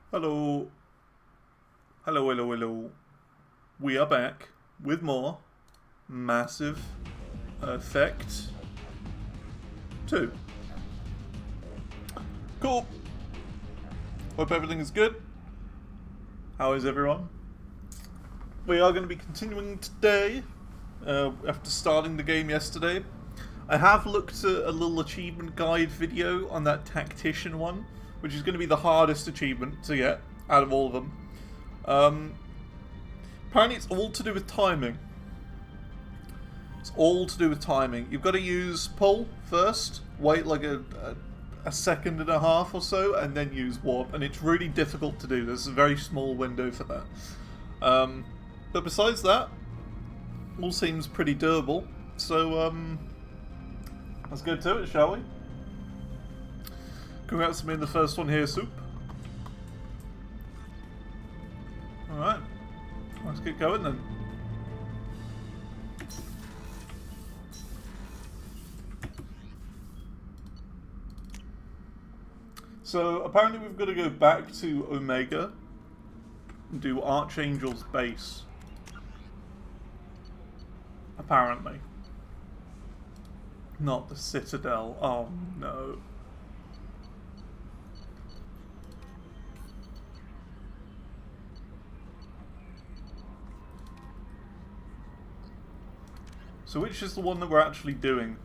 Hello. Hello, hello, hello. We are back with more Massive Effect 2. Cool. Hope everything is good. How is everyone? We are going to be continuing today, after starting the game yesterday. I have looked at a little achievement guide video on that tactician one, which is going to be the hardest achievement to get out of all of them. Apparently it's all to do with timing. It's all to do with timing. You've got to use pull first, wait like a second and a half or so, and then use warp, and it's really difficult to do. There's a very small window for that. But besides that, all seems pretty doable. So, let's get to it, shall we? Congrats to me in the first one here, Soup. Alright, let's get going then. So, apparently we've got to go back to Omega and do Archangel's base. Apparently. Not the Citadel. Oh no. So which is the one that we're actually doing?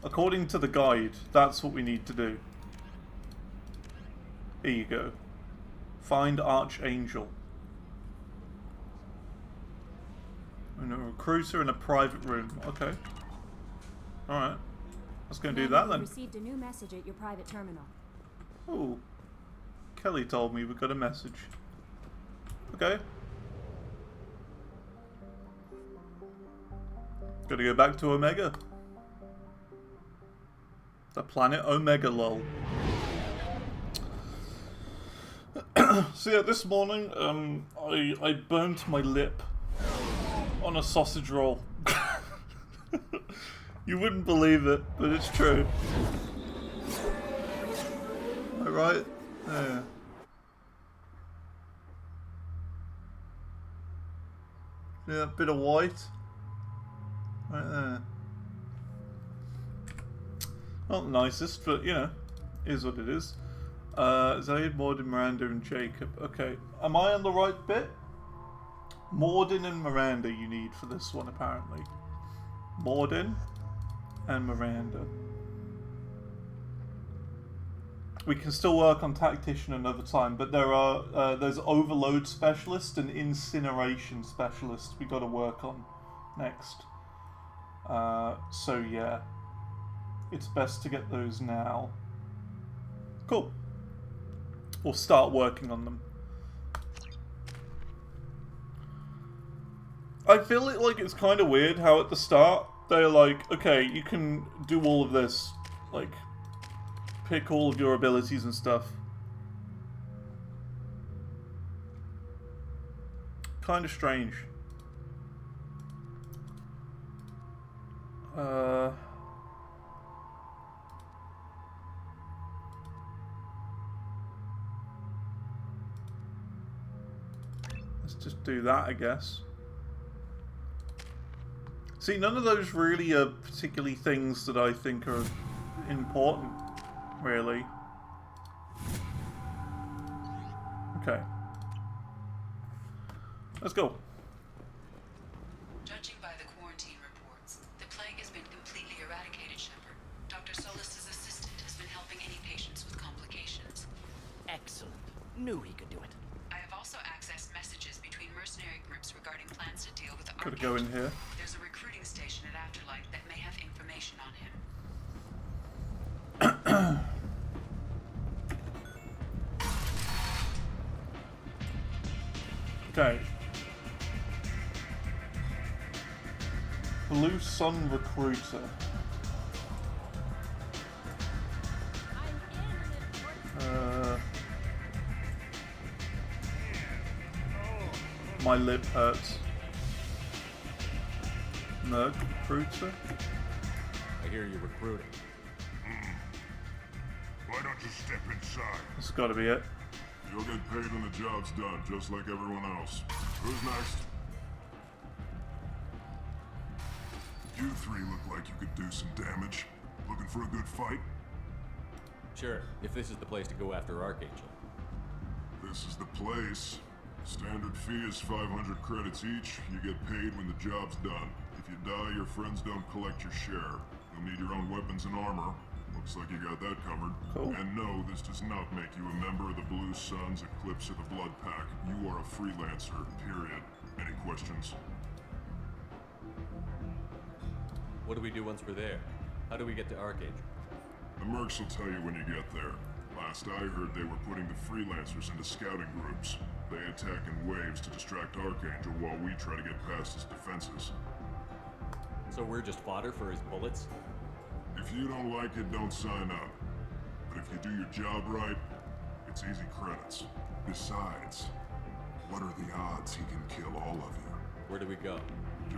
According to the guide, that's what we need to do. Here you go. Find Archangel. And a recruiter in a private room. Okay. Alright. Let's go and do that then. Received a new message at your private terminal. Oh. Kelly told me we got a message. Okay. Gotta go back to Omega. The planet Omega, lol. So yeah, this morning, I burnt my lip on a sausage roll. You wouldn't believe it, but it's true. Am I right? Yeah. Yeah, a bit of white. Right there. Not the nicest, but you know, is what it is. Zaid, Morden, Miranda, and Jacob. Okay, am I on the right bit? Morden and Miranda you need for this one, apparently. Morden and Miranda. We can still work on Tactician another time, but there's Overload Specialist and Incineration Specialist we got to work on next. So yeah, it's best to get those now. Cool. We'll start working on them. I feel like it's kind of weird how at the start they're like, okay, you can do all of this, like, pick all of your abilities and stuff. Kind of strange. Let's just do that, I guess. See, none of those really are particularly things that I think are important, really. Okay. Let's go. Judging by the quarantine reports, the plague has been completely eradicated, Shepard. Dr. Solis' assistant has been helping any patients with complications. Excellent. Knew he could do it. I have also accessed messages between mercenary groups regarding plans to deal with the Gotta go in here. There's a recruiting station at Afterlife that may have information on him. Okay. Blue Sun Recruiter. My lip hurts. Merc Recruiter? I hear you're recruiting. Why don't Just step inside. This has got to be it. You'll get paid when the job's done, just like everyone else. Who's next? You three look like you could do some damage. Looking for a good fight? Sure, if this is the place to go after Archangel. This is the place. Standard fee is 500 credits each. You get paid when the job's done. If you die, your friends don't collect your share. You'll need your own weapons and armor. Looks like you got that covered. Cool. And no, this does not make you a member of the Blue Suns, Eclipse, or the Blood Pack. You are a freelancer, period. Any questions? What do we do once we're there? How do we get to Archangel? The mercs will tell you when you get there. Last I heard, they were putting the freelancers into scouting groups. They attack in waves to distract Archangel while we try to get past his defenses. So we're just fodder for his bullets? If you don't like it, don't sign up. But if you do your job right, it's easy credits. Besides, what are the odds he can kill all of you? Where do we go?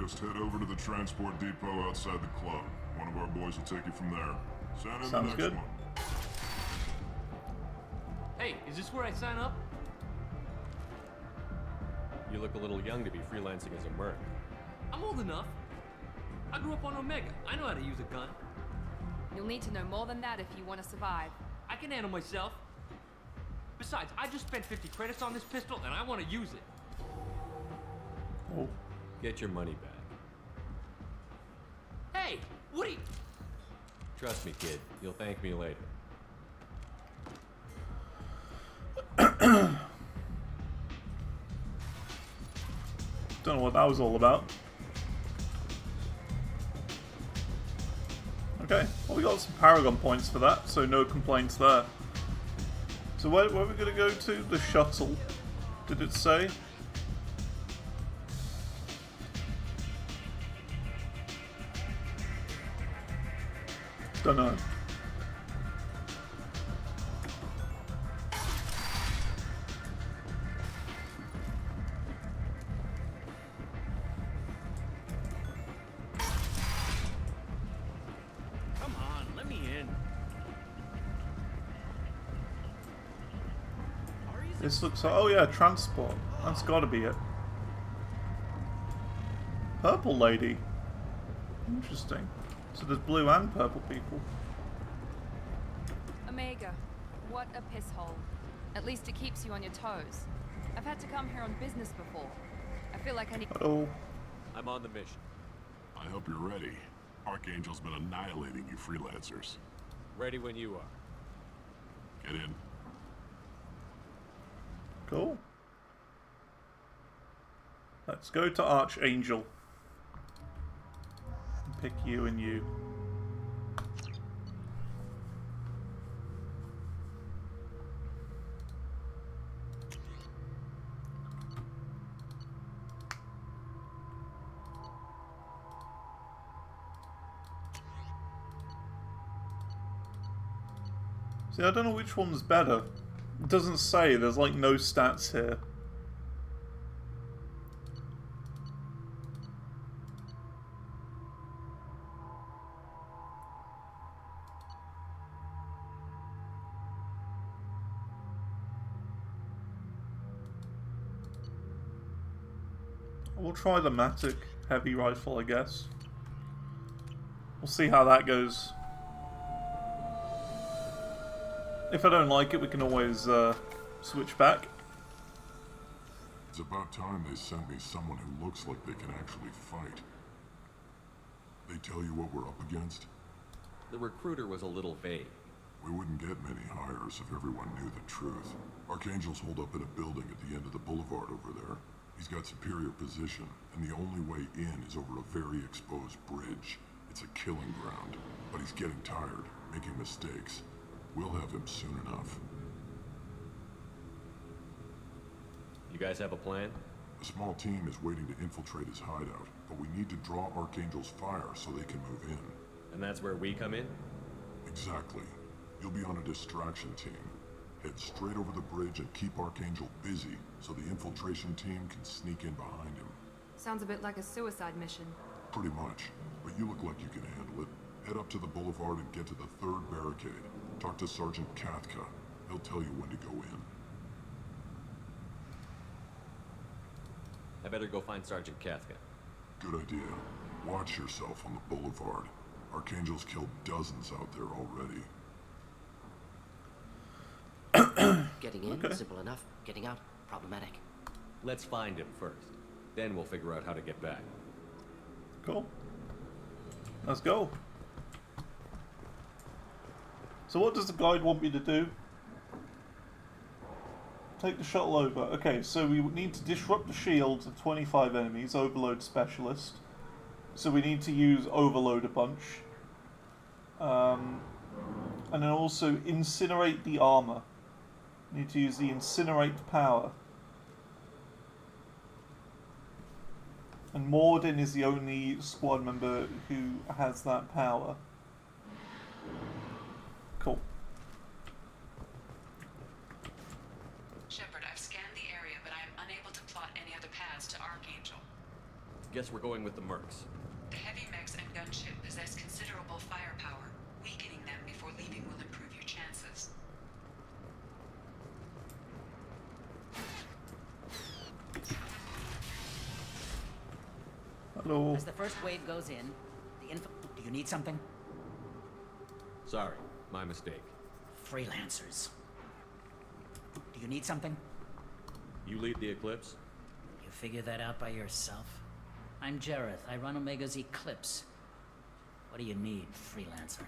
Just head over to the transport depot outside the club. One of our boys will take you from there. Send in the Sounds next good. one. Hey, is this where I sign up? You look a little young to be freelancing as a merc. I'm old enough. I grew up on Omega. I know how to use a gun. You'll need to know more than that if you want to survive. I can handle myself. Besides, I just spent 50 credits on this pistol and I want to use it. Oh. Get your money back. Hey, what are you... Trust me, kid. You'll thank me later. Don't know what that was all about. Okay, well we got some Paragon points for that, so no complaints there. So where are we going to go to? The shuttle. Did it say? Don't know. Come on, let me in. This looks like... Oh yeah, transport. That's gotta be it. Purple lady. Interesting. So there's blue and purple people. Omega, what a piss hole. At least it keeps you on your toes. I've had to come here on business before. I feel like I need... Oh. I'm on the mission. I hope you're ready. Archangel's been annihilating you freelancers. Ready when you are. Get in. Cool. Let's go to Archangel. Pick you and you. See, I don't know which one's better. It doesn't say, there's like no stats here. We'll try the Matic heavy rifle, I guess. We'll see how that goes. If I don't like it, we can always switch back. It's about time they sent me someone who looks like they can actually fight. They tell you what we're up against? The recruiter was a little vague. We wouldn't get many hires if everyone knew the truth. Archangel's holed up in a building at the end of the boulevard over there. He's got superior position, and the only way in is over a very exposed bridge. It's a killing ground, but he's getting tired, making mistakes. We'll have him soon enough. You guys have a plan? A small team is waiting to infiltrate his hideout, but we need to draw Archangel's fire so they can move in. And that's where we come in? Exactly. You'll be on a distraction team. Head straight over the bridge and keep Archangel busy so the infiltration team can sneak in behind him. Sounds a bit like a suicide mission. Pretty much, but you look like you can handle it. Head up to the boulevard and get to the third barricade. Talk to Sergeant Kathka. He'll tell you when to go in. I better go find Sergeant Kathka. Good idea. Watch yourself on the boulevard. Archangel's killed dozens out there already. Getting in, simple enough. Getting out, problematic. Let's find him first. Then we'll figure out how to get back. Cool. Let's go. So what does the guide want me to do? Take the shuttle over. Okay, so we need to disrupt the shields of 25 enemies, Overload Specialist. So we need to use Overload a bunch. And then also incinerate the armor. Need to use the incinerate power. And Morden is the only squad member who has that power. Cool. Shepard, I've scanned the area, but I am unable to plot any other paths to Archangel. Guess we're going with the mercs. The heavy mechs and gunship possess considerable firepower. Weakening them before leaving will improve your chances. Hello. As the first wave goes in, the info... Do you need something? Sorry, my mistake. Freelancers. Do you need something? You lead the Eclipse? You figure that out by yourself? I'm Jareth. I run Omega's Eclipse. What do you need, freelancer?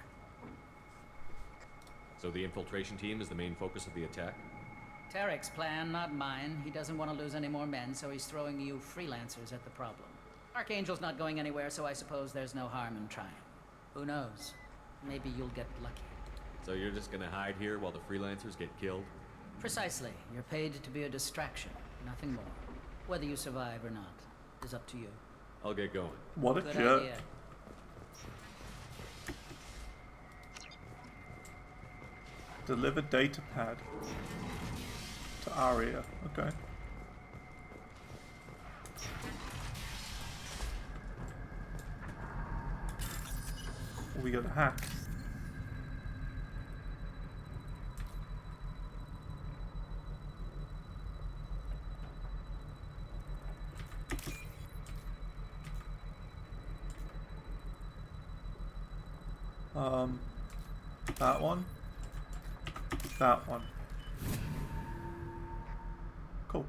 So the infiltration team is the main focus of the attack? Tarek's plan, not mine. He doesn't want to lose any more men, so he's throwing you freelancers at the problem. Archangel's not going anywhere, so I suppose there's no harm in trying. Who knows? Maybe you'll get lucky. So you're just gonna hide here while the freelancers get killed? Precisely. You're paid to be a distraction, nothing more. Whether you survive or not is up to you. I'll get going. What a Good jerk. idea. Deliver data pad to Aria. Okay. We got a hack. That one. That one. Cool.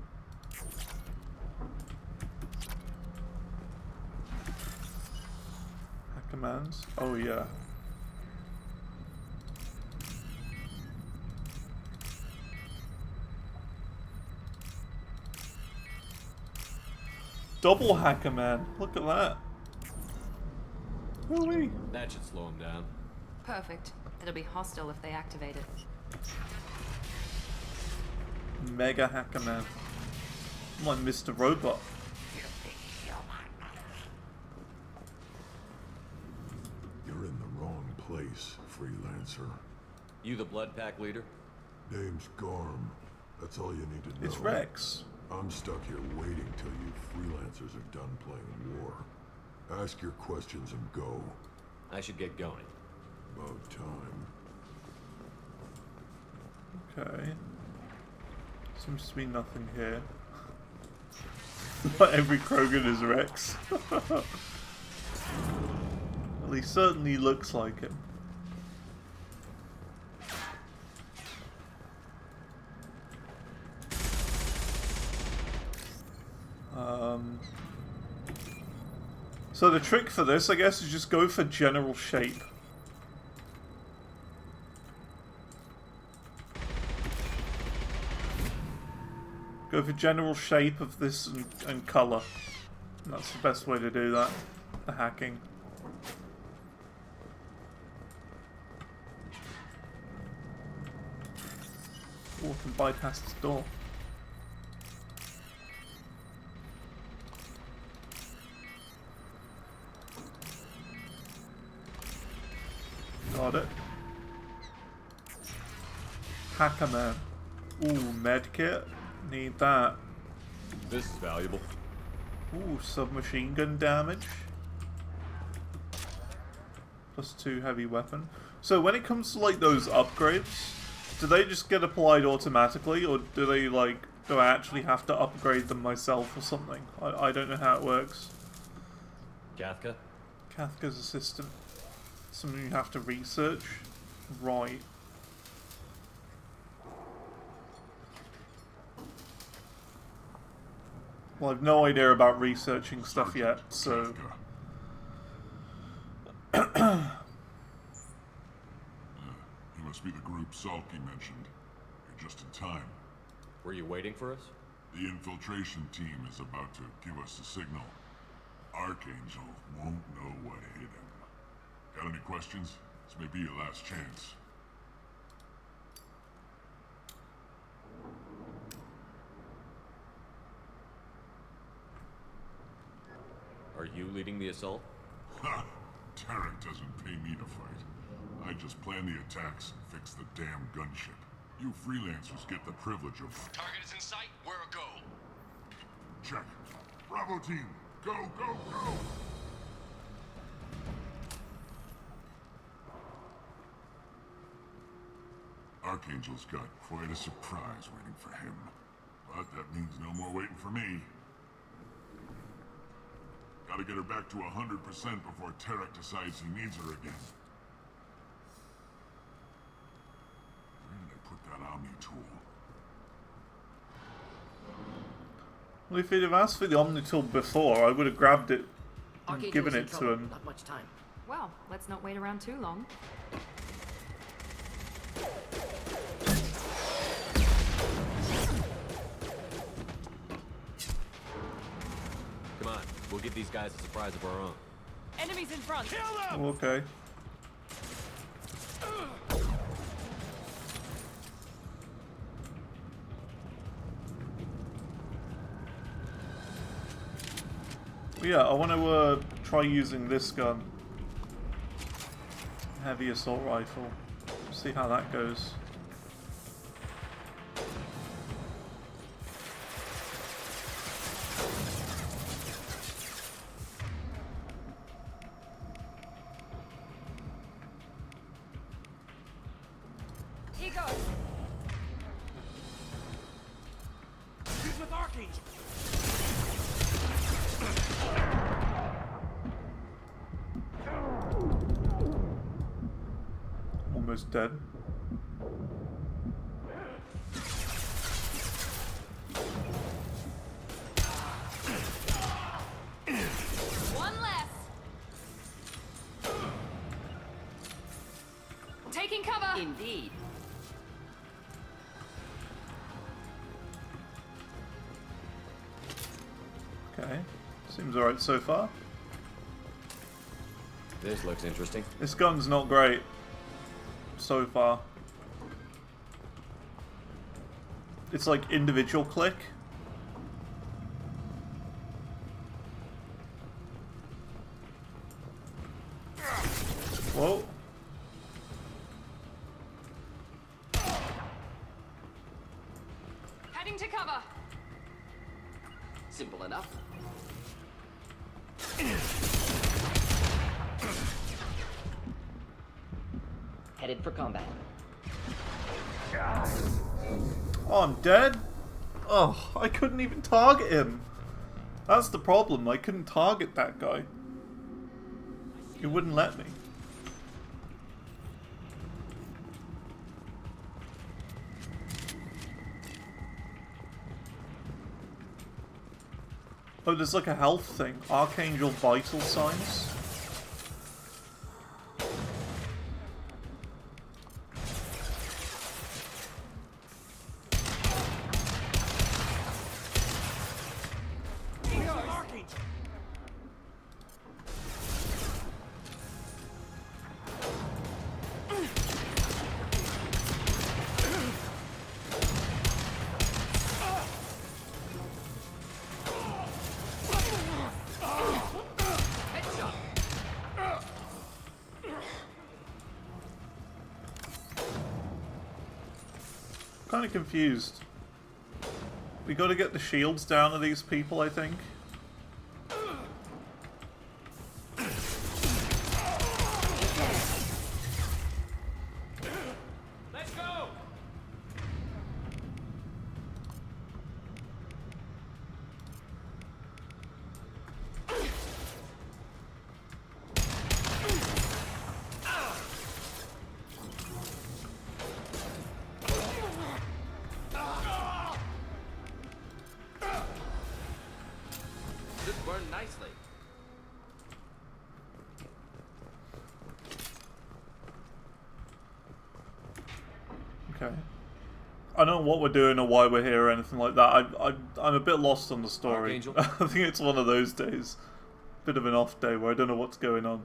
Hack commands. Oh yeah. Double hacker man. Look at that. Woo-wee. That should slow him down. Perfect. It'll be hostile if they activate it. Mega hacker man. I'm like Mr. Robot. You're in the wrong place, freelancer. You the Blood Pack leader? Name's Garm. That's all you need to know. It's Rex. I'm stuck here waiting till you freelancers are done playing war. Ask your questions and go. I should get going. About time. Okay. Seems to be nothing here. Not every Krogan is Rex. Well, he certainly looks like him. So the trick for this, I guess, is just go for general shape. Go for general shape of this and colour. And that's the best way to do that. The hacking. Oh, I can bypass this door. Got it. Hacker man. Ooh, medkit. Need that. This is valuable. Ooh, submachine gun damage. +2 heavy weapon. So when it comes to like those upgrades, do they just get applied automatically, or do they like, do I actually have to upgrade them myself or something? I don't know how it works. Kathka? Kathka's assistant. Something you have to research? Right. Well, I've no idea about researching stuff yet, so... You must be the group Salky mentioned. You're just in time. Were you waiting for us? The infiltration team is about to give us the signal. Archangel won't know what hit him. Got any questions? This may be your last chance. Are you leading the assault? Ha! Tarek doesn't pay me to fight. I just plan the attacks and fix the damn gunship. You freelancers get the privilege of... Target is in sight. We're a go. Check. Bravo team! Go, go, go! Archangel's got quite a surprise waiting for him. But that means no more waiting for me. Gotta get her back to 100% before Tarek decides he needs her again. Where did I put that Omni tool? Well, if he'd have asked for the Omni tool before, I would have grabbed it and Archangel's given in it to trouble. him. Not much time. Well, let's not wait around too long. Come on, we'll give these guys a surprise of our own. Enemies in front! Kill them! Oh, okay. Yeah, I want to try using this gun. Heavy assault rifle. See how that goes. Here goes! He's with Archangel. Almost dead. One less! Taking cover! Indeed. Okay. Seems alright so far. This looks interesting. This gun's not great. So far. It's like individual click. Whoa. Heading to cover! Simple enough. Headed for combat. Oh, I'm dead? Oh, I couldn't even target him. That's the problem. I couldn't target that guy. He wouldn't let me. Oh, there's like a health thing. Archangel vital signs. Kind of confused. We got to get the shields down to these people, I think. nicely. Okay. I don't know what we're doing or why we're here or anything like that. I'm a bit lost on the story. Archangel? I think it's one of those days. Bit of an off day where I don't know what's going on.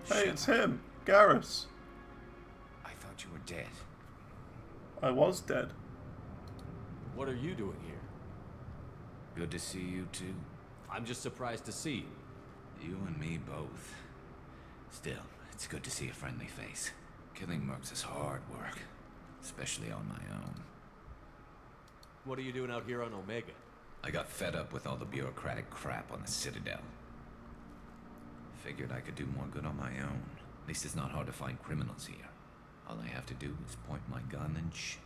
Hey, it's him, Garus. I thought you were dead. I was dead. What are you doing here? Good to see you too. I'm just surprised to see you. You and me both. Still, it's good to see a friendly face. Killing mercs is hard work, especially on my own. What are you doing out here on Omega? I got fed up with all the bureaucratic crap on the Citadel. Figured I could do more good on my own. At least it's not hard to find criminals here. All I have to do is point my gun and shoot.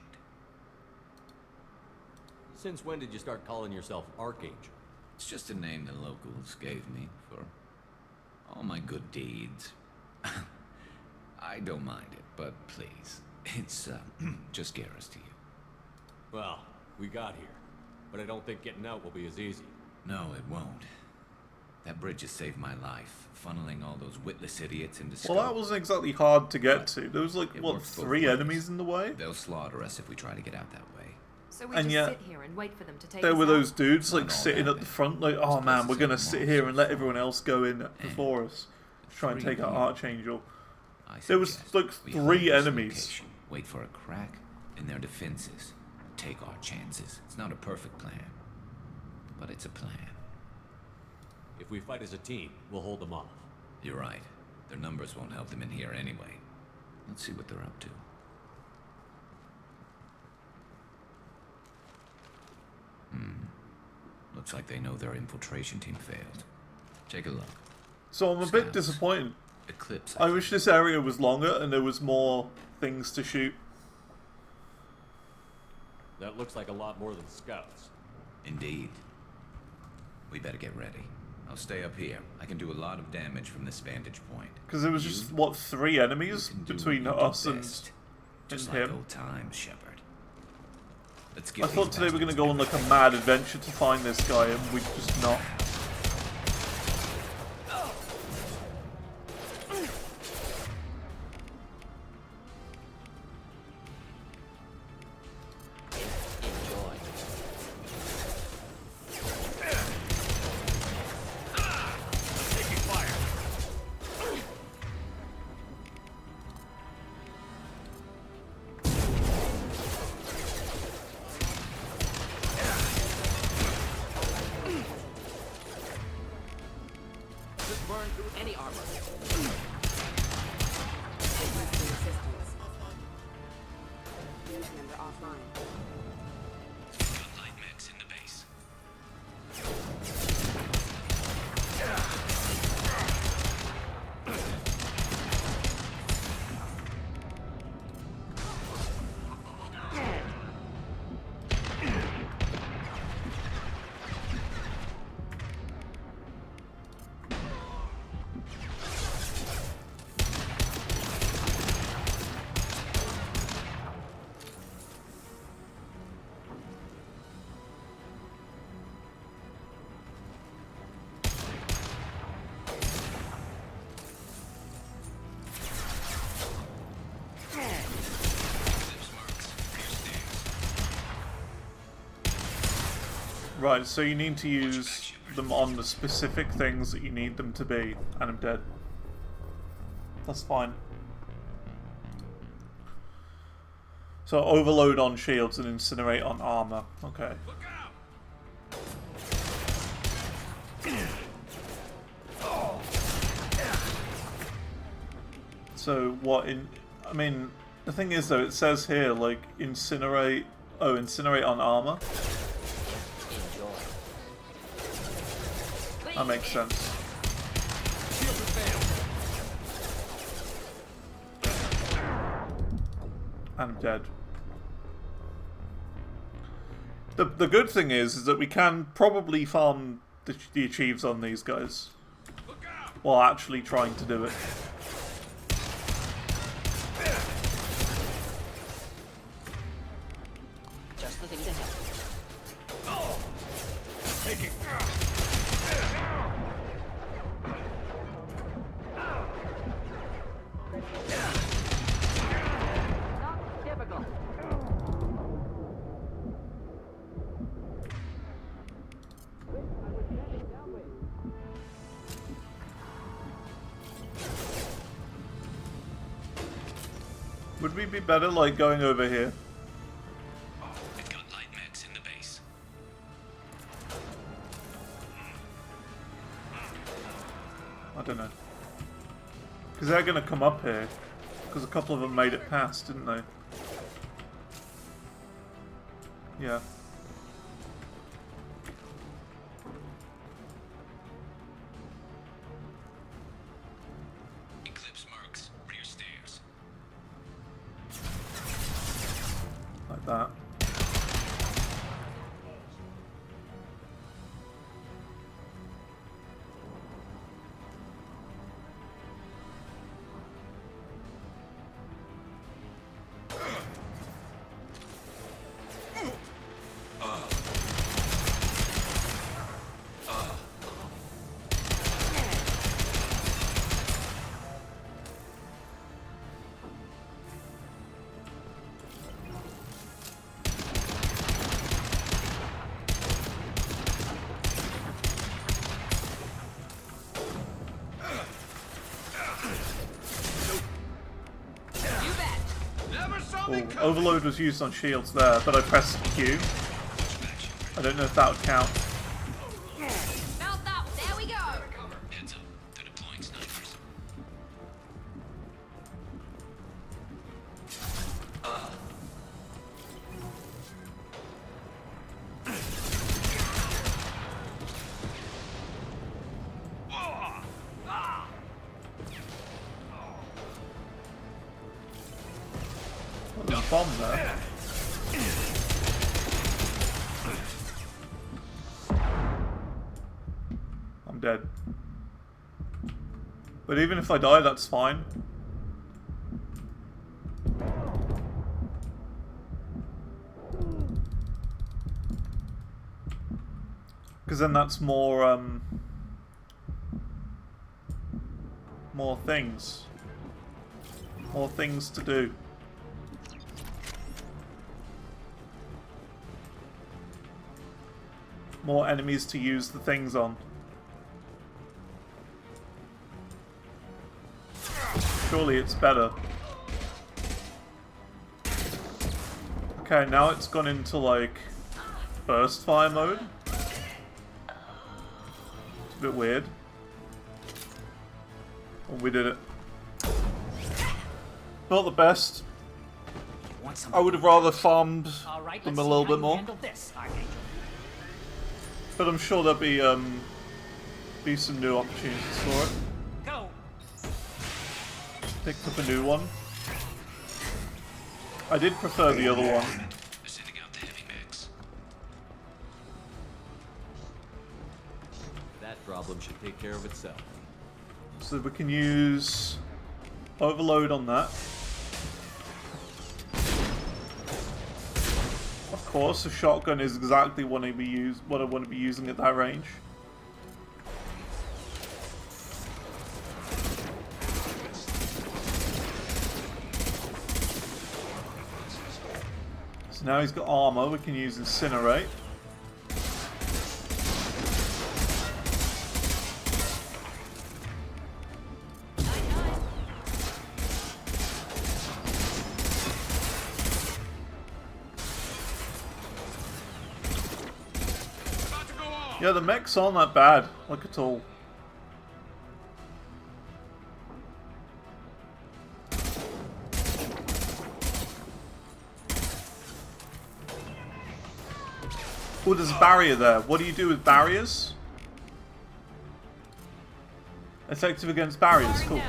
Since when did you start calling yourself Archangel? It's just a name the locals gave me for all my good deeds. I don't mind it, but please, it's just Garus to you. Well, we got here, but I don't think getting out will be as easy. No, it won't. That bridge has saved my life, funneling all those witless idiots into scope. Well, that wasn't exactly hard to get to. There was like, It what, works both 3 ways. enemies in the way? They'll slaughter us if we try to get out that way. So we And just yet, sit here and wait for them to take There us were out? those dudes like Not all sitting that at the bad. front like, oh This man, place we're is gonna like sit monsters here and let for everyone else go in before us. Try and take out Archangel. There was suggest like we 3 hold this enemies. location, wait for a crack in their defenses. Take our chances. It's not a perfect plan, but it's a plan. If we fight as a team, we'll hold them off. You're right. Their numbers won't help them in here anyway. Let's see what they're up to. Looks like they know their infiltration team failed. Take a look. So I'm a bit Scouts. disappointed. Eclipse. I wish this area was longer and there was more things to shoot. That looks like a lot more than scouts. Indeed. We better get ready. I'll stay up here. I can do a lot of damage from this vantage point. Because there was You- just, what, 3 enemies you can do between what you do us and best. Just him. like old times, Shepard. Let's get I thought these today we were going to bastards go on like a mad adventure to find this guy and we're just not. Enjoy. Taking fire. Just burn through any armor. Assistance. Unit member offline. light mix in the base. Right, so you need to use them on the specific things that you need them to be, and I'm dead. That's fine. So overload on shields and incinerate on armor. Okay. So what in... I mean, the thing is though, it says here, like, incinerate... Oh, incinerate on armor? Enjoy. That makes sense. Shields have failed. And I'm dead. The good thing is that we can probably farm the achieves on these guys while actually trying to do it. Just the thing to help. Not typical. Would we be better, like, going over here? We've got light mechs in the base. I don't know. Because they're going to come up here. Because a couple of them made it past, didn't they? Yeah. Eclipse marks, rear stairs. Like that. Oh, overload was used on shields there, but I pressed Q. I don't know if that would count. Mount up! There we go! Heads up, they're deploying snipers. Oh, there's a bomb there. I'm dead. But even if I die, that's fine. Because then that's more, more things. More things to do. More enemies to use the things on. Surely it's better. Okay, now it's gone into, like, burst fire mode. It's a bit weird. Oh, we did it. Not the best. I would have rather farmed them a little bit more. But I'm sure there'll be some new opportunities for it. Go. Picked up a new one. I did prefer the other one. They're sending out the heavy mechs. That problem should take care of itself. So we can use overload on that. Of course, a shotgun is exactly what I want to be using at that range. So now he's got armor, we can use Incinerate. Yeah, the mechs aren't that bad, like at all. Oh, there's a barrier there. What do you do with barriers? Effective against barriers, cool.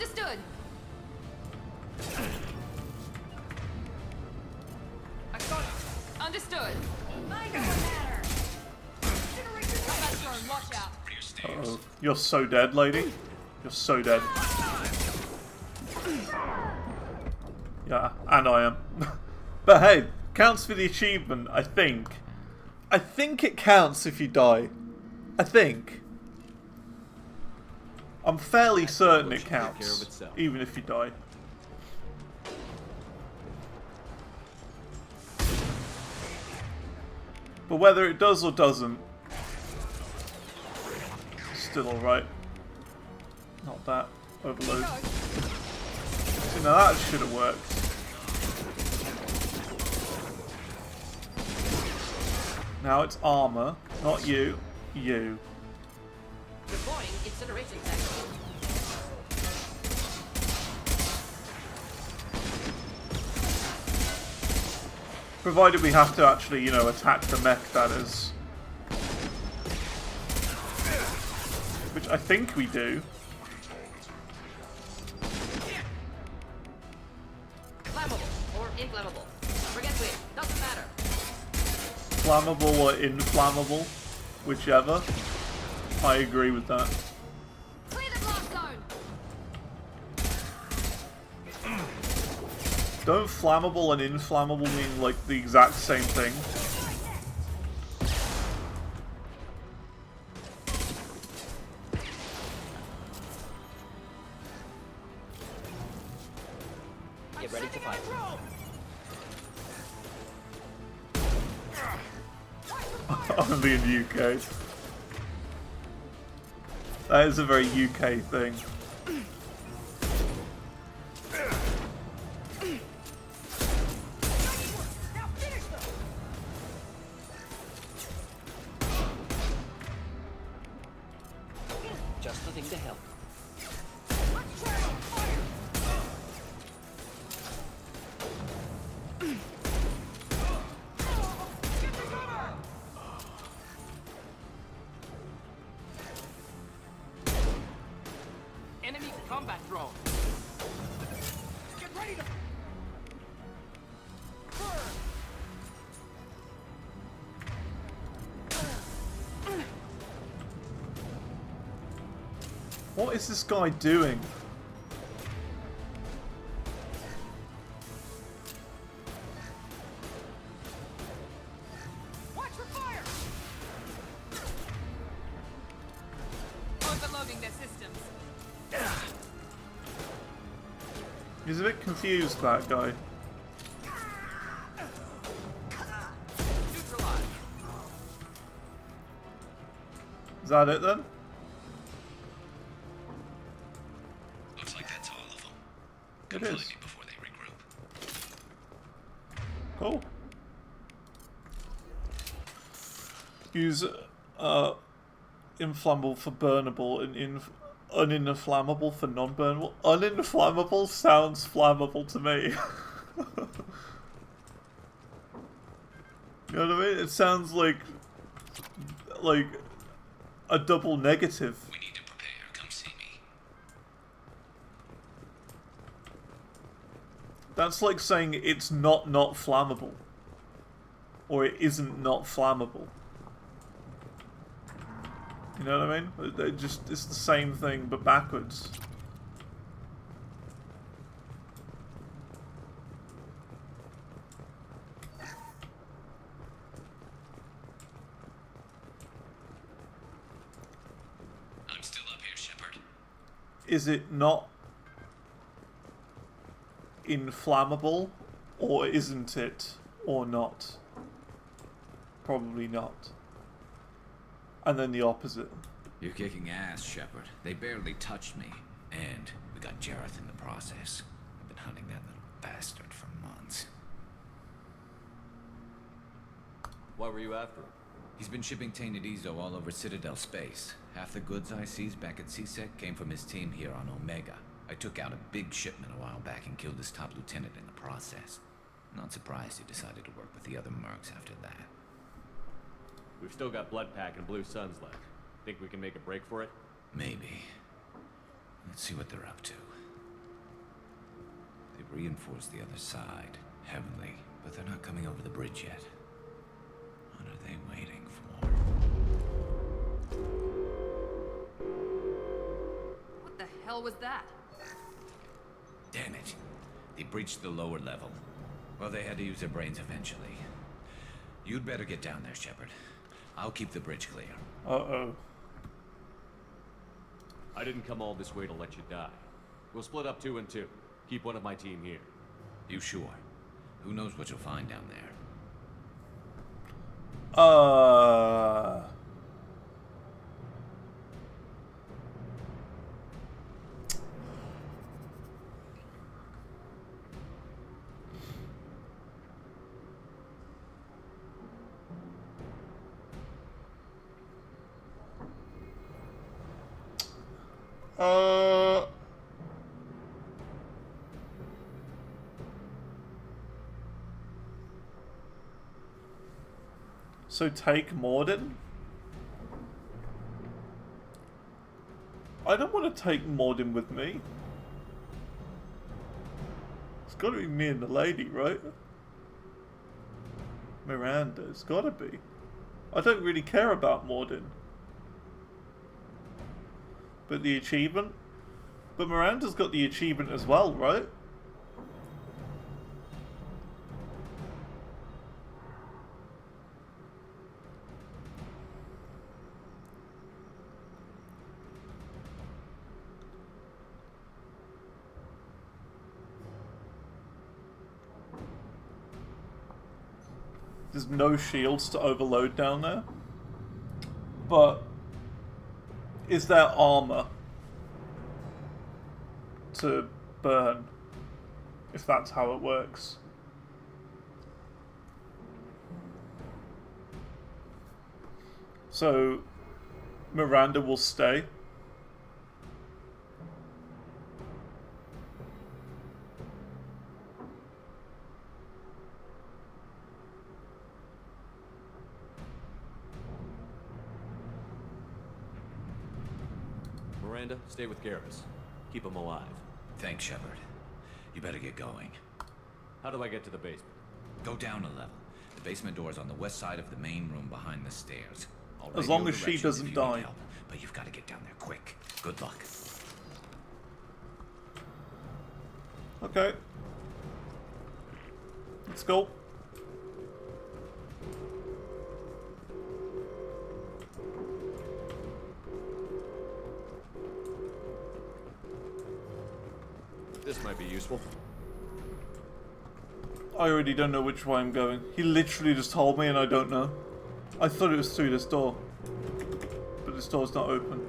Understood. I got it. Understood. Mine doesn't matter. Combat drone, watch out. Uh-oh. You're so dead, lady. You're so dead. Yeah, and I am. But hey, counts for the achievement, I think. I think it counts if you die. I think. I'm fairly certain it counts, even if you die. But whether it does or doesn't, still alright. Not that. Overload. See, now that should have worked. Now it's armor, not you. You. Deploying incineration technique. Provided we have to actually, you know, attack the mech, that is. Which I think we do. Flammable or inflammable. Forget which. Doesn't matter. Flammable or inflammable. Whichever. I agree with that. Clear the blast zone. Don't flammable and inflammable mean like the exact same thing? Get ready to fight. Only in UK. That is a very UK thing. Just the thing to help. Enemy combat drone. Get ready to What is this guy doing? Watch for fire. Overloading their systems. He's a bit confused, that guy. neutralize. Is that it then? Looks like that's all of them. It Come find is. me before they regroup. Cool. Use inflammable for burnable and uninflammable for non-burnable. Uninflammable sounds flammable to me. You know what I mean? It sounds like a double negative. We need to prepare. Come see me. That's like saying it's not flammable. Or it isn't not flammable. You know what I mean? It's the same thing but backwards. I'm still up here, Shepard. Is it not inflammable, or isn't it, or not? Probably not. And then the opposite. You're kicking ass, Shepard. They barely touched me. And we got Jareth in the process. I've been hunting that little bastard for months. Why were you after him? He's been shipping tainted Ezo all over Citadel space. Half the goods I seized back at CSEC came from his team here on Omega. I took out a big shipment a while back and killed his top lieutenant in the process. Not surprised he decided to work with the other mercs after that. We've still got Bloodpack and Blue Suns left. Think we can make a break for it? Maybe. Let's see what they're up to. Reinforce the other side. Heavily. But they're not coming over the bridge yet. What are they waiting for? What the hell was that? Damn it. They breached the lower level. Well, they had to use their brains eventually. You'd better get down there, Shepard. I'll keep the bridge clear. Uh-oh. I didn't come all this way to let you die. We'll split up 2 and 2. Keep one of my team here. You sure? Who knows what you'll find down there? So take Morden? I don't want to take Morden with me. It's got to be me and the lady, right? Miranda, it's got to be. I don't really care about Morden. But the achievement? But Miranda's got the achievement as well, right? There's no shields to overload down there. But is there armor to burn? If that's how it works. So Miranda will stay. Miranda, stay with Garus. Keep him alive. Thanks, Shepard. You better get going. How do I get to the basement? Go down a level. The basement door is on the west side of the main room behind the stairs. I'll As radio long as she directions doesn't if you need die. help, but you've got to get down there quick. Good luck. Okay. Let's go. This might be useful. I already don't know which way I'm going. He literally just told me and I don't know. I thought it was through this door. But this door's not open.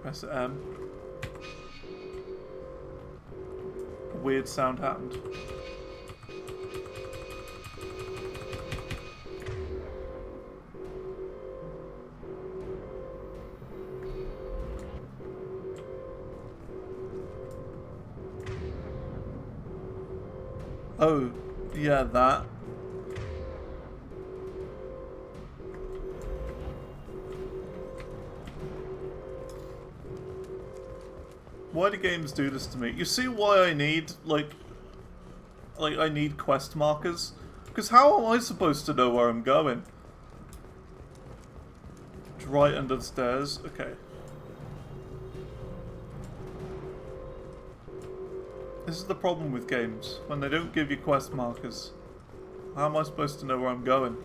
Press M. A weird sound happened. Oh, yeah, that. Why do games do this to me? You see why I need, like I need quest markers? Because how am I supposed to know where I'm going? It's right under the stairs. Okay. This is the problem with games, when they don't give you quest markers. How am I supposed to know where I'm going?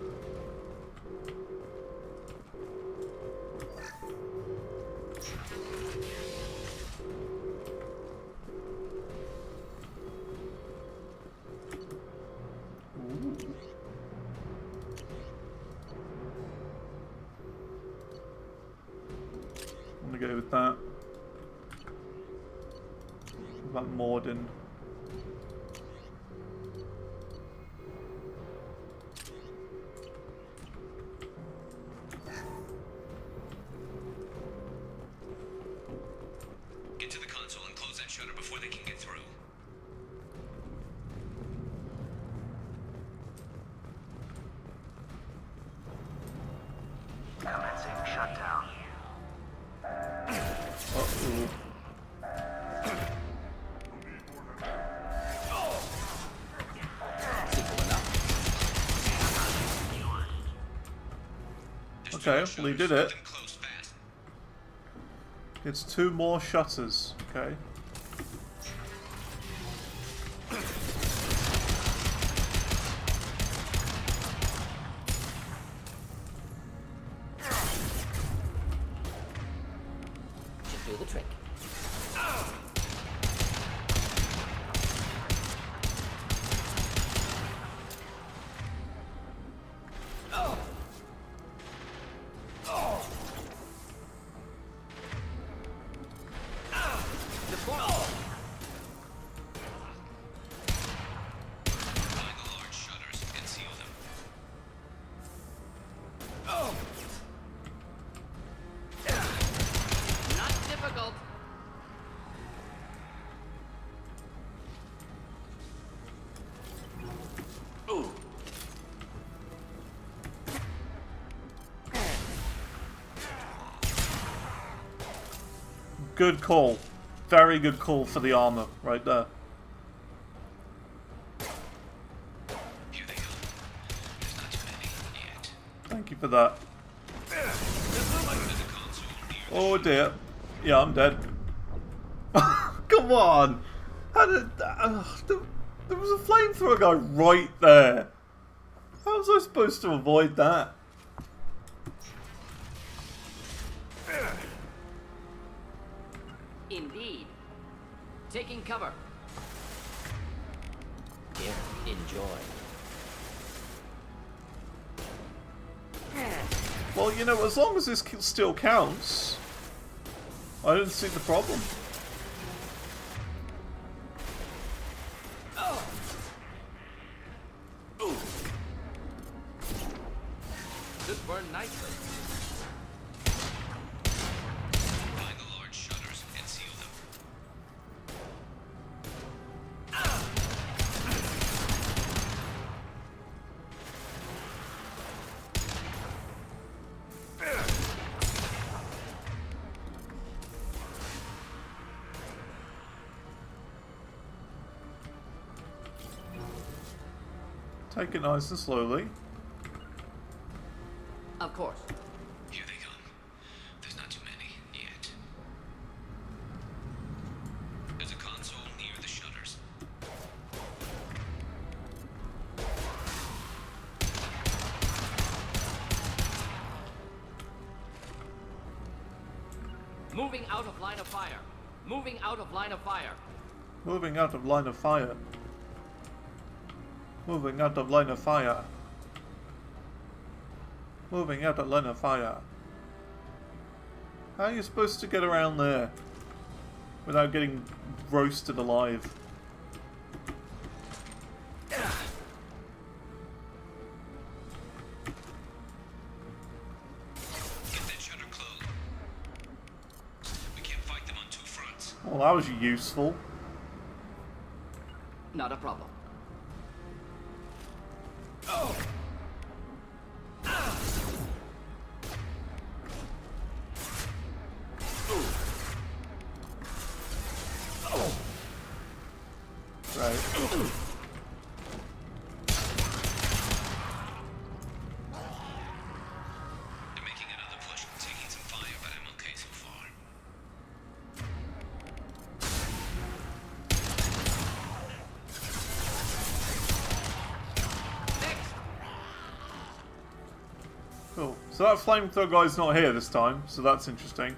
Ooh. I'm gonna go with that. What about Morden? Get to the console and close that shutter before they can get through. Commencing shutdown. Uh-oh. Okay, well he did it. It's 2 more shutters. Okay. Should do the trick. Good call. Very good call for the armor right there. Thank you for that. Oh dear. Yeah, I'm dead. Come on! How did there was a flamethrower guy right there. How was I supposed to avoid that? Indeed. Taking cover. Here, enjoy. Well, you know, as long as this still counts, I don't see the problem. This burned nicely. Find the large shutters and seal them. Take it nice and slowly. Of course. Here they come. There's not too many yet. There's a console near the shutters. Moving out of line of fire. Moving out of line of fire. Moving out of line of fire. Moving out of line of fire. Moving out of line of fire. How are you supposed to get around there without getting roasted alive? Get that shutter closed. We can't fight them on 2 fronts. Well, that was useful. Not a problem. Right. They're making another push, taking some fire, but I'm okay so far. Cool. So that flamethrower guy's not here this time, so that's interesting.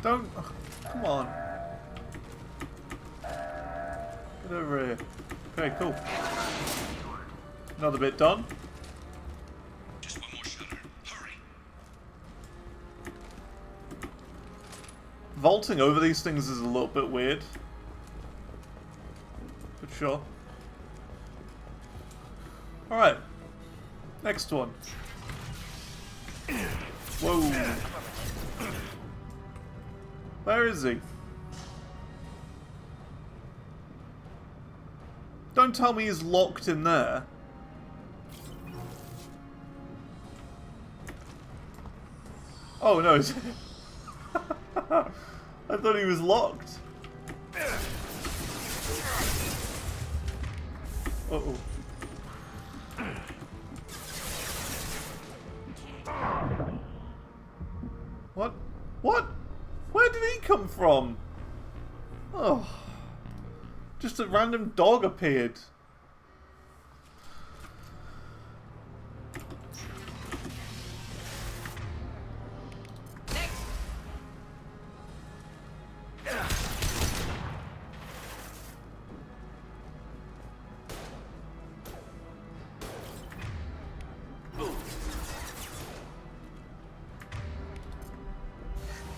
Don't... Oh, come on. Get over here. Okay, cool. Another bit done. Just one more shutter. Hurry. Vaulting over these things is a little bit weird. But sure. Alright. Next one. Whoa. Where is he? Don't tell me he's locked in there. Oh no. I thought he was locked. Uh-oh. What? What? Where did he come from? Oh. Just a random dog appeared.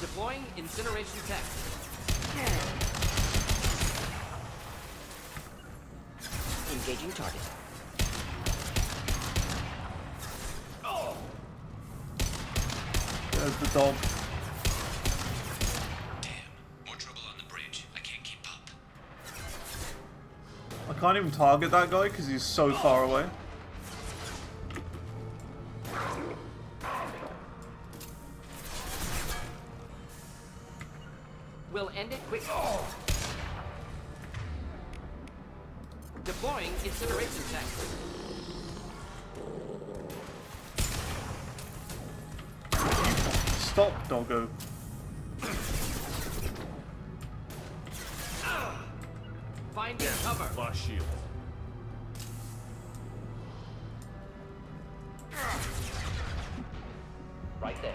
Deploying incineration tech. Engaging target. There's the dog. Damn. More trouble on the bridge. I can't keep up. I can't even target that guy because he's so far away. We'll end it quick. Deploying incineration tech. Stop, doggo. Finding cover. Lost shield. Right there.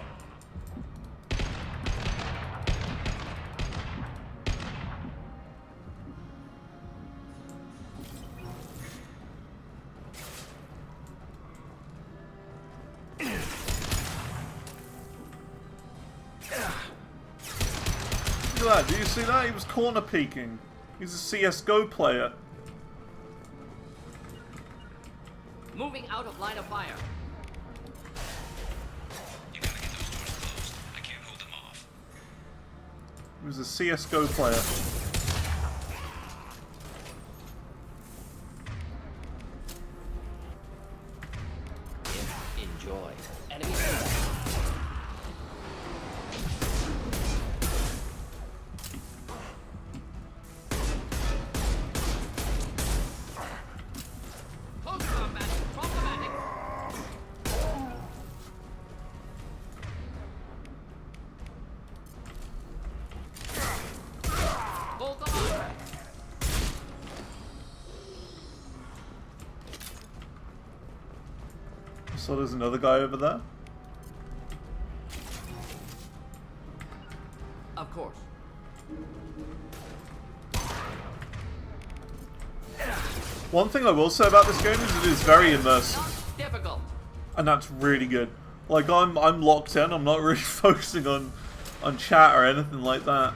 Look at that, do you see that? He was corner peeking. He's a CSGO player. Moving out of line of fire. You gotta get those doors closed. I can't hold them off. He was a CSGO player. Enjoy. Enemy. Close combat. Problematic. Hold on. So there's another guy over there. Of course. One thing I will say about this game is it is very immersive. Not difficult. And that's really good. Like I'm locked in. I'm not really focusing on chat or anything like that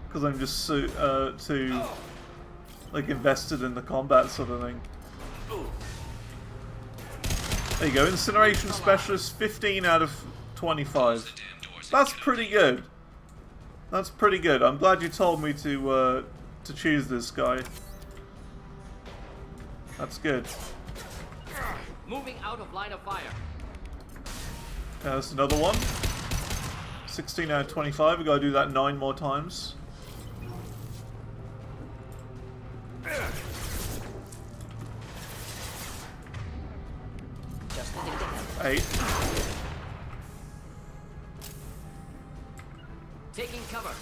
because I'm just so too like invested in the combat sort of thing. There you go. Incineration specialist, 15 out of 25. That's pretty good. That's pretty good. I'm glad you told me to choose this guy. That's good. Moving out of line of fire. Yeah, that's another one. 16 out of 25. We gotta do that 9 more times. Just the thing to have. 8. Taking cover.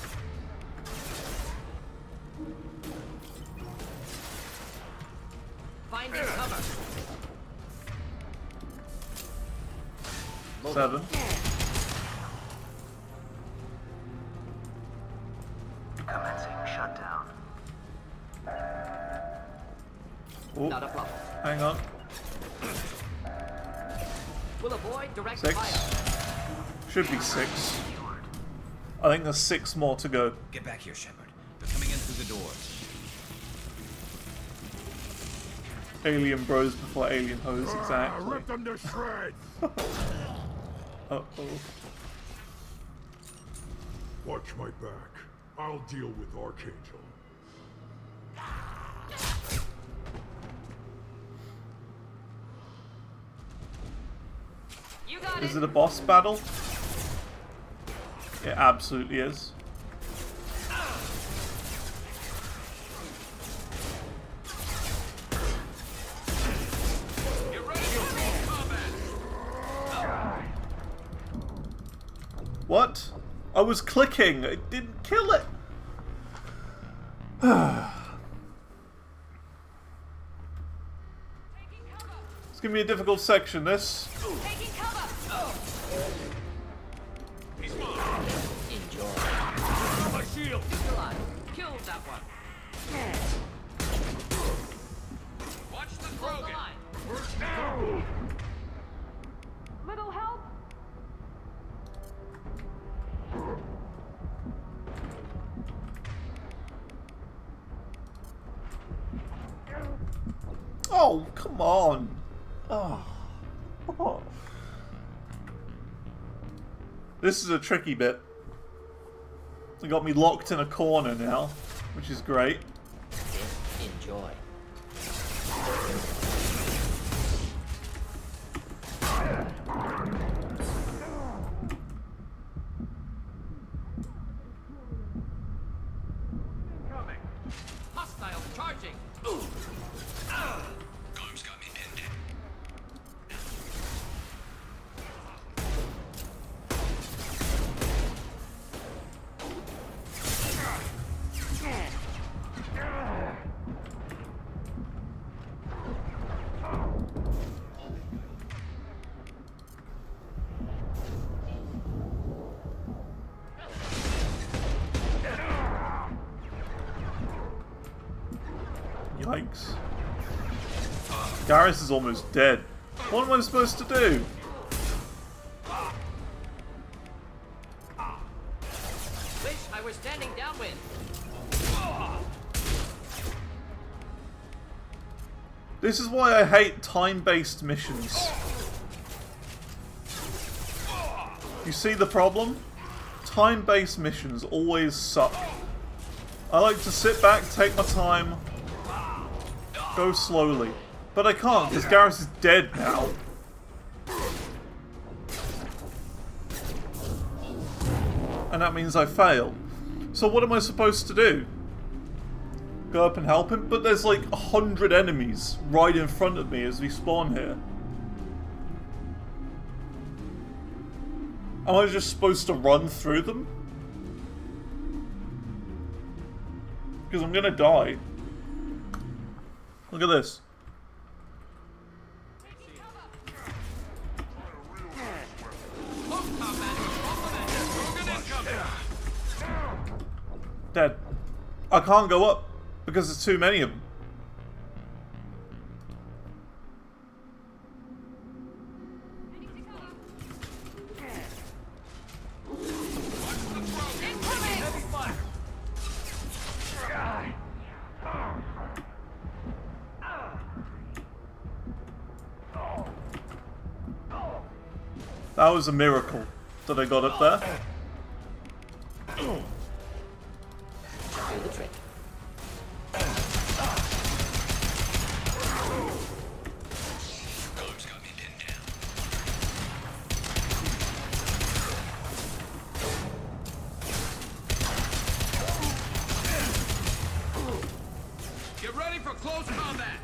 Finding cover. 7. hang on. We'll avoid direct 6. fire. Should be 6. I think there's 6 more to go. Get back here, Shepard. They're coming in through the doors. Alien bros before alien hoes, exactly. Rip them to shreds! Uh-oh. Watch my back. I'll deal with Archangel. You got Is it a boss battle? It absolutely is. What? I was clicking. It didn't kill it. It's gonna be a difficult section, this. Taking cover. Enjoy. My shield! Alive. Killed that one. Watch the Hold the Krogan! line. Little help. Oh, come on. Oh. This is a tricky bit. It got me locked in a corner now, which is great. Enjoy. Coming! Hostile charging! Garms got me pinned down. Yikes. Garus is almost dead. What am I supposed to do? Wish I were standing downwind. This is why I hate time-based missions. You see the problem? Time-based missions always suck. I like to sit back, take my time, go slowly. But I can't, because Garus is dead now. And that means I fail. So what am I supposed to do? Go up and help him? But there's like 100 enemies right in front of me as we spawn here. Am I just supposed to run through them? Because I'm gonna die. Look at this. Dead. I can't go up because there's too many of them. That was a miracle that I got up there. Do the trick. Garms got me pinned down. Get ready for close combat!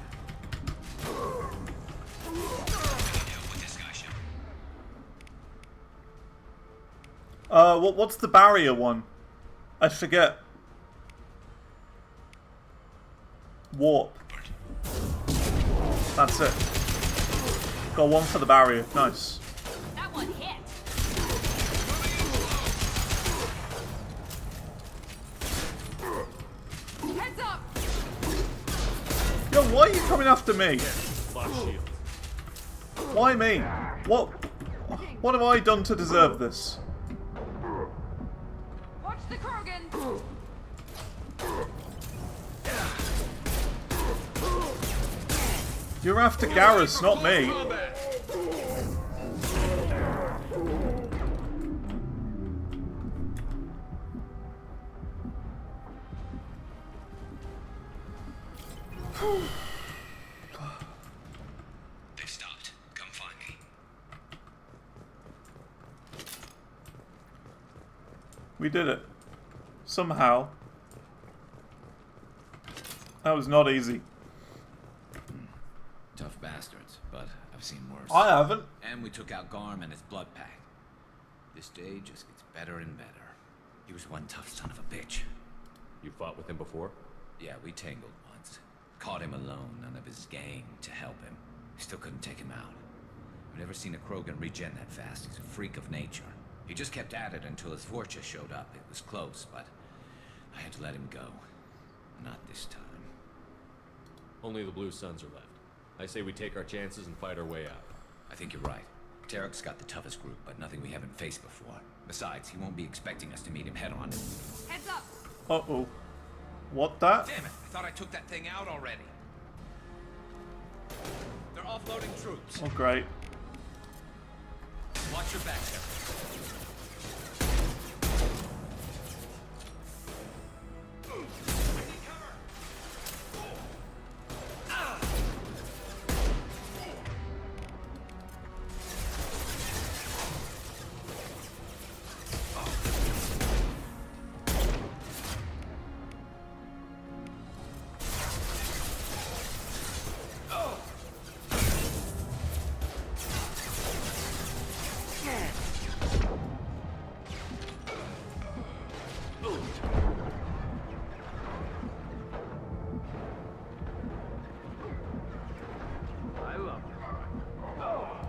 What's the barrier one? I forget. Warp. That's it. Got one for the barrier. Nice. That one hit. Heads up. Yo, why are you coming after me? my shield. Why me? What have I done to deserve this? Watch the Krogan! You're after Garus, not me. They've stopped. Come find me. We did it. Somehow. That was not easy. Tough bastards, but I've seen worse. I haven't. And we took out Garm and his blood pack. This day just gets better and better. He was one tough son of a bitch. You fought with him before? Yeah, we tangled once. Caught him alone, none of his gang to help him. Still couldn't take him out. I've never seen a Krogan regen that fast. He's a freak of nature. He just kept at it until his Vorcha showed up. It was close, but I had to let him go. Not this time. Only the Blue Suns are left. I say we take our chances and fight our way out. I think you're right. Tarek's got the toughest group, but nothing we haven't faced before. Besides, he won't be expecting us to meet him head-on. Heads up! Uh-oh. What that? Damn it! I thought I took that thing out already. They're offloading troops. Oh, great. Watch your back, Shepard.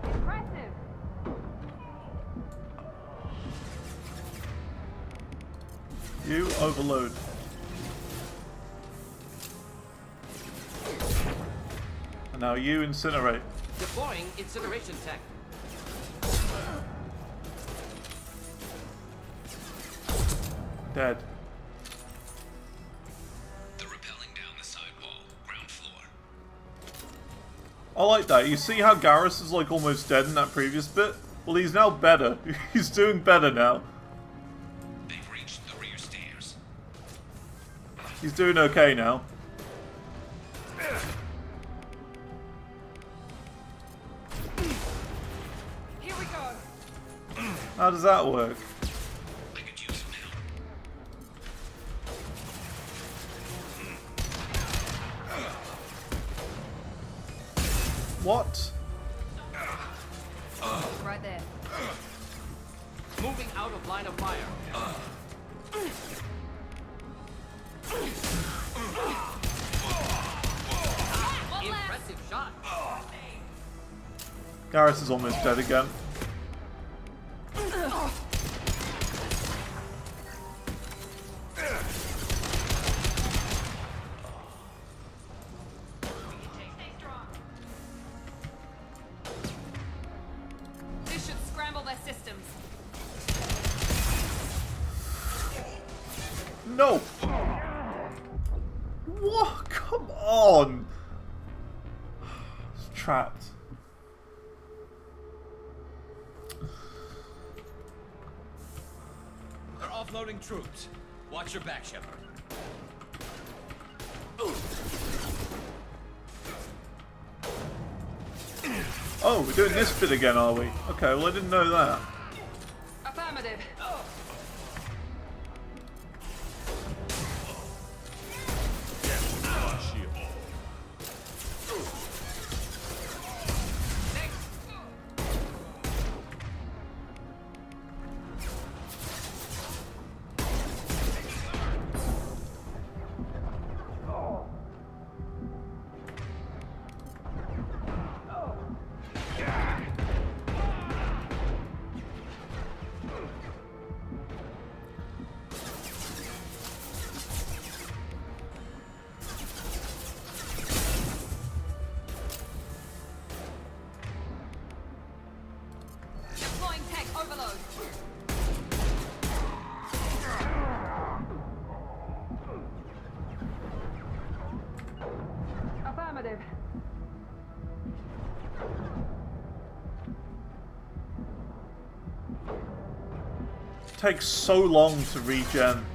Impressive! You overload. And now you incinerate. Deploying incineration tech. Dead. They're rappelling down the side wall, ground floor. I like that. You see how Garus is like almost dead in that previous bit? Well, he's now better. He's doing better now. They've reached the rear stairs. He's doing okay now. Here we go! How does that work? I could use some help. What? Right there. Moving out of line of fire. One left! Impressive shot. Garus is almost dead again. This should scramble their systems. No! What? Come on! It's trapped. They're offloading troops. Watch your back, Shepard. Oh, we're doing this bit again, are we? Okay, well I didn't know that. Affirmative. My shield. takes so long to regen.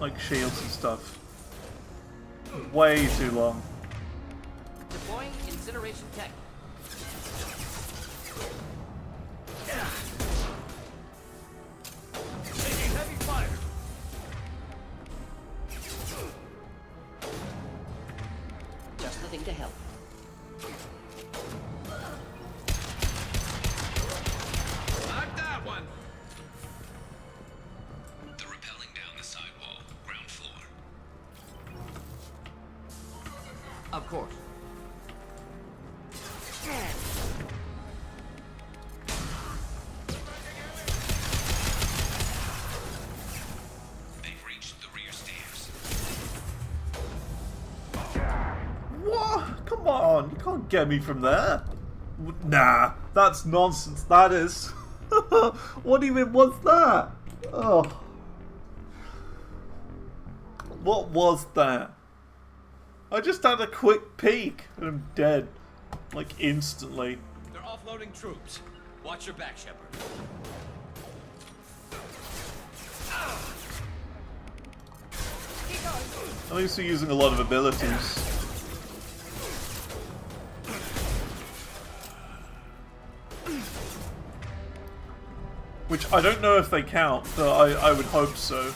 Like shields and stuff. Way too long. Deploying incineration tech. Taking heavy fire. Just the thing to help. Like that one. They're rappelling down the sidewall, ground floor. Of course. They've reached the rear stairs. What? Come on, you can't get me from there. Nah, that's nonsense, that is. What even was that? Oh. What was that? I just had a quick peek and I'm dead. Like instantly. They're offloading troops. Watch your back, Shepard. At least we're using a lot of abilities. Which I don't know if they count, but I would hope so.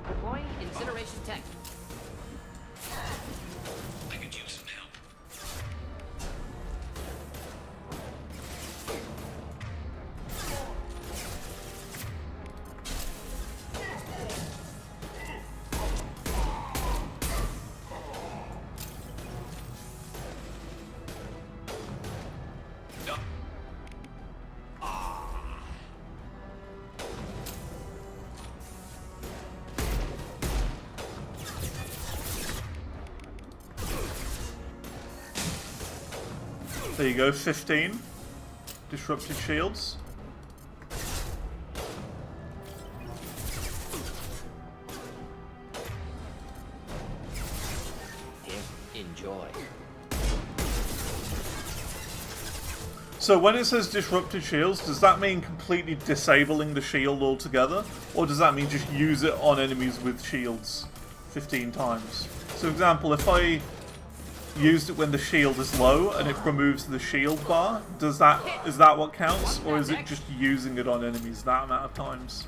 Deploying incineration tech. I could use some help. There you go, 15 disrupted shields. Here, enjoy. So when it says disrupted shields, does that mean completely disabling the shield altogether? Or does that mean just use it on enemies with shields 15 times? So for example, if I used it when the shield is low and it removes the shield bar, is that what counts? Or is it just using it on enemies that amount of times?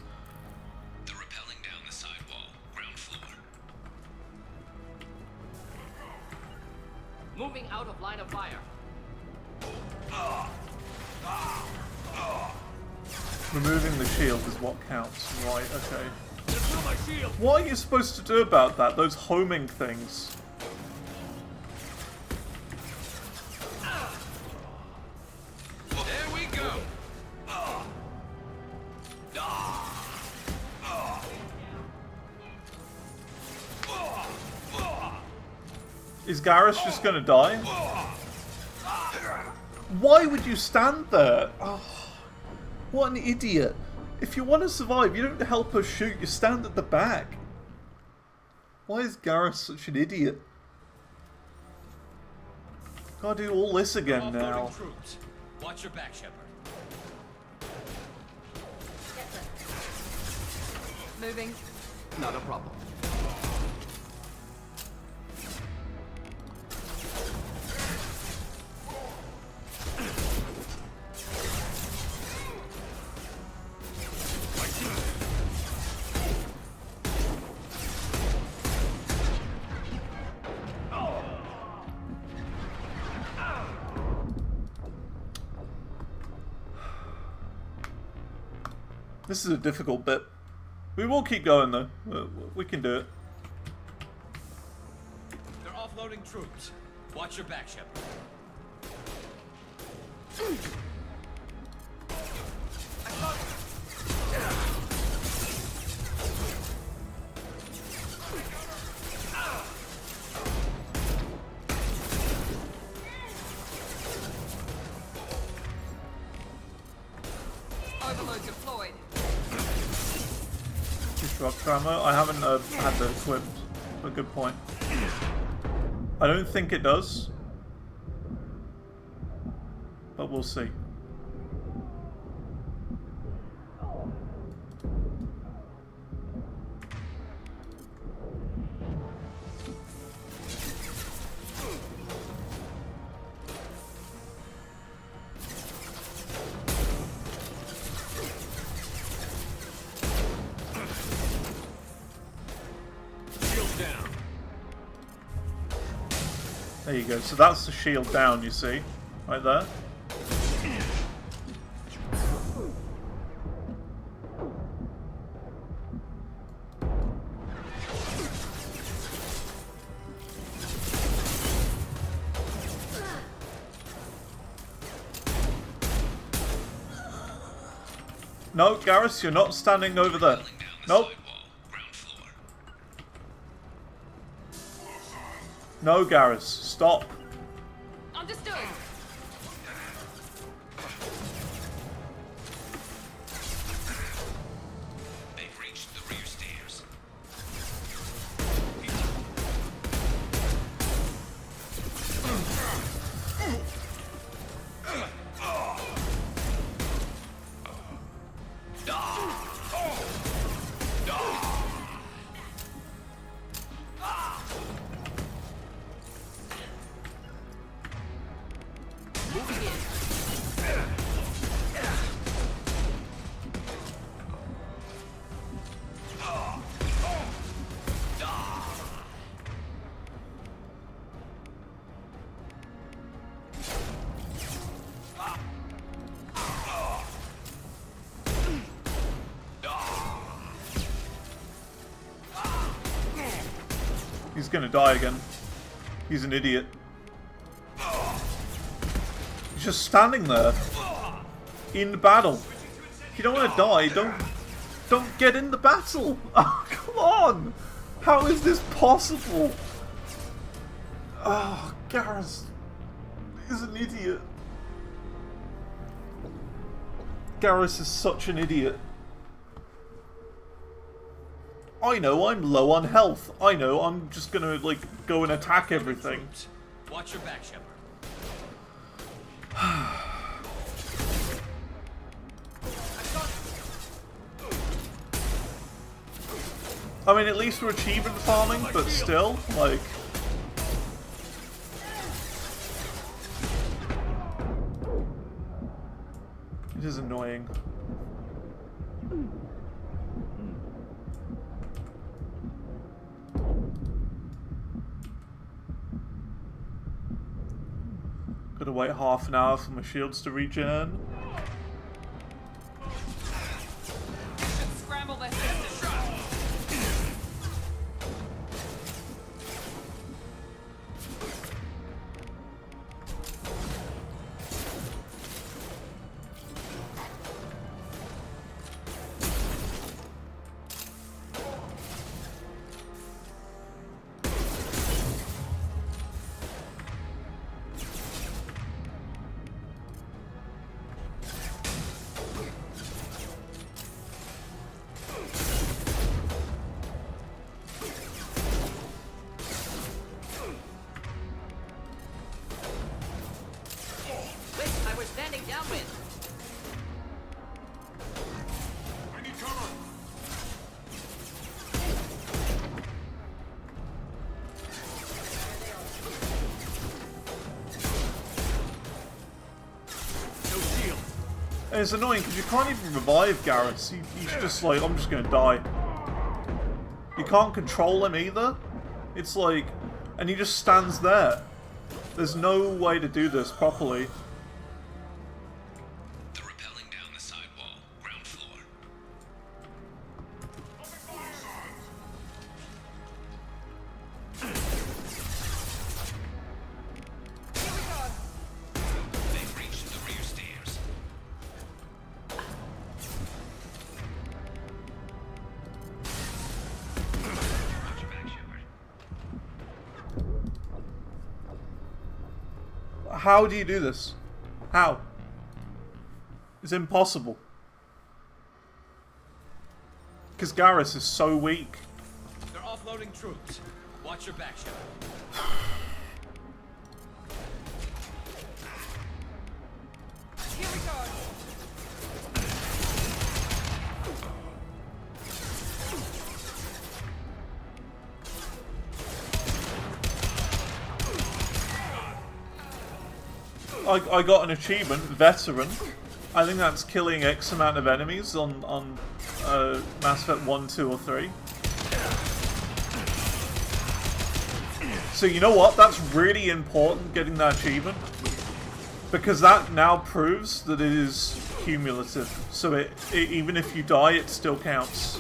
They're rappelling down the sidewall, ground floor. Moving out of line of fire. Removing the shield is what counts, right, okay. What are you supposed to do about that? Those homing things. There we go. Is Garus just gonna die? Why would you stand there? Oh, what an idiot. If you want to survive, you don't help us shoot, you stand at the back. Why is Garus such an idiot? Gotta do all this again now. Troops. Watch your back, Shepard. Moving. Not a problem. This is a difficult bit. We will keep going though. We can do it. They're offloading troops. Watch your back, Shepard. structure ammo? I haven't had that equipped. A good point. I don't think it does. But we'll see. There you go. So that's the shield down, you see? Right there. No, Garus, you're not standing over there. Nope. No, Garus, stop. Understood. They've reached the rear stairs. He's gonna die again. He's an idiot. He's just standing there. In battle. If you don't want to die, don't get in the battle! Oh, come on! How is this possible? Oh, Garus is an idiot. Garus is such an idiot. I know I'm low on health. I know I'm just gonna, like, go and attack everything. Watch your back, Shepard. I mean, at least we're achievement farming, but still, like... It is annoying. Gotta wait half an hour for my shields to regen. Scramble their systems. And it's annoying because you can't even revive Garus. He's just like, I'm just gonna die. You can't control him either. It's like, and he just stands there. There's no way to do this properly. They're rappelling down the side wall, ground floor. They've reached the rear stairs. Watch your back, Shepard. How do you do this? How? It's impossible. Because Garus is so weak. They're offloading troops. Watch your back, Shepard. Here we go. I got an achievement, Veteran. I think that's killing X amount of enemies on Mass Effect 1, 2, or 3. So you know what? That's really important, getting that achievement. Because that now proves that it is cumulative. So it even if you die, it still counts.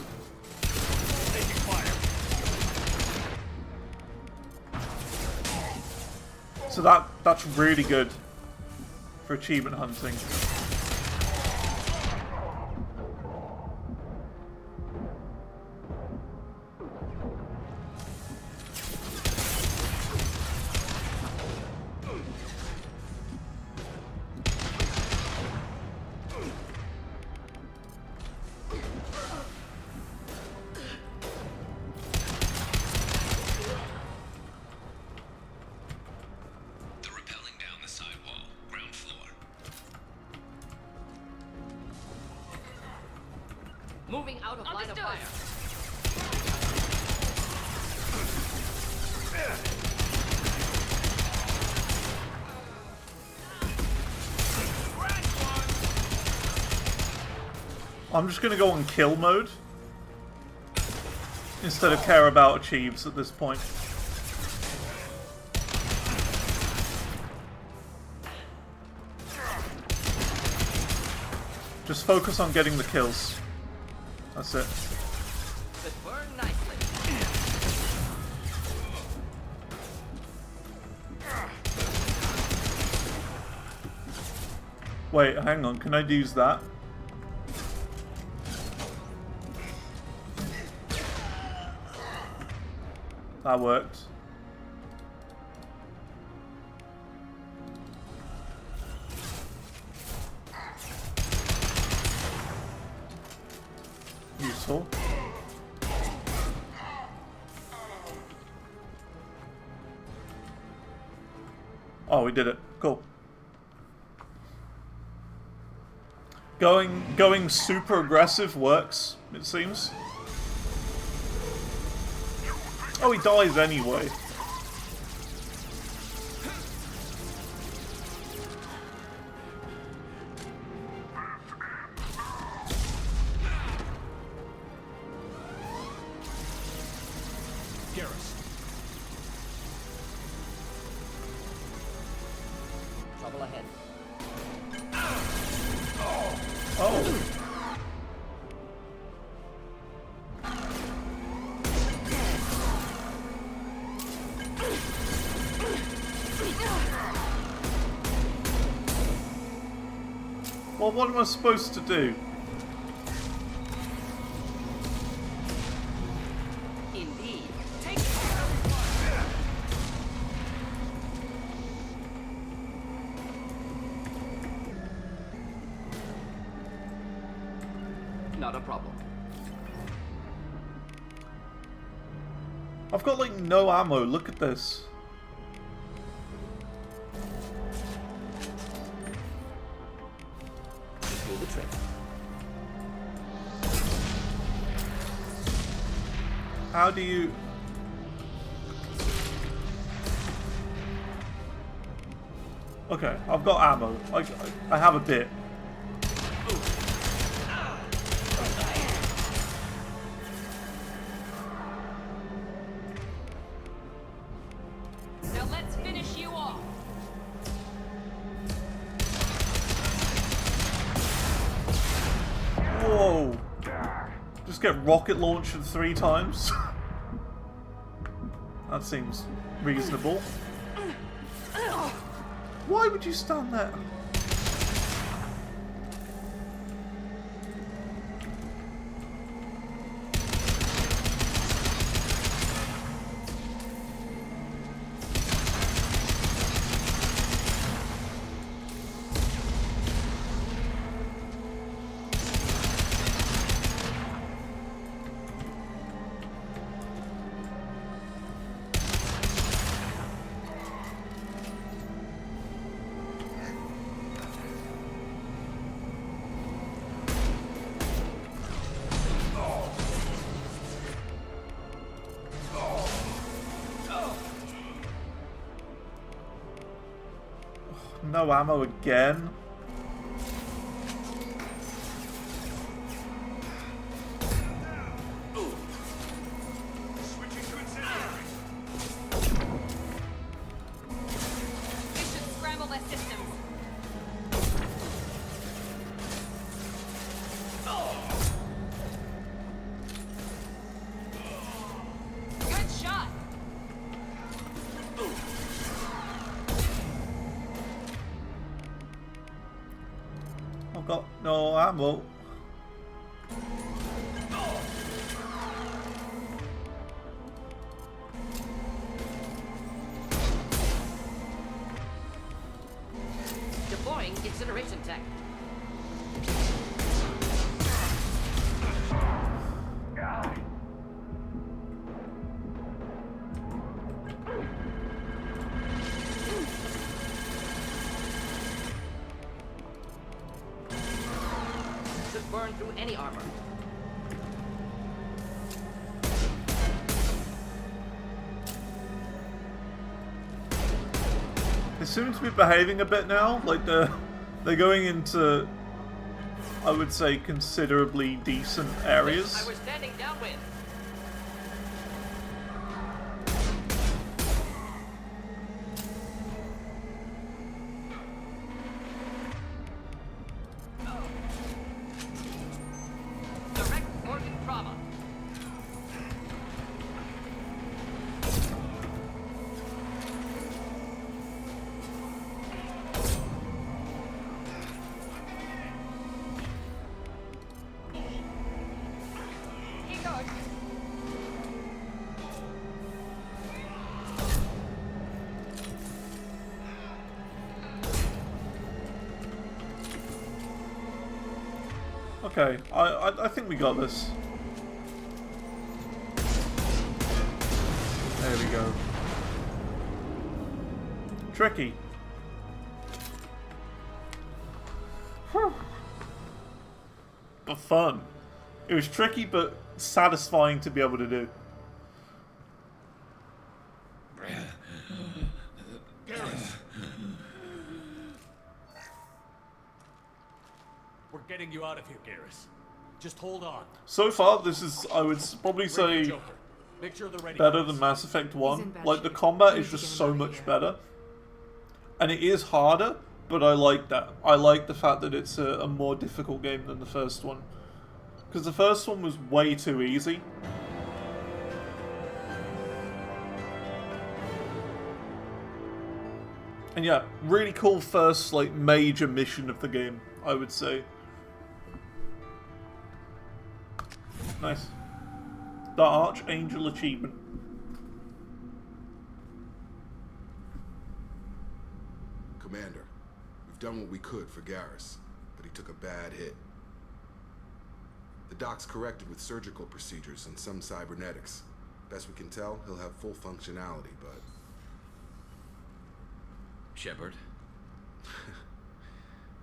So that's really good for achievement hunting. Moving out of line of fire. I'm just gonna go on kill mode instead of care about achieves at this point. Just focus on getting the kills. That's it. Could burn nicely. Wait, hang on. Can I use that? That worked. Useful. Oh, we did it. Cool. Going super aggressive works, it seems. Oh, he dies anyway. Garus. Trouble ahead. Oh. Well, what am I supposed to do? Indeed. Take care of Not a problem. I've got like no ammo. Look at this. Just do the trick. How do you... Okay, I've got ammo. I have a bit. Now let's finish you off. Whoa! Just get rocket launched 3 times? That seems reasonable. Why would you stand there? No ammo again? They should scramble their systems. Good shot. I've got no ammo. Deploying incineration tech. Should burn through any armor. They seem to be behaving a bit now, like they're going into, I would say, considerably decent areas. I was standing downwind. Direct organ trauma. Keep going. Okay, I think we got this. There we go. Tricky. Whew. But fun. It was tricky, but satisfying to be able to do. We're getting you out of here, Garus. Just hold on. So far, this is, I would probably Bring the say, Joker. Make sure they're ready. better for than us. Mass Effect 1. in bad Like, the shape. combat We is need to just get so him out of much here. better. And it is harder, but I like that. I like the fact that it's a more difficult game than the first one. Because the first one was way too easy. And yeah, really cool first, like, major mission of the game, I would say. Nice. The Archangel achievement. Commander, we've done what we could for Garus, but he took a bad hit. The doc's corrected with surgical procedures and some cybernetics. Best we can tell, he'll have full functionality, but... Shepard?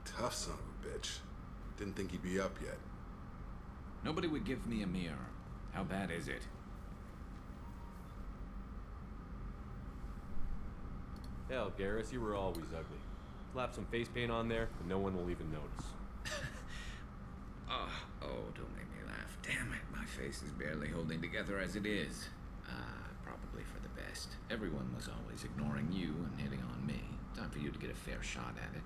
Tough son of a bitch. Didn't think he'd be up yet. Nobody would give me a mirror. How bad is it? Hell, Garus, you were always ugly. Slap some face paint on there, and no one will even notice. Oh, don't make me laugh. Damn it, my face is barely holding together as it is. Probably for the best. Everyone was always ignoring you and hitting on me. Time for you to get a fair shot at it.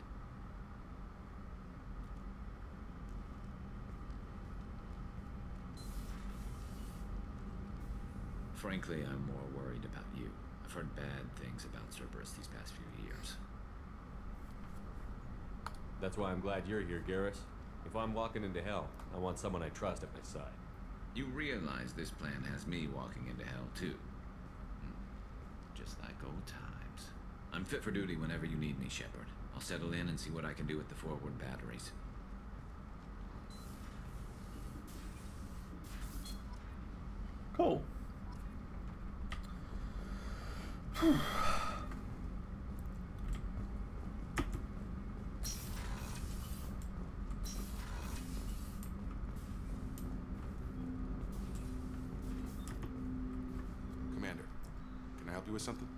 Frankly, I'm more worried about you. I've heard bad things about Cerberus these past few years. That's why I'm glad you're here, Garus. If I'm walking into hell, I want someone I trust at my side. You realize this plan has me walking into hell, too. Just like old times. I'm fit for duty whenever you need me, Shepard. I'll settle in and see what I can do with the forward batteries. Cool. Commander, can I help you with something?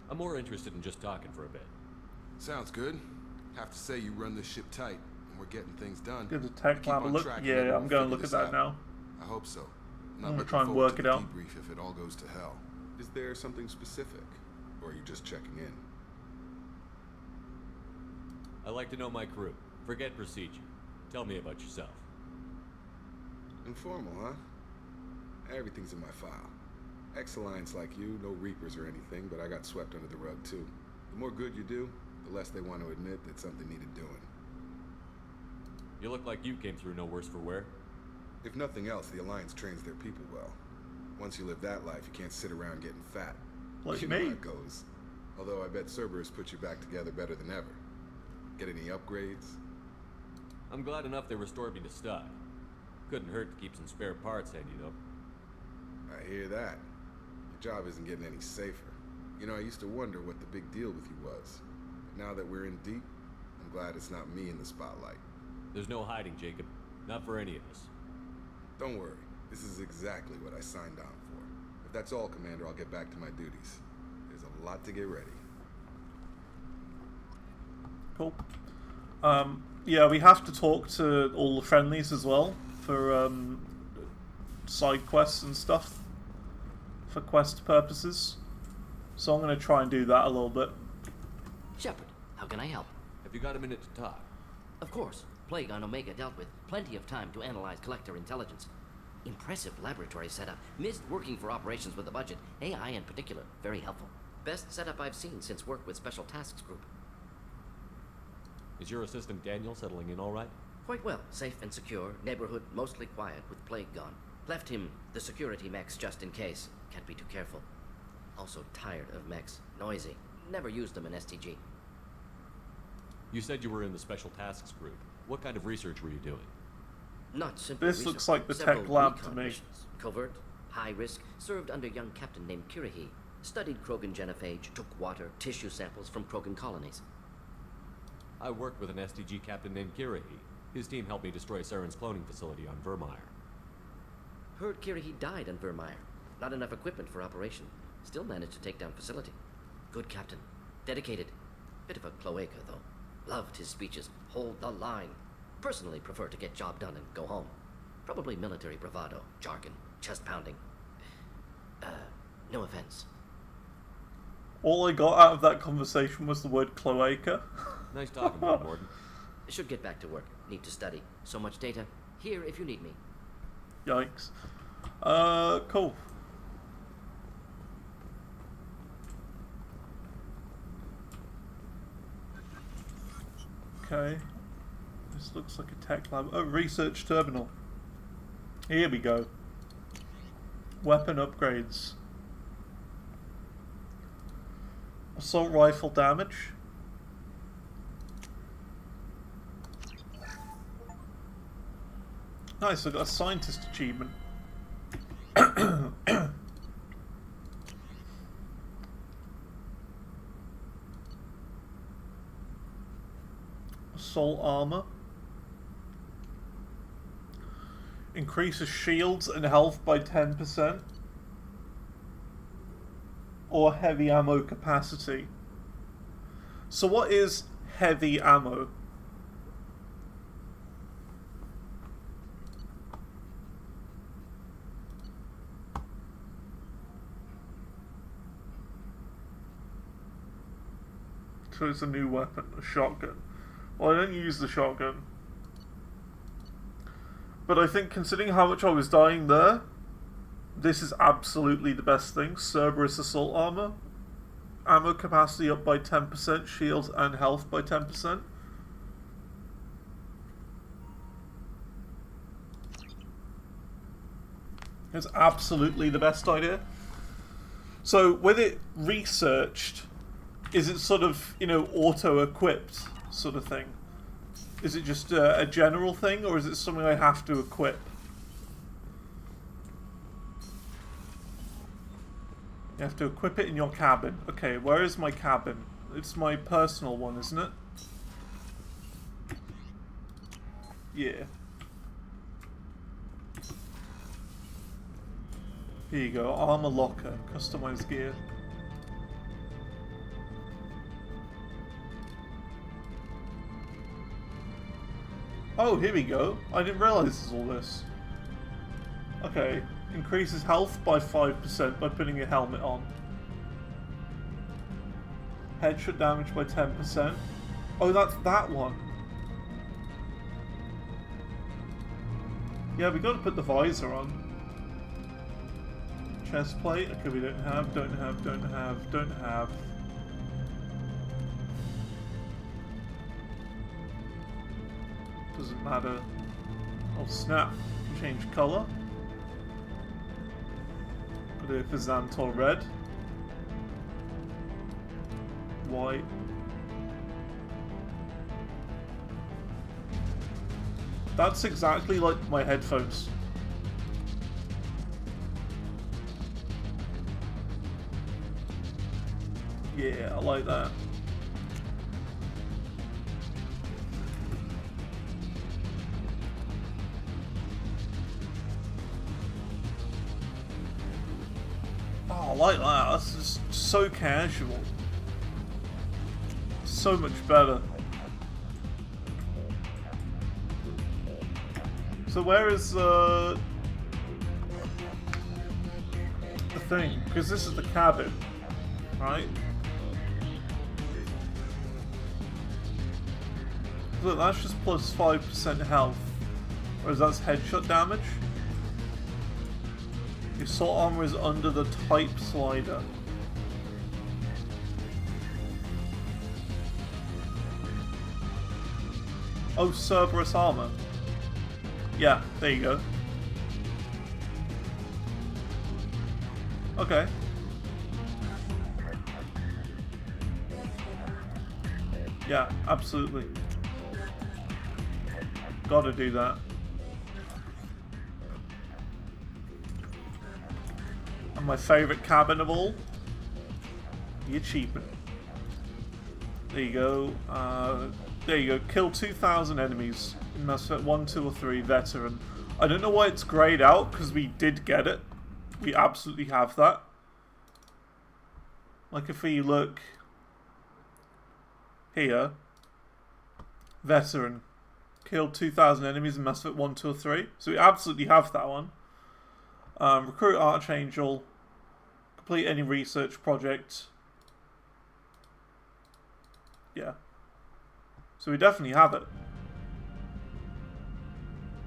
I'm more interested in just talking for a bit. Sounds good. Have to say you run this ship tight, and we're getting things done. Give the tech Keep lab a on look. track and Yeah, everyone I'm going to figure look at this that out. now. I hope so. I'm gonna looking try and forward work to it the out. debrief if it all goes to hell. Is there something specific, or are you just checking in? I like to know my crew. Forget procedure. Tell me about yourself. Informal, huh? Everything's in my file. Ex-Alliance like you, no Reapers or anything, but I got swept under the rug too. The more good you do, the less they want to admit that something needed doing. You look like you came through no worse for wear. If nothing else, the Alliance trains their people well. Once you live that life, you can't sit around getting fat. Like you know me. how it goes. Although I bet Cerberus put you back together better than ever. Get any upgrades? I'm glad enough they restored me to stock. Couldn't hurt to keep some spare parts handy, though. I hear that. Your job isn't getting any safer. You know, I used to wonder what the big deal with you was. But now that we're in deep, I'm glad it's not me in the spotlight. There's no hiding, Jacob. Not for any of us. Don't worry. This is exactly what I signed on for. If that's all, Commander, I'll get back to my duties. There's a lot to get ready. Cool. Yeah, we have to talk to all the friendlies as well for side quests and stuff for quest purposes. So I'm going to try and do that a little bit. Shepard, how can I help? Have you got a minute to talk? Of course. Plague on Omega dealt with. Plenty of time to analyze collector intelligence. Impressive laboratory setup. Missed working for operations with a budget. AI in particular. Very helpful. Best setup I've seen since work with Special Tasks Group. Is your assistant Daniel settling in all right? Quite well. Safe and secure. Neighborhood mostly quiet with Plague gone. Left him the security mechs just in case. Can't be too careful. Also tired of mechs. Noisy. Never used them in STG. You said you were in the Special Tasks Group. What kind of research were you doing? Not simple This research. looks like the Several tech lab to recon me. missions. Covert, high risk, served under a young captain named Kirahi. Studied Krogan genophage, took water, tissue samples from Krogan colonies. I worked with an STG captain named Kirahi. His team helped me destroy Saren's cloning facility on Vermeer. Heard Kirahi died on Vermeer. Not enough equipment for operation. Still managed to take down facility. Good captain. Dedicated. Bit of a cloaca, though. Loved his speeches. Hold the line. Personally prefer to get job done and go home. Probably military bravado, jargon, chest pounding. No offense. All I got out of that conversation was the word cloaca. Nice talking to you, Morden. Should get back to work. Need to study. So much data. Here if you need me. Yikes. Cool. Okay. This looks like a tech lab. Oh, research terminal. Here we go. Weapon upgrades. Assault rifle damage. Nice, I got a scientist achievement. Assault armor. Increases shields and health by 10%. Or heavy ammo capacity. So what is heavy ammo? So it's a new weapon, a shotgun. Well, I don't use the shotgun. But I think considering how much I was dying there, this is absolutely the best thing. Cerberus assault armor. Ammo capacity up by 10%, shields and health by 10%. It's absolutely the best idea. So, with it researched, is it sort of, you know, auto-equipped sort of thing? Is it just a general thing, or is it something I have to equip? You have to equip it in your cabin. Okay, where is my cabin? It's my personal one, isn't it? Yeah. Here you go, armor locker, customized gear. Oh, here we go. I didn't realise there's all this. Okay. Increases health by 5% by putting a helmet on. Headshot damage by 10%. Oh, that's that one. Yeah, we gotta put the visor on. Chest plate. Okay, we don't have. Doesn't matter. Oh snap. Change colour. Put it for Xantor red. White. That's exactly like my headphones. Yeah, I like that. Oh, I like that. That's just so casual. So much better. So where is the thing? Because this is the cabin, right? Look, that's just plus 5% health. Whereas that's headshot damage. Your assault armor is under the type slider. Oh, Cerberus armor. Yeah, there you go. Okay. Yeah, absolutely. Gotta do that. And my favourite cabin of all, the achievement. There you go. There you go. Kill 2,000 enemies in Mass Effect 1, 2, or 3 Veteran. I don't know why it's greyed out, because we did get it. We absolutely have that. Like if we look here, Veteran. Killed 2,000 enemies in Mass Effect 1, 2, or 3. So we absolutely have that one. Recruit Archangel. Complete any research project. Yeah. So we definitely have it.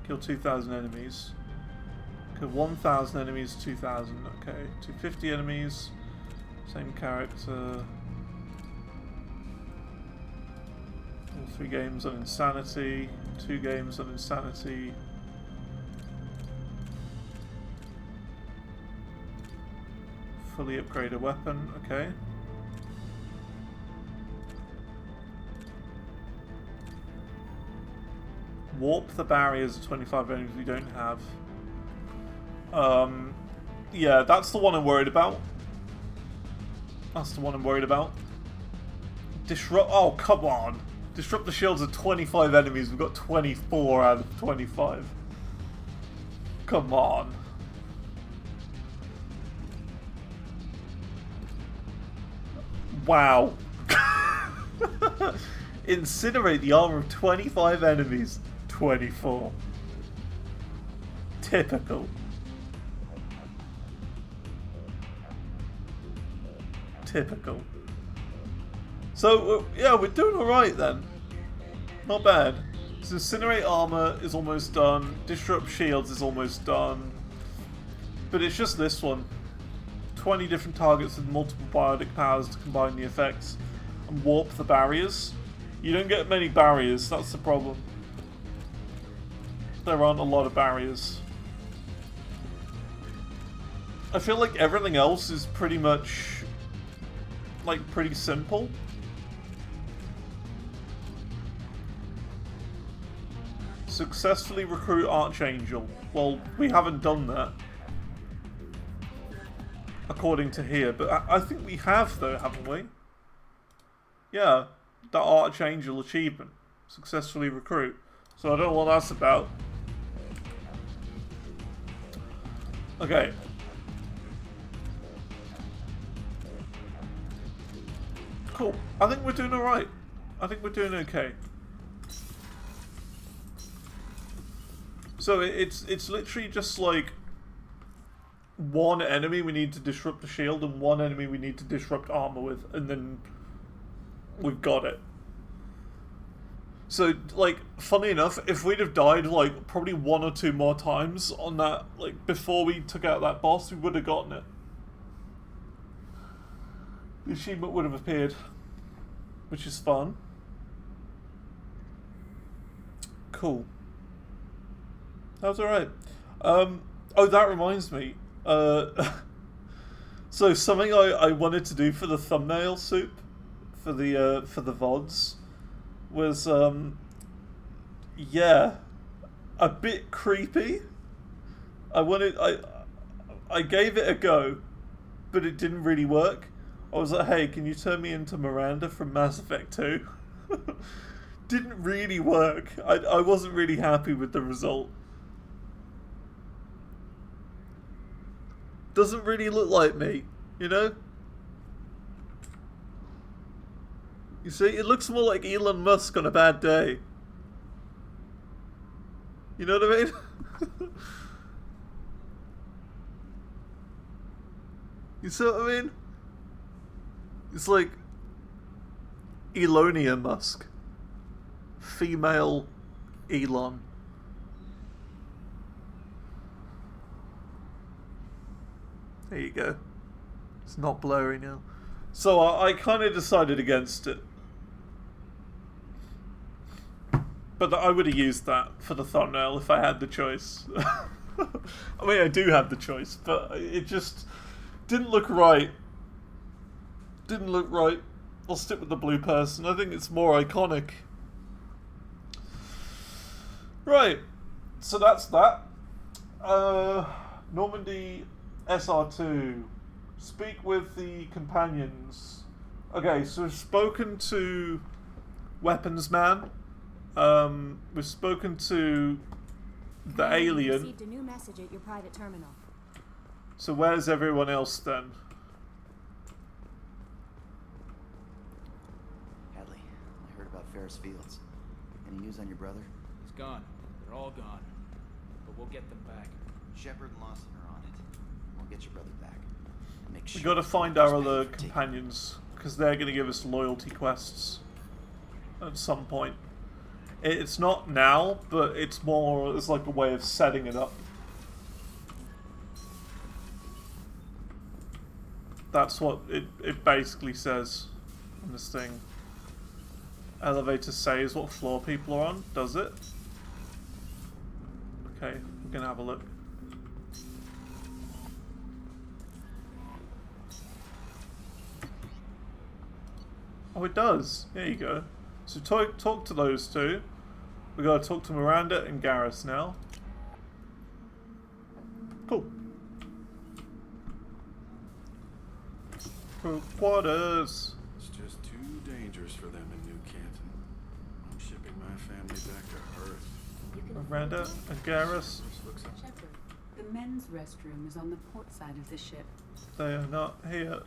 Kill 2,000 enemies. Kill 1,000 enemies, 2,000. Okay. 250 enemies. Same character. All 3 games on Insanity. 2 games on Insanity. Fully upgraded weapon. Okay. Warp the barriers of 25 enemies we don't have. Yeah, that's the one I'm worried about. That's the one I'm worried about. Disrupt. Oh, come on. Disrupt the shields of 25 enemies. We've got 24 out of 25. Come on. Wow. Incinerate the armor of 25 enemies. 24. Typical. Typical. So, yeah, we're doing alright then. Not bad. So Incinerate armor is almost done. Disrupt shields is almost done. But it's just this one. 20 different targets with multiple biotic powers to combine the effects and warp the barriers. You don't get many barriers, that's the problem. There aren't a lot of barriers. I feel like everything else is pretty much, like, pretty simple. Successfully recruit Archangel. Well, we haven't done that. According to here, but I think we have though, haven't we? Yeah, that Archangel achievement. Successfully recruit. So I don't know what that's about. Okay. Cool. I think we're doing alright. I think we're doing okay. So it's literally just like one enemy we need to disrupt the shield and one enemy we need to disrupt armor with, and then we've got it. So, like, funny enough, if we'd have died, like, probably one or two more times on that, like, before we took out that boss, we would have gotten it. The achievement would have appeared, which is fun. Cool. That was alright. Oh, that reminds me. So something I wanted to do for the thumbnail soup, for the VODs, was, yeah, a bit creepy. I gave it a go, but it didn't really work. I was like, hey, can you turn me into Miranda from Mass Effect 2? Didn't really work. I wasn't really happy with the result. Doesn't really look like me, you know? You see, it looks more like Elon Musk on a bad day. You know what I mean? You see what I mean? It's like Elonia Musk. Female Elon. There you go. It's not blurry now. So I kind of decided against it. But I would have used that for the thumbnail if I had the choice. I mean, I do have the choice, but it just didn't look right. Didn't look right. I'll stick with the blue person. I think it's more iconic. Right. So that's that. Normandy SR2. Speak with the companions. Okay, so we've spoken to Weapons Man. We've spoken to the alien. Received a new message at your private terminal. So where's everyone else then? Hadley, I heard about Ferris Fields. Any news on your brother? He's gone. They're all gone. But we'll get them back. Shepard and Lawson are on it. We'll get your brother back. And make We sure gotta find our other companions, because they're gonna give us loyalty quests at some point. It's not now, but it's more as like a way of setting it up. That's what it basically says on this thing. Elevator says what floor people are on, does it? Okay, we're gonna have a look. Oh, it does. There you go. So talk to those two. We gotta talk to Miranda and Garus now. Cool. Crew quarters. It's just too dangerous for them in New Canton. I'm shipping my family back to Earth. Miranda and Garus. Shepard, the men's restroom is on the port side of the ship. They are not here.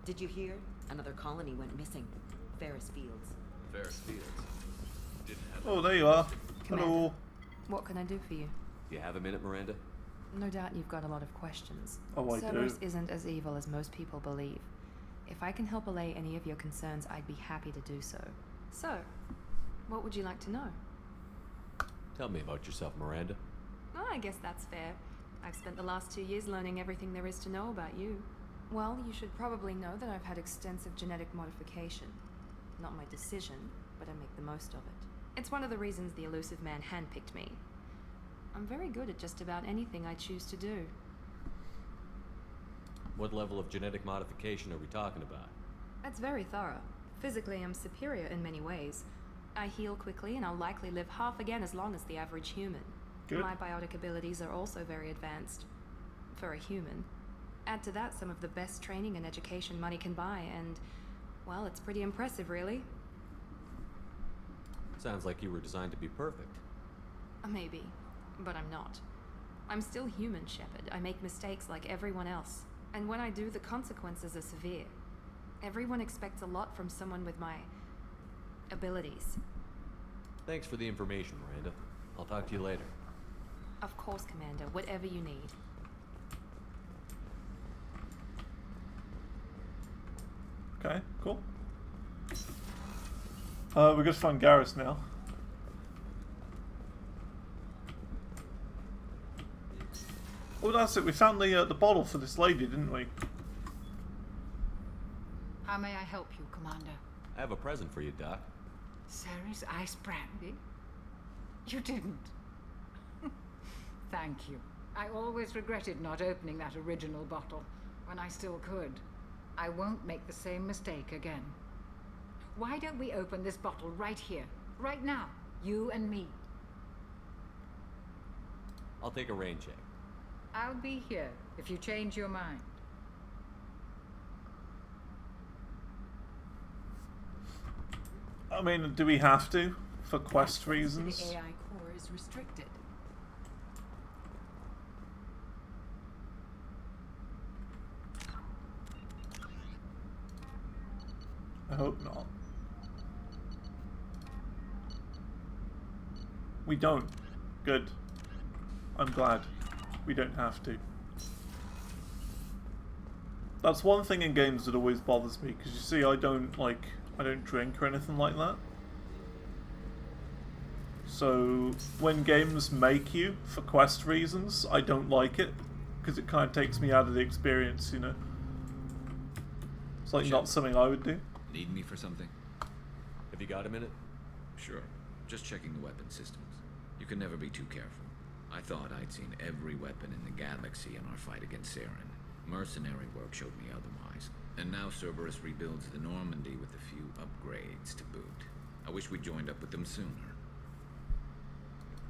Did you hear? Another colony went missing. Ferris Fields. Ferris Fields. Didn't have Oh, there you are. Commander. Hello. What can I do for you? You have a minute, Miranda? No doubt you've got a lot of questions. Oh, I Cerberus do. isn't as evil as most people believe. If I can help allay any of your concerns, I'd be happy to do so. So, what would you like to know? Tell me about yourself, Miranda. Oh, I guess that's fair. I've spent the last 2 years learning everything there is to know about you. Well, you should probably know that I've had extensive genetic modification. Not my decision, but I make the most of it. It's one of the reasons the elusive man handpicked me. I'm very good at just about anything I choose to do. What level of genetic modification are we talking about? That's very thorough. Physically, I'm superior in many ways. I heal quickly, and I'll likely live half again as long as the average human. Good. My biotic abilities are also very advanced. For a human. Add to that some of the best training and education money can buy, and, well, it's pretty impressive, really. Sounds like you were designed to be perfect. Maybe, but I'm not. I'm still human, Shepard. I make mistakes like everyone else. And when I do, the consequences are severe. Everyone expects a lot from someone with my abilities. Thanks for the information, Miranda. I'll talk to you later. Of course, Commander. Whatever you need. Okay, cool. We're gonna find Garus now. Oh, that's it. We found the bottle for this lady, didn't we? How may I help you, Commander? I have a present for you, Doc. Sarah's ice brandy? You didn't. Thank you. I always regretted not opening that original bottle when I still could. I won't make the same mistake again. Why don't we open this bottle right here, right now, you and me? I'll take a rain check. I'll be here if you change your mind. I mean, do we have to? For quest The reasons? AI core is restricted. I hope not. We don't. Good. I'm glad. We don't have to. That's one thing in games that always bothers me, because you see, I don't drink or anything like that. So when games make you for quest reasons, I don't like it, because it kind of takes me out of the experience, you know. It's like not something I would do. Need me for something? Have you got a minute? Sure. Just checking the weapon systems. You can never be too careful. I thought I'd seen every weapon in the galaxy in our fight against Saren. Mercenary work showed me otherwise. And now Cerberus rebuilds the Normandy with a few upgrades to boot. I wish we joined up with them sooner.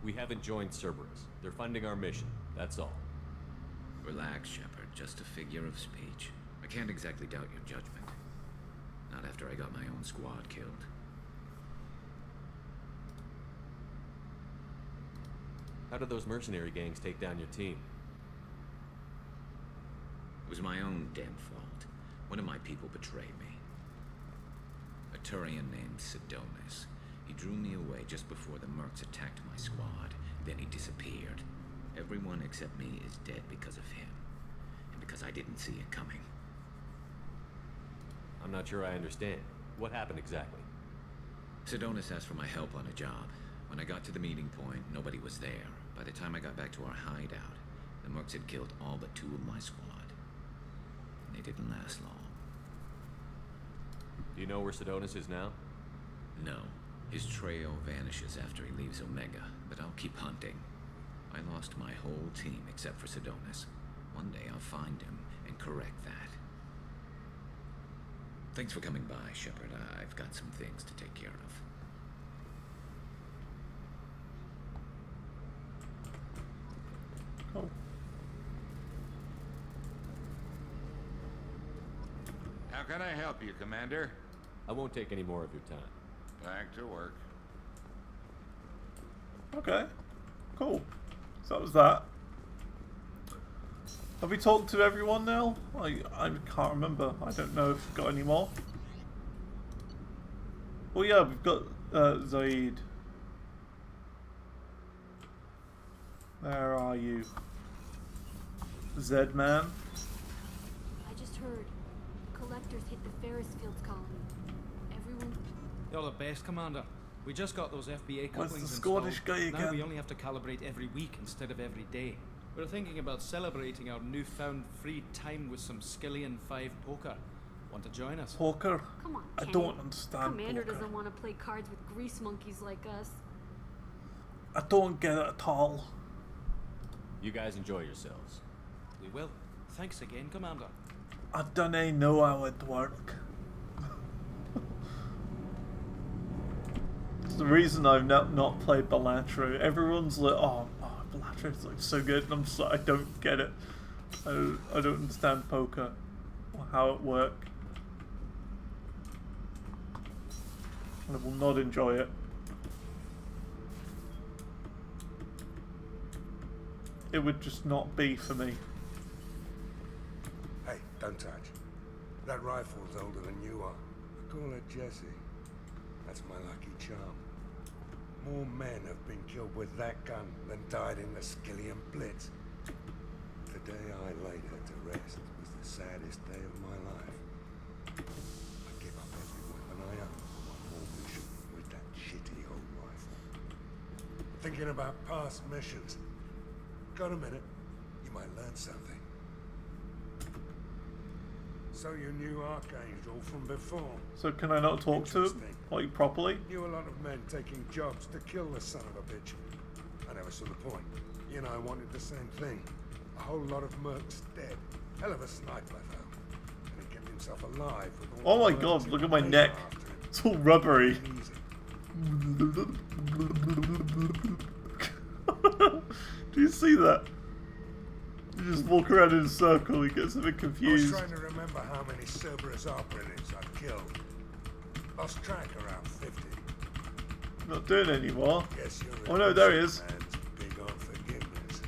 We haven't joined Cerberus. They're funding our mission, that's all. Relax, Shepard. Just a figure of speech. I can't exactly doubt your judgment. Not after I got my own squad killed. How did those mercenary gangs take down your team? It was my own damn fault. One of my people betrayed me. A Turian named Sidonis. He drew me away just before the mercs attacked my squad. Then he disappeared. Everyone except me is dead because of him. And because I didn't see it coming. I'm not sure I understand. What happened exactly? Sidonis asked for my help on a job. When I got to the meeting point, nobody was there. By the time I got back to our hideout, the mercs had killed all but 2 of my squad. They didn't last long. Do you know where Sidonis is now? No. His trail vanishes after he leaves Omega, but I'll keep hunting. I lost my whole team except for Sidonis. One day I'll find him and correct that. Thanks for coming by, Shepard. I've got some things to take care of. Cool. How can I help you, Commander? I won't take any more of your time. Back to work. Okay. Cool. So that was that. Have we talked to everyone now? I can't remember. I don't know if we've got any more. Well, yeah, we've got Zaid. Where are you? Zed-man? I just heard. Collectors hit the Ferris Fields colony. Everyone... You're the best, Commander. We just got those FBA couplings Where's the Scottish installed. guy Now again? we only have to calibrate every week instead of every day. We're thinking about celebrating our newfound free time with some Skillian 5 poker. Want to join us? Poker? Come on, I Kenny. don't understand Commander poker. doesn't want to play cards with grease monkeys like us. I don't get it at all. You guys enjoy yourselves. We will. Thanks again, Commander. I don't know how it work. It's the reason I've not played Balatro. Everyone's like, oh Balatro's like so good, and I'm just like, I don't get it. I don't understand poker or how it works. I will not enjoy it. It would just not be for me. Hey, don't touch. That rifle's older than you are. I call her Jessie. That's my lucky charm. More men have been killed with that gun than died in the Skillian Blitz. The day I laid her to rest was the saddest day of my life. I gave up every weapon I owned for one more mission with that shitty old rifle. Thinking about past missions. Got a minute? You might learn something. So you knew Archangel from before? So can I not talk to him, like, properly? Knew a lot of men taking jobs to kill the son of a bitch. I never saw the point. You and I wanted the same thing. A whole lot of mercs dead. Hell of a sniper, though. And he kept himself alive with all Oh my the god, mercs look who at my made neck. after him. It's all rubbery. Do you see that? You just walk around in a circle, he gets a bit I confused. was trying to remember how many Cerberus operatives I've killed. Lost track around 50. Not doing it anymore. Guess you're Oh no, there he is. man's big on forgiveness.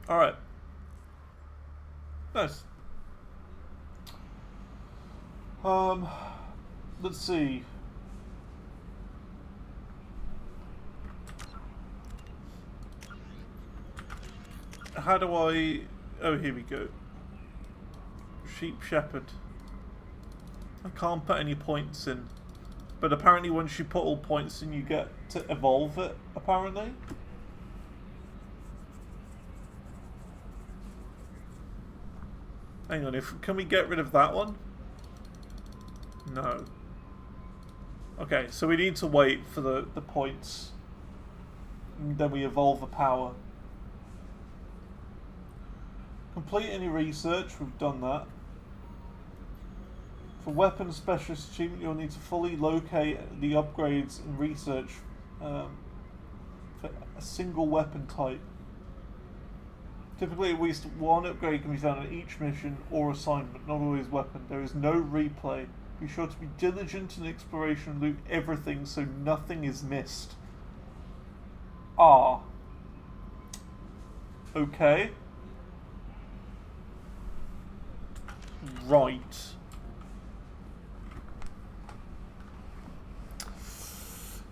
Alright. Nice. Let's see. How do I... Oh, here we go. Sheep Shepherd. I can't put any points in. But apparently once you put all points in, you get to evolve it, apparently. Hang on, can we get rid of that one? No. Okay, so we need to wait for the points. And then we evolve the power. Complete any research, we've done that. For weapon specialist achievement, you'll need to fully locate the upgrades and research for a single weapon type. Typically, at least one upgrade can be found on each mission or assignment, not always weapon. There is no replay. Be sure to be diligent in exploration and loot everything so nothing is missed. Ah. Okay. Right.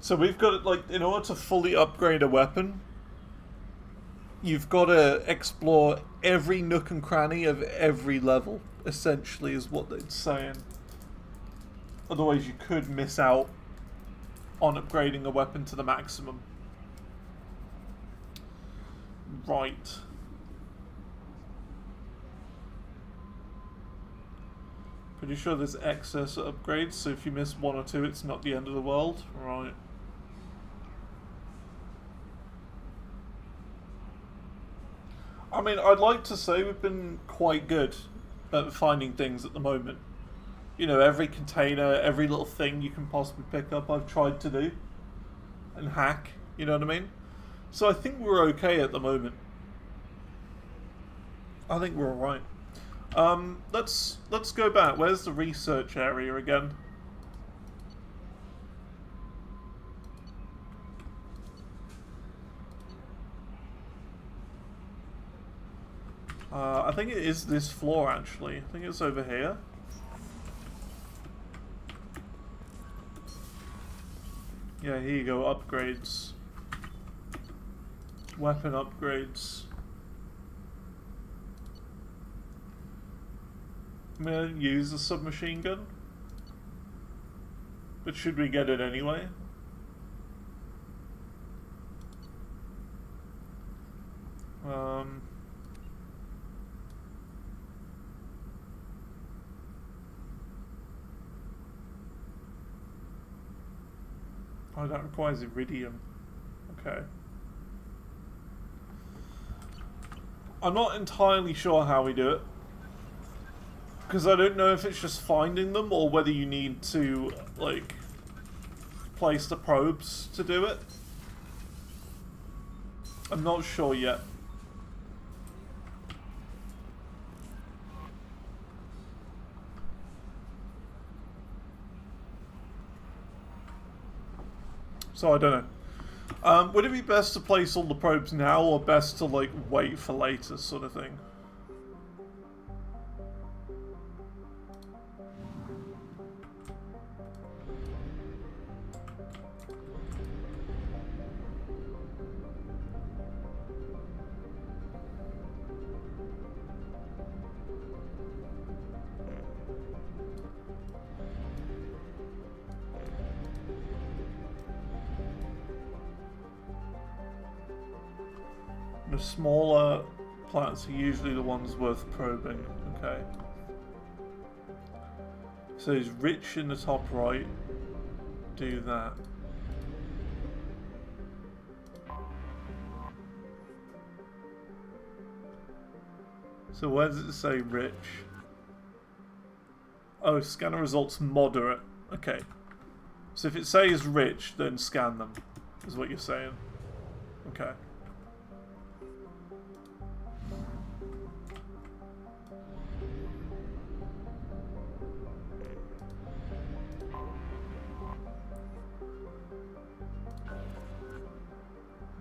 So we've got, like, in order to fully upgrade a weapon, you've got to explore every nook and cranny of every level, essentially, is what it's saying. Otherwise you could miss out on upgrading a weapon to the maximum. Right. Pretty sure there's excess upgrades, so if you miss one or two, it's not the end of the world. Right. I mean, I'd like to say we've been quite good at finding things at the moment. You know, every container, every little thing you can possibly pick up, I've tried to do. And hack, you know what I mean? So I think we're okay at the moment. I think we're alright. Let's go back. Where's the research area again? I think it is this floor, actually. I think it's over here. Yeah, here you go. Upgrades. Weapon upgrades. I'm gonna use the submachine gun. But should we get it anyway? Oh, that requires iridium. Okay. I'm not entirely sure how we do it. Because I don't know if it's just finding them or whether you need to, like, place the probes to do it. I'm not sure yet. So I don't know. Would it be best to place all the probes now, or best to, like, wait for later, sort of thing? The smaller planets are usually the ones worth probing. Okay. So he's rich in the top right. Do that. So where does it say rich? Oh, scanner results moderate. Okay. So if it says rich, then scan them, is what you're saying. Okay.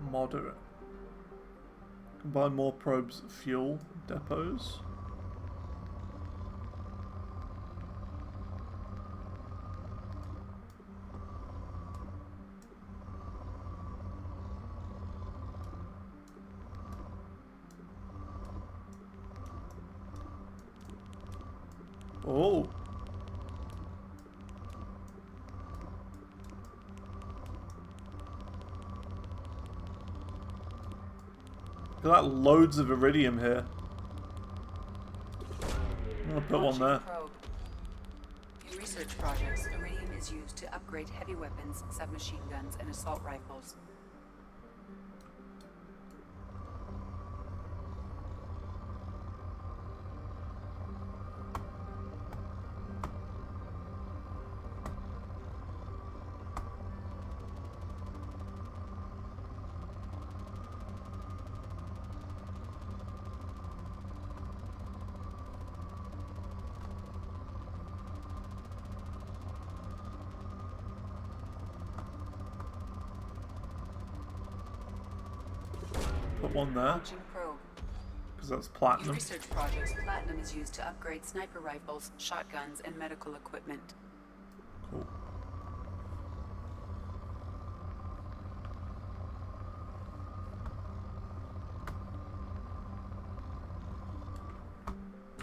Moderate. Combine more probes at fuel depots. Oh. Look at that, loads of iridium here. I'm gonna put one there. Probe. In research projects, iridium is used to upgrade heavy weapons, submachine guns, and assault rifles. Put one there. Because that's platinum. In research projects, platinum is used to upgrade sniper rifles, shotguns, and medical equipment. Cool.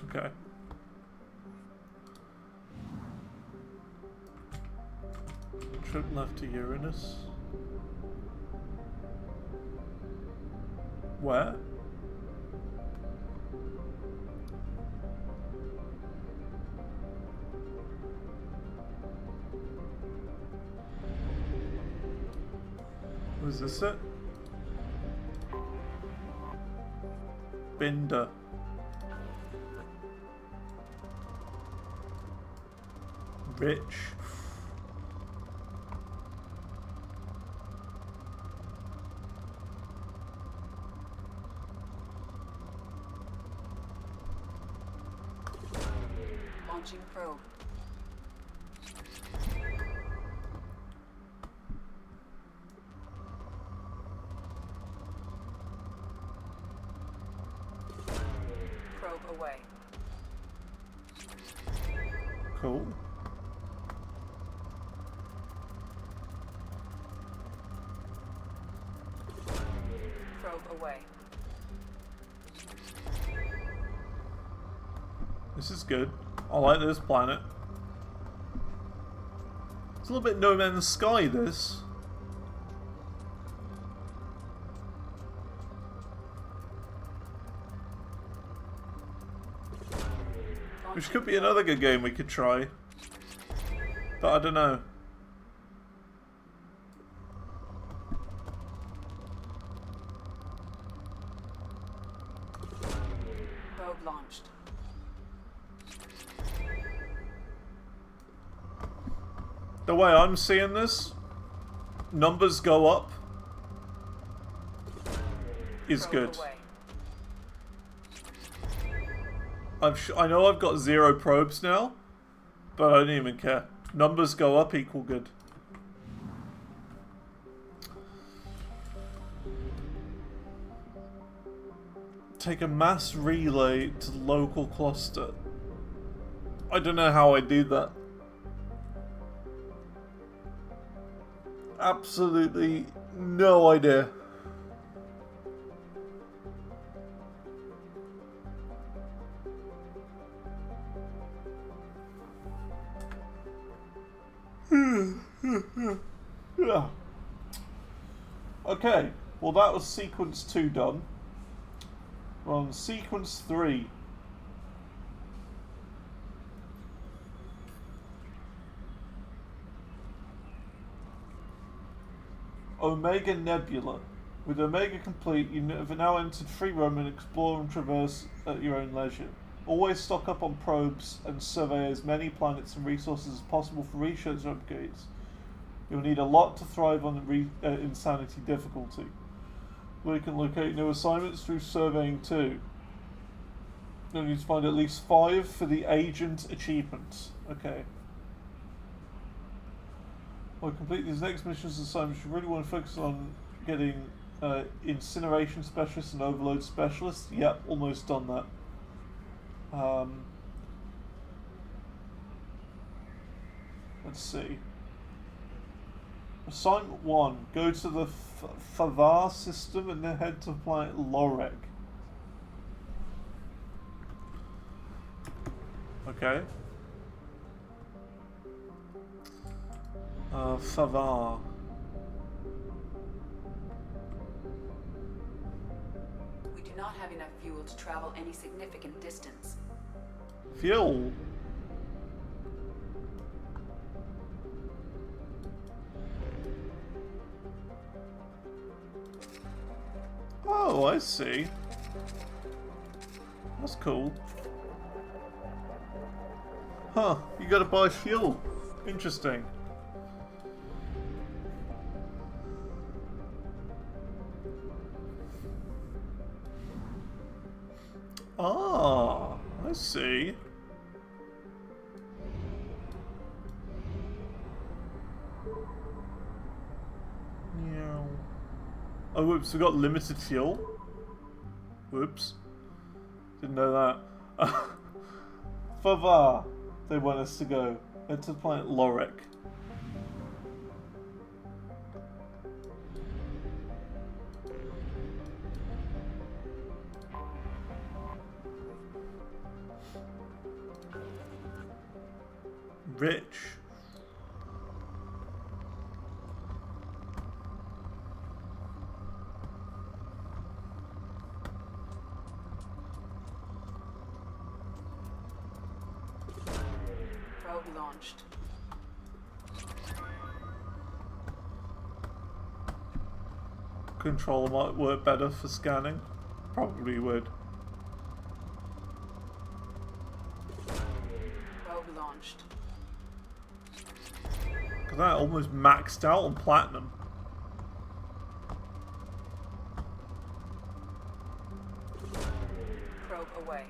Okay. Trip left to Uranus. Where? Was this it? Binder. Rich. Launching probe. Probe away. Cool. Probe away. This is good. I like this planet. It's a little bit No Man's Sky, this. Which could be another good game we could try. But I don't know. Probe launched. The way I'm seeing this, numbers go up is good. I know I've got 0 probes now, but I don't even care. Numbers go up equal good. take a mass relay to the local cluster. I don't know how I do that. Absolutely no idea. Yeah. Okay, well that was sequence 2 done. We're on sequence 3. Omega Nebula. With Omega complete, you have now entered free roam and explore and traverse at your own leisure. Always stock up on probes and survey as many planets and resources as possible for research upgrades. You'll need a lot to thrive on the insanity difficulty. We can locate new assignments through surveying too. You'll need to find at least 5 for the agent achievements. Okay. Well, complete these next missions and assignments, you really want to focus on getting incineration specialists and overload specialists. Yep, almost done that. Let's see. Assignment 1. Go to the Favar system and then head to planet Loreg. Okay. Favar. We do not have enough fuel to travel any significant distance. Fuel? Oh, I see. That's cool. Huh, you gotta buy fuel. Interesting. Ah, I see. Yeah. Oh, whoops, we got limited fuel? Whoops. Didn't know that. Favar, they want us to go. Head to the planet Loreg. Rich. Probe launched. Controller might work better for scanning. Probably would. Probe launched. Because that almost maxed out on platinum. Probe away.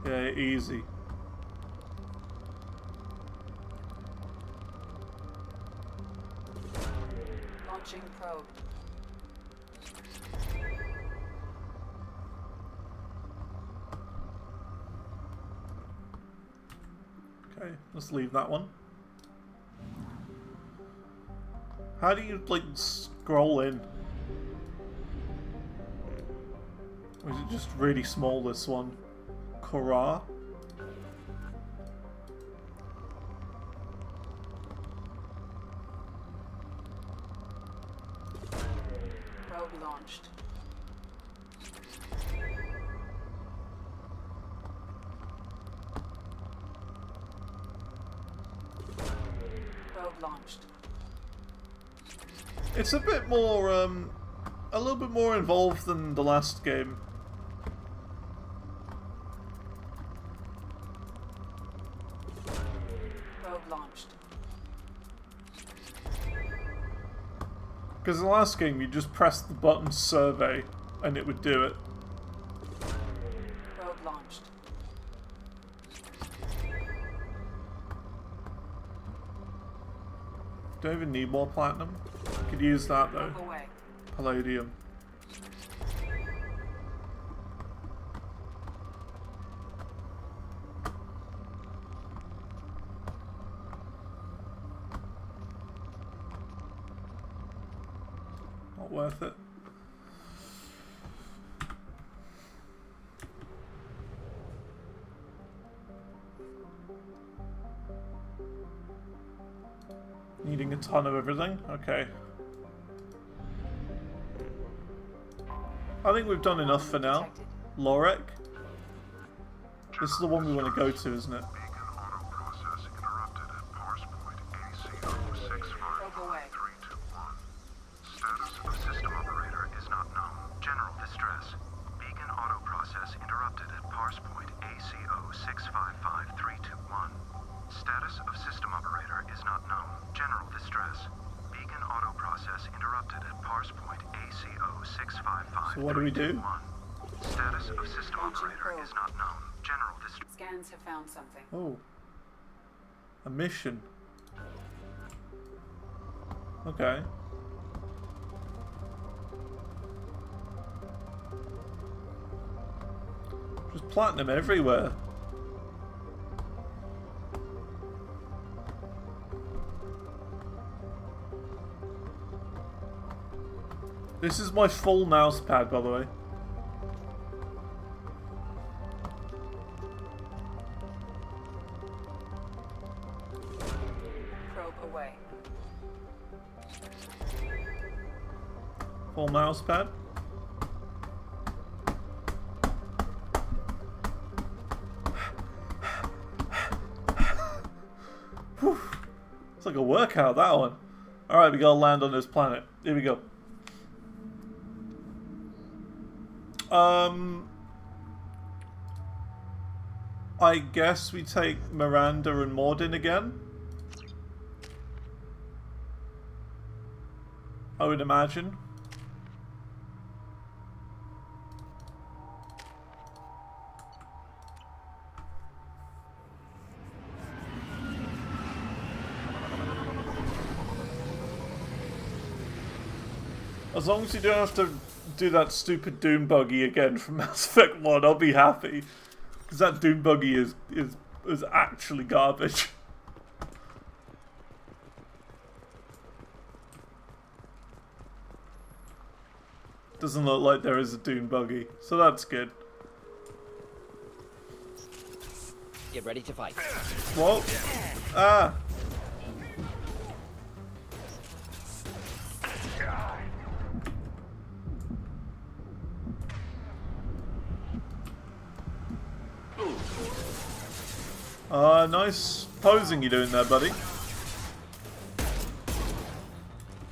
Yeah, easy. Launching probe. Okay, let's leave that one. How do you, like, scroll in? Or is it just really small, this one? Korra? Probe launched. Probe launched. It's a bit more, a little bit more involved than the last game. Probe launched. Because in the last game, you just pressed the button survey, and it would do it. Probe launched. Don't even need more platinum. Could use that though. Probe away. Palladium. not worth it. Needing a ton of everything? Okay. I think we've done enough for now. Lorek? This is the one we want to go to, isn't it? Status of system operator is not known. General distress. Beacon auto process interrupted at parse point ACO 655321. Status of system operator is not known. General distress. Beacon auto process interrupted at parse point ACO 655321. So what do we do? Status of system operator is not known. General distress. Scans have found something. Oh. A mission. Okay. Just platinum everywhere. This is my full mouse pad, by the way. Probe away. Full mouse pad. Whew. It's like a workout, that one. Alright, we gotta land on this planet. Here we go. I guess we take Miranda and Mordin again. I would imagine. As long as you don't have to do that stupid Doom buggy again from Mass Effect 1, I'll be happy. Because that Doom buggy is actually garbage. Doesn't look like there is a Doom buggy, so that's good. Get ready to fight. Whoa! Ah! Nice posing you're doing there, buddy.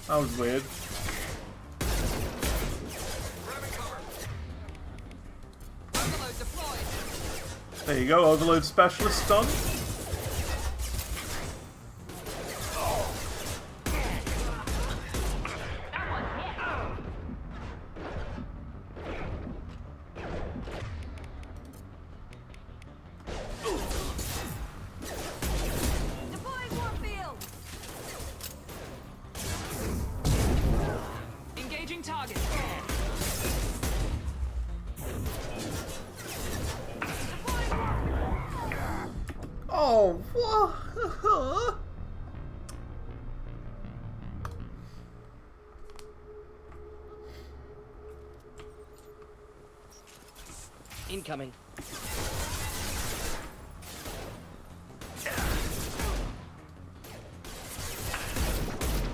That was weird. There you go, Overload Specialist done. Oh, what? Incoming.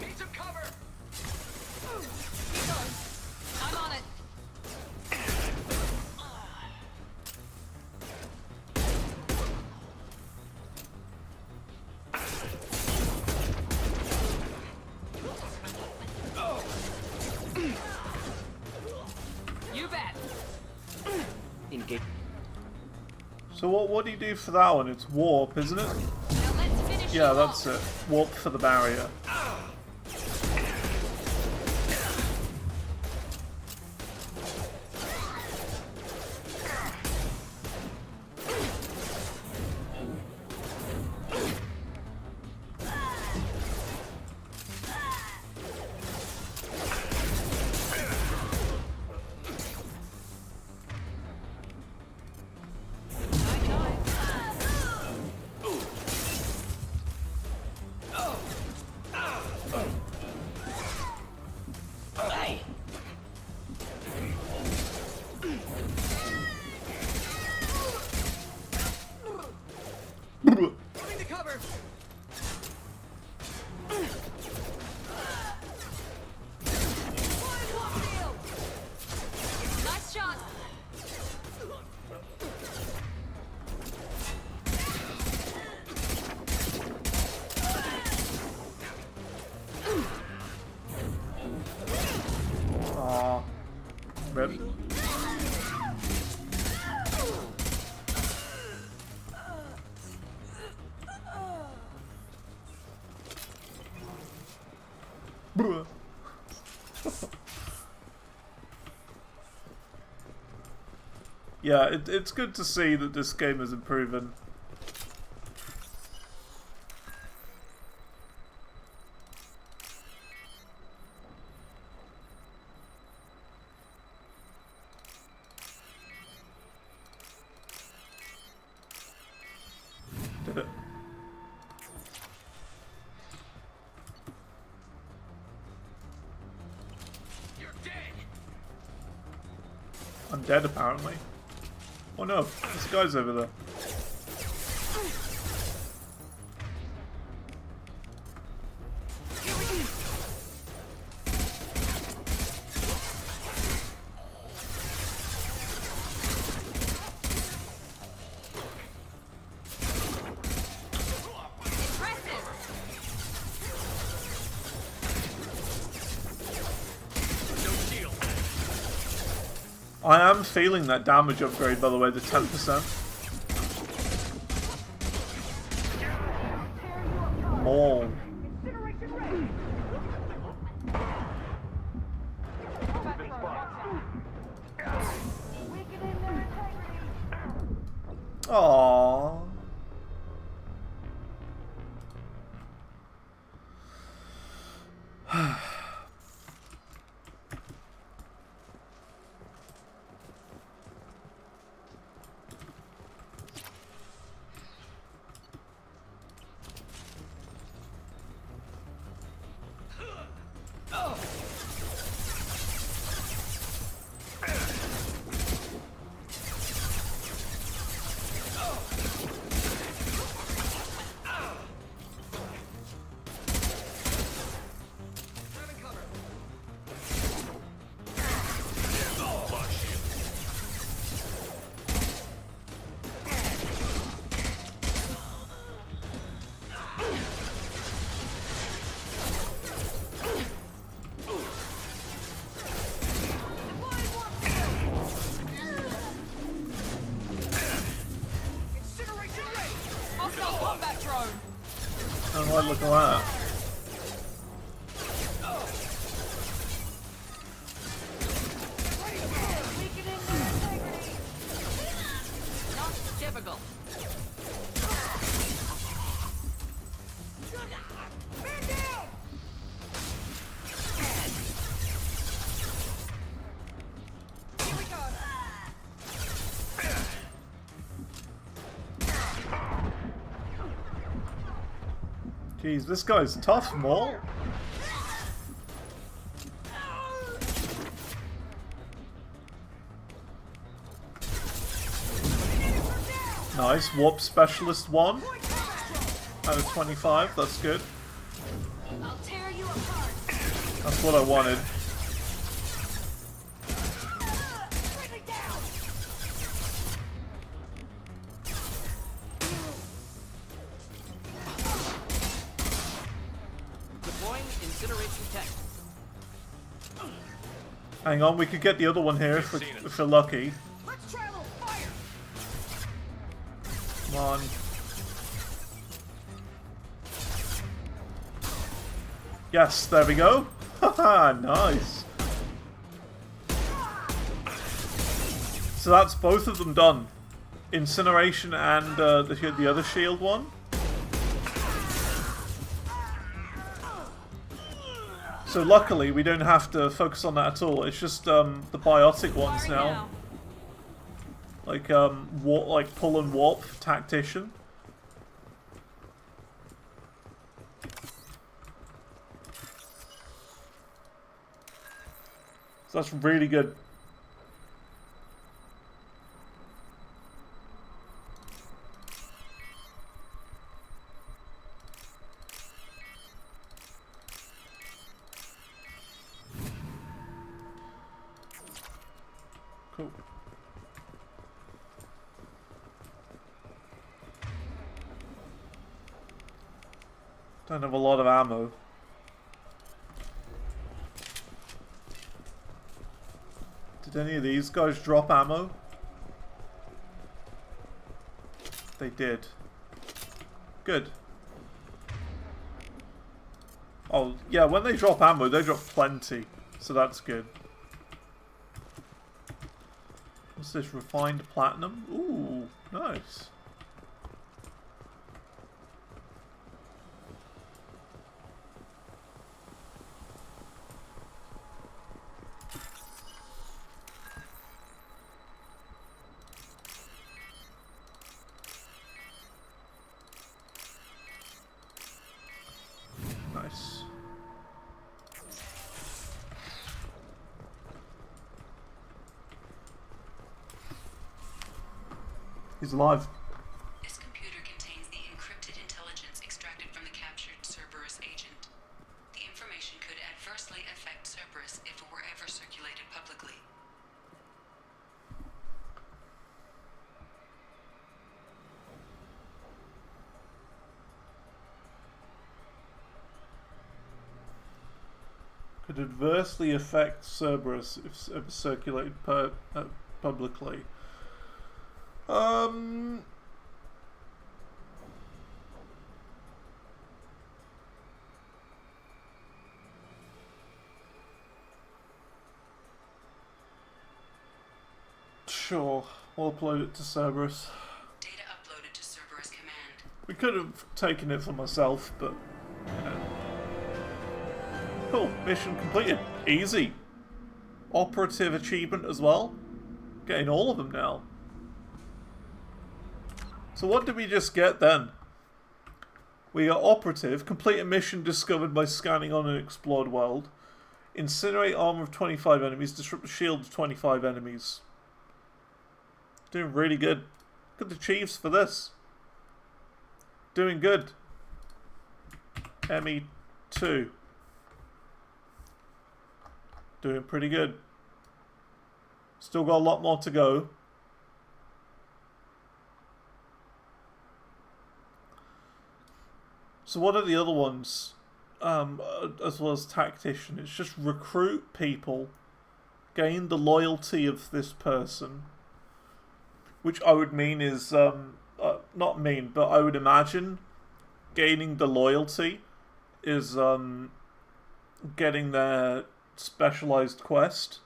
Need some cover. I'm on it. You bet. Engage. So what do you do for that one? It's warp, isn't it? Yeah, that's it. Warp for the barrier. Yeah, it's good to see that this game is improving. Did it? You're dead. I'm dead, apparently. Oh no, this guy's over there. I am feeling that damage upgrade, by the way, the 10%. More. Aww. Oh, look at that. Not typical. Jeez, this guy's tough, Maul. Nice, warp specialist 1 out of 25, that's good. I'll tear you apart. That's what I wanted. Hang on, we could get the other one here if we're lucky. Let's try a little fire. Come on. Yes, there we go. Haha, nice. So that's both of them done. Incineration and the other shield one. So luckily we don't have to focus on that at all. It's just the biotic ones now. Like like pull and warp tactician. So that's really good. Cool. Don't have a lot of ammo. Did any of these guys drop ammo? They did. Good. Oh, yeah, when they drop ammo, they drop plenty. So that's good. What's this? Refined platinum? Ooh, nice. Nice. He's alive. This computer contains the encrypted intelligence extracted from the captured Cerberus agent. The information could adversely affect Cerberus if it were ever circulated publicly. Could adversely affect Cerberus if ever circulated publicly. Sure, we'll upload it to Cerberus. Data uploaded to Cerberus Command. We could have taken it for myself, but cool. Mission completed. Easy. Operative achievement as well. Getting all of them now. So what did we just get then? We got operative. Complete a mission discovered by scanning on an explored world. Incinerate armor of 25 enemies. Disrupt the shield of 25 enemies. Doing really good. Look at the Chiefs for this. Doing good. ME2. Doing pretty good. Still got a lot more to go. So what are the other ones? As well as tactician. It's just recruit people. Gain the loyalty of this person. Which I would mean is, not mean, but I would imagine gaining the loyalty is getting their specialized quest.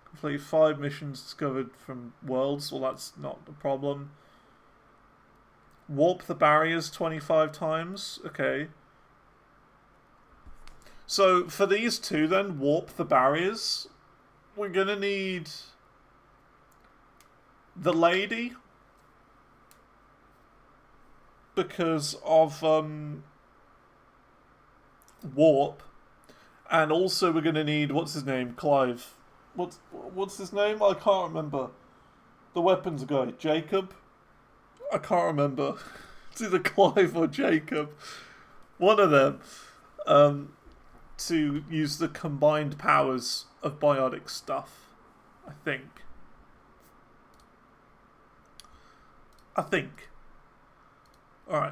Complete 5 missions discovered from worlds. Well, that's not a problem. Warp the barriers 25 times. Okay. So, for these two then, warp the barriers, we're gonna need the lady because of warp, and also we're gonna need, what's his name, Clive. What's his name? I can't remember. The weapons guy, Jacob? I can't remember. It's either Clive or Jacob. One of them. To use the combined powers of biotic stuff, I think. Alright.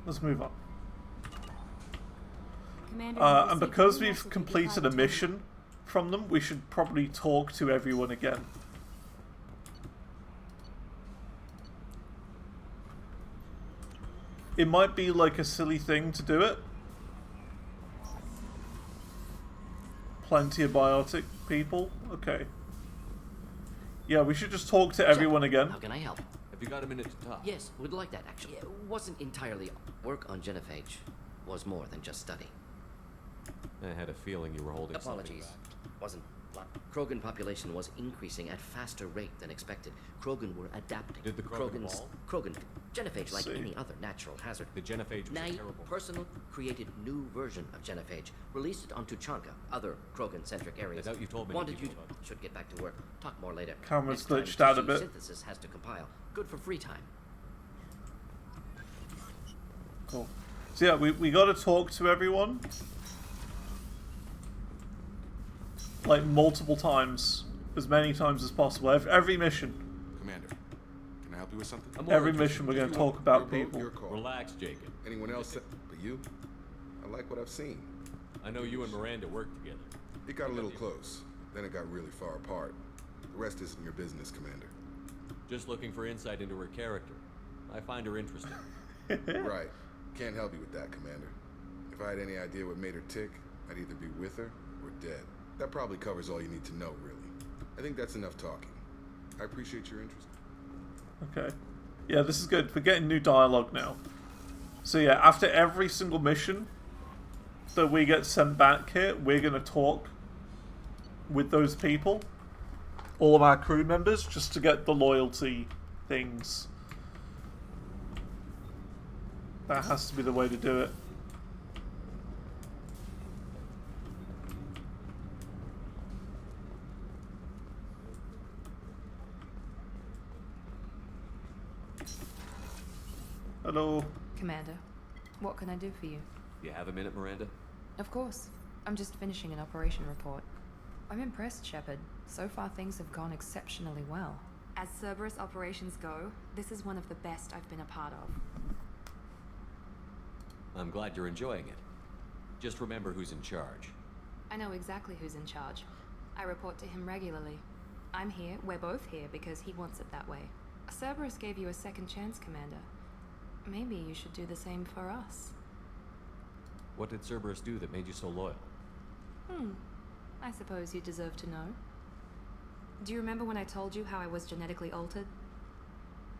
Let's move on. And because we've completed a mission from them, we should probably talk to everyone again. It might be like a silly thing to do it. Plenty of biotic people. Okay. Yeah, we should just talk to everyone again. How can I help? Have you got a minute to talk? Yes, would like that actually. It wasn't entirely work on genophage. Was more than just study. I had a feeling you were holding Apologies. something back. Wasn't. Krogan population was increasing at faster rate than expected. Krogan were adapting. Did the Krogan evolve? Krogan, genophage like any other natural hazard. The genophage was Naive, terrible. personal, created new version of genophage. Released it onto Chanka, other Krogan-centric areas. I doubt you told me. Wanted you to, should get back to work. Talk more later. Camera's Next glitched time, out a bit. Synthesis has to compile. Good for free time. Cool. So yeah, we got to talk to everyone. Like multiple times, as many times as possible. Every mission. Commander, can I help you with something? Every mission we're going to talk about people. Your call. Relax, Jacob. Anyone else? But you? I like what I've seen. I know you and Miranda work together. It got a little close. Then it got really far apart. The rest isn't your business, Commander. Just looking for insight into her character. I find her interesting. Right. Can't help you with that, Commander. If I had any idea what made her tick, I'd either be with her or dead. That probably covers all you need to know, really. I think that's enough talking. I appreciate your interest. Okay. Yeah, this is good. We're getting new dialogue now. So yeah, after every single mission that we get sent back here, we're going to talk with those people. All of our crew members, just to get the loyalty things. That has to be the way to do it. Hello. Commander, what can I do for you? You have a minute, Miranda? Of course. I'm just finishing an operation report. I'm impressed, Shepard. So far things have gone exceptionally well. As Cerberus operations go, this is one of the best I've been a part of. I'm glad you're enjoying it. Just remember who's in charge. I know exactly who's in charge. I report to him regularly. I'm here, we're both here, because he wants it that way. Cerberus gave you a second chance, Commander. Maybe you should do the same for us. What did Cerberus do that made you so loyal? I suppose you deserve to know. Do you remember when I told you how I was genetically altered?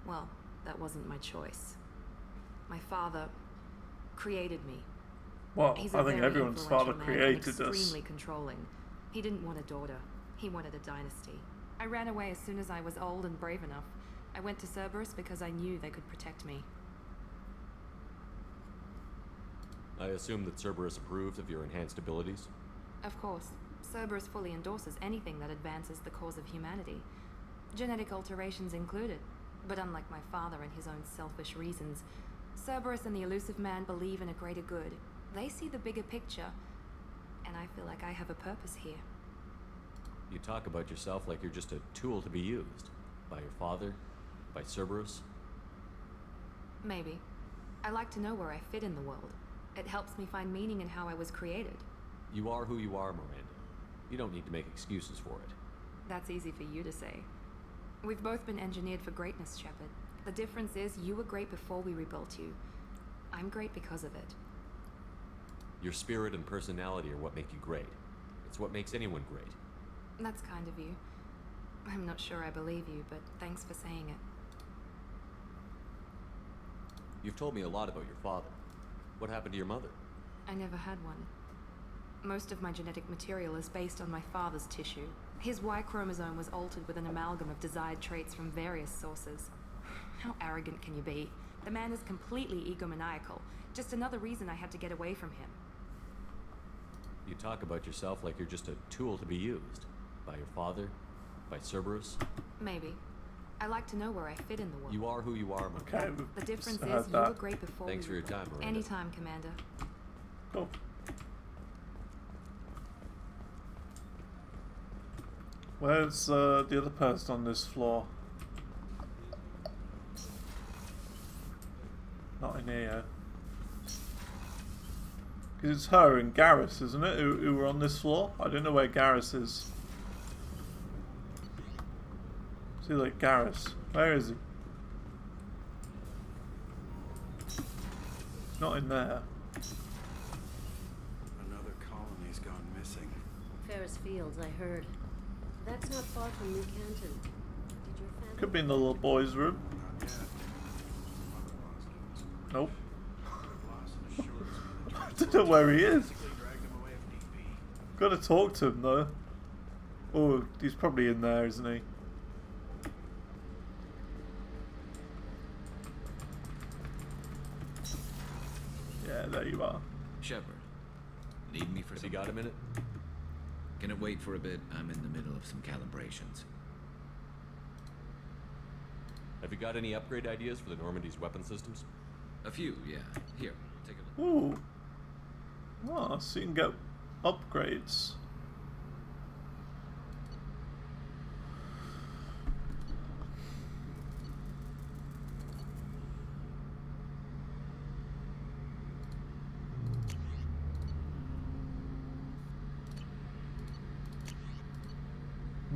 Well, that wasn't my choice. My father created me. Well, He's I a think very everyone's influential father man created and us. extremely controlling. He didn't want a daughter. He wanted a dynasty. I ran away as soon as I was old and brave enough. I went to Cerberus because I knew they could protect me. I assume that Cerberus approved of your enhanced abilities? Of course. Cerberus fully endorses anything that advances the cause of humanity. Genetic alterations included. But unlike my father and his own selfish reasons, Cerberus and the Elusive Man believe in a greater good. They see the bigger picture, and I feel like I have a purpose here. You talk about yourself like you're just a tool to be used. By your father? By Cerberus? Maybe. I like to know where I fit in the world. It helps me find meaning in how I was created. You are who you are, Miranda. You don't need to make excuses for it. That's easy for you to say. We've both been engineered for greatness, Shepard. The difference is you were great before we rebuilt you. I'm great because of it. Your spirit and personality are what make you great. It's what makes anyone great. That's kind of you. I'm not sure I believe you, but thanks for saying it. You've told me a lot about your father. What happened to your mother? I never had one. Most of my genetic material is based on my father's tissue. His Y chromosome was altered with an amalgam of desired traits from various sources. How arrogant can you be? The man is completely egomaniacal. Just another reason I had to get away from him. You talk about yourself like you're just a tool to be used. By your father? By Cerberus? Maybe. I like to know where I fit in the world. You are who you are, Miranda. Okay, The difference is you were great before Thanks for your time, Miranda. Anytime, Commander. Cool. Where's the other person on this floor? Not in here. Because it's her and Garus, isn't it? Who were on this floor? I don't know where Garus is. See, like Garus. Where is he? He's not in there. Another colony's gone missing. Ferris Fields, I heard. That's not far from New Canton. Did your family... Could be in the little boy's room. Nope. I don't know where he is. Gotta talk to him though. Oh, he's probably in there, isn't he? Yeah, there you are. Shepard, need me for Have something? you got a minute? Can it wait for a bit? I'm in the middle of some calibrations. Have you got any upgrade ideas for the Normandy's weapon systems? A few, yeah. Here, take a look. Ooh. Oh, so you can get upgrades.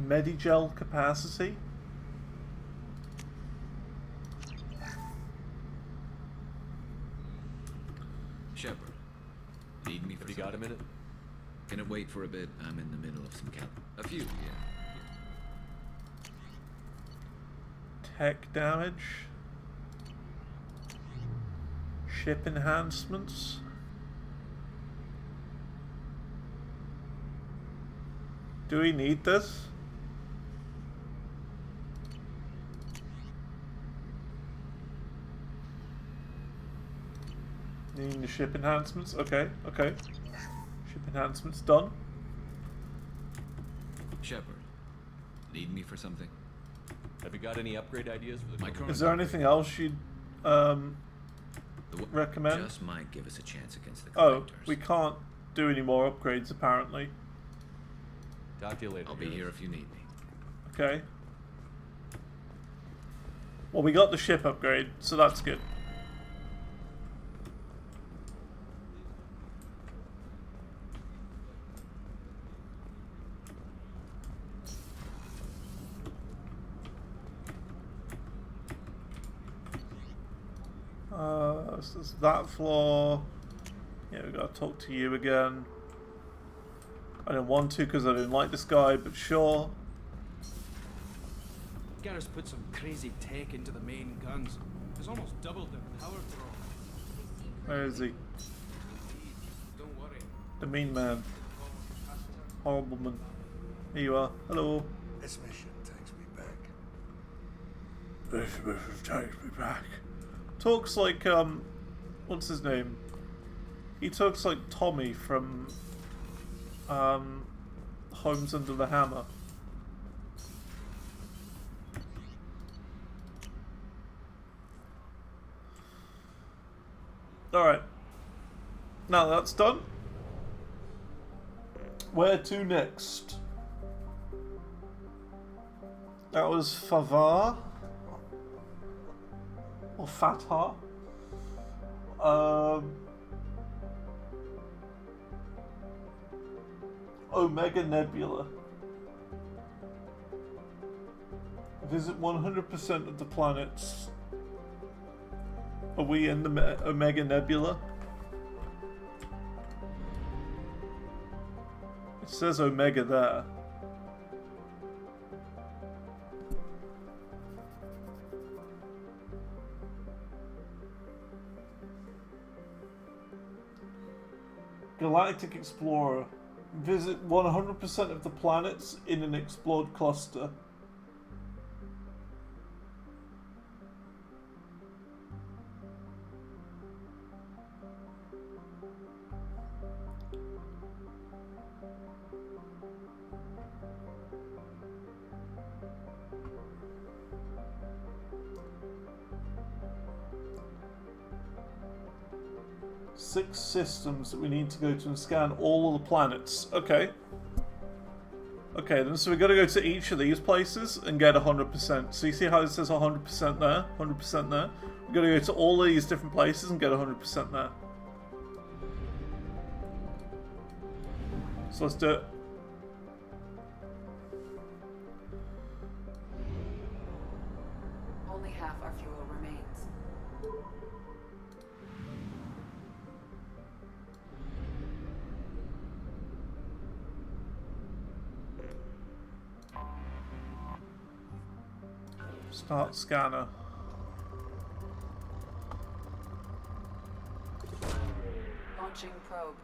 Medigel capacity. Shepard, got a minute? Can it wait for a bit? I'm in the middle of some A few, yeah. Tech damage. Ship enhancements. Do we need this? Needing the ship enhancements. Okay, okay. Ship enhancements done. Shepard, need me for something? Have you got any upgrade ideas for the Is there anything else you'd recommend? Just might give us a chance against the Oh, collectors. we can't do any more upgrades apparently. Talk to you later. I'll be here if you need me. Okay. Well, we got the ship upgrade, so that's good. This is that floor. Yeah, we gotta talk to you again. I didn't want to because I didn't like this guy, but sure. Garus put some crazy tech into the main guns. It's almost doubled their power draw. Where is he? Don't worry. The mean man. Horrible man. Here you are. Hello. This mission takes me back. This mission takes me back. Talks like, what's his name? He talks like Tommy from, Homes Under the Hammer. Alright. Now that's done. Where to next? That was Favar. Or Fatah. Omega Nebula. Visit 100% of the planets. Are we in the Omega Nebula? It says Omega there. Galactic Explorer. Visit 100% of the planets in an explored cluster. Six systems that we need to go to and scan all of the planets. Okay. Okay, then so we got to go to each of these places and get 100%. So you see how it says 100% there, 100% there. We got to go to all of these different places and get 100% there. So let's do it. Only half our fuel remains. Start scanner. Launching probe.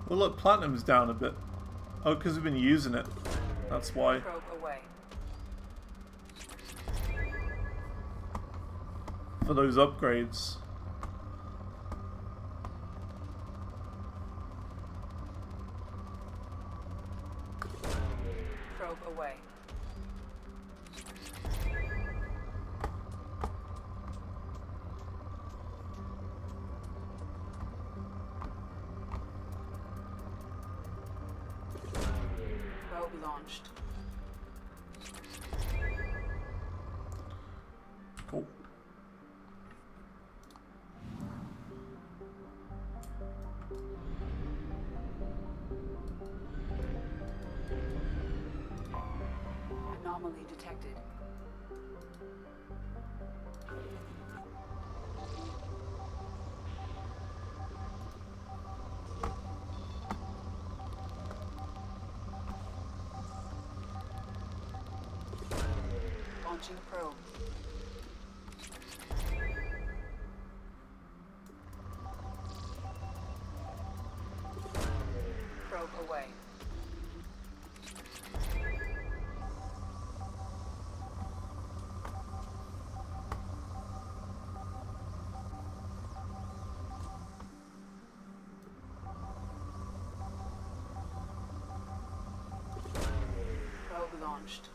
Well, look, platinum's down a bit. Oh, because we've been using it. That's why. Probe away. For those upgrades. Probe away. Probe launched. Cool. Anomaly detected. Launching probe. Probe away. Probe launched.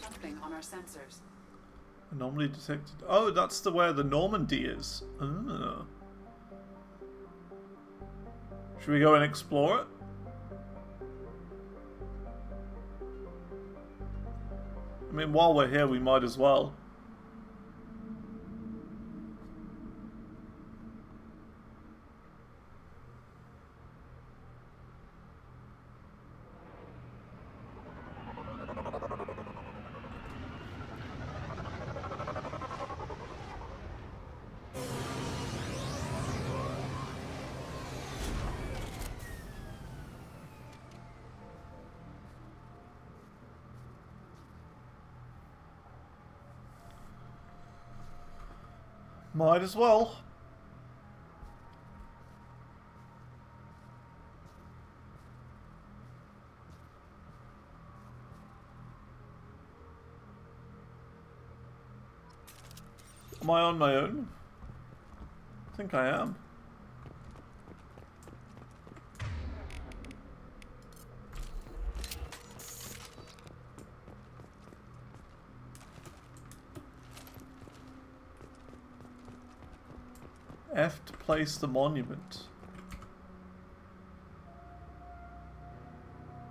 Something on our sensors. Anomaly detected. Oh, that's the where the Normandy is. Oh. Should we go and explore it? I mean, while we're here, we might as well. Might as well. Am I on my own? I think I am. F to place the monument.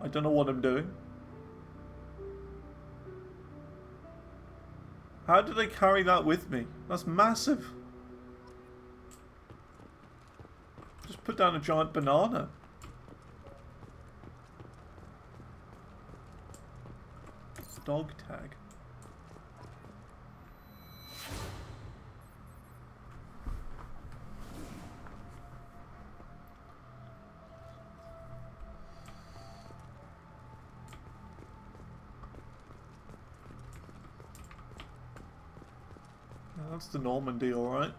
I don't know what I'm doing. How did I carry that with me? That's massive. Just put down a giant banana. Dog tag. That's the Normandy, alright.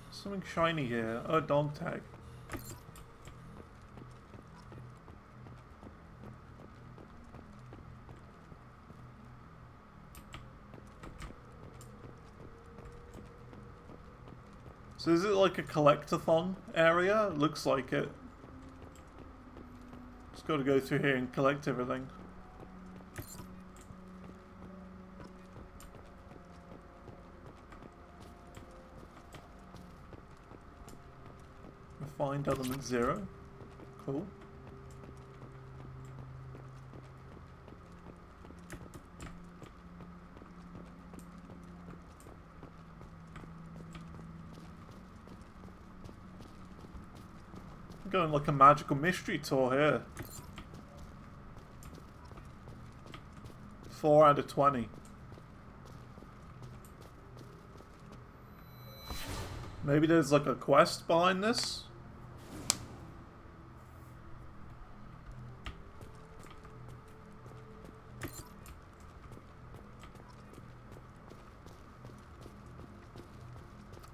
Something shiny here. Oh, dog tag. So is it like a collectathon area? It looks like it. Just got to go through here and collect everything. Refined element 0. Cool. Going like a magical mystery tour here. 4 out of 20. Maybe there's like a quest behind this?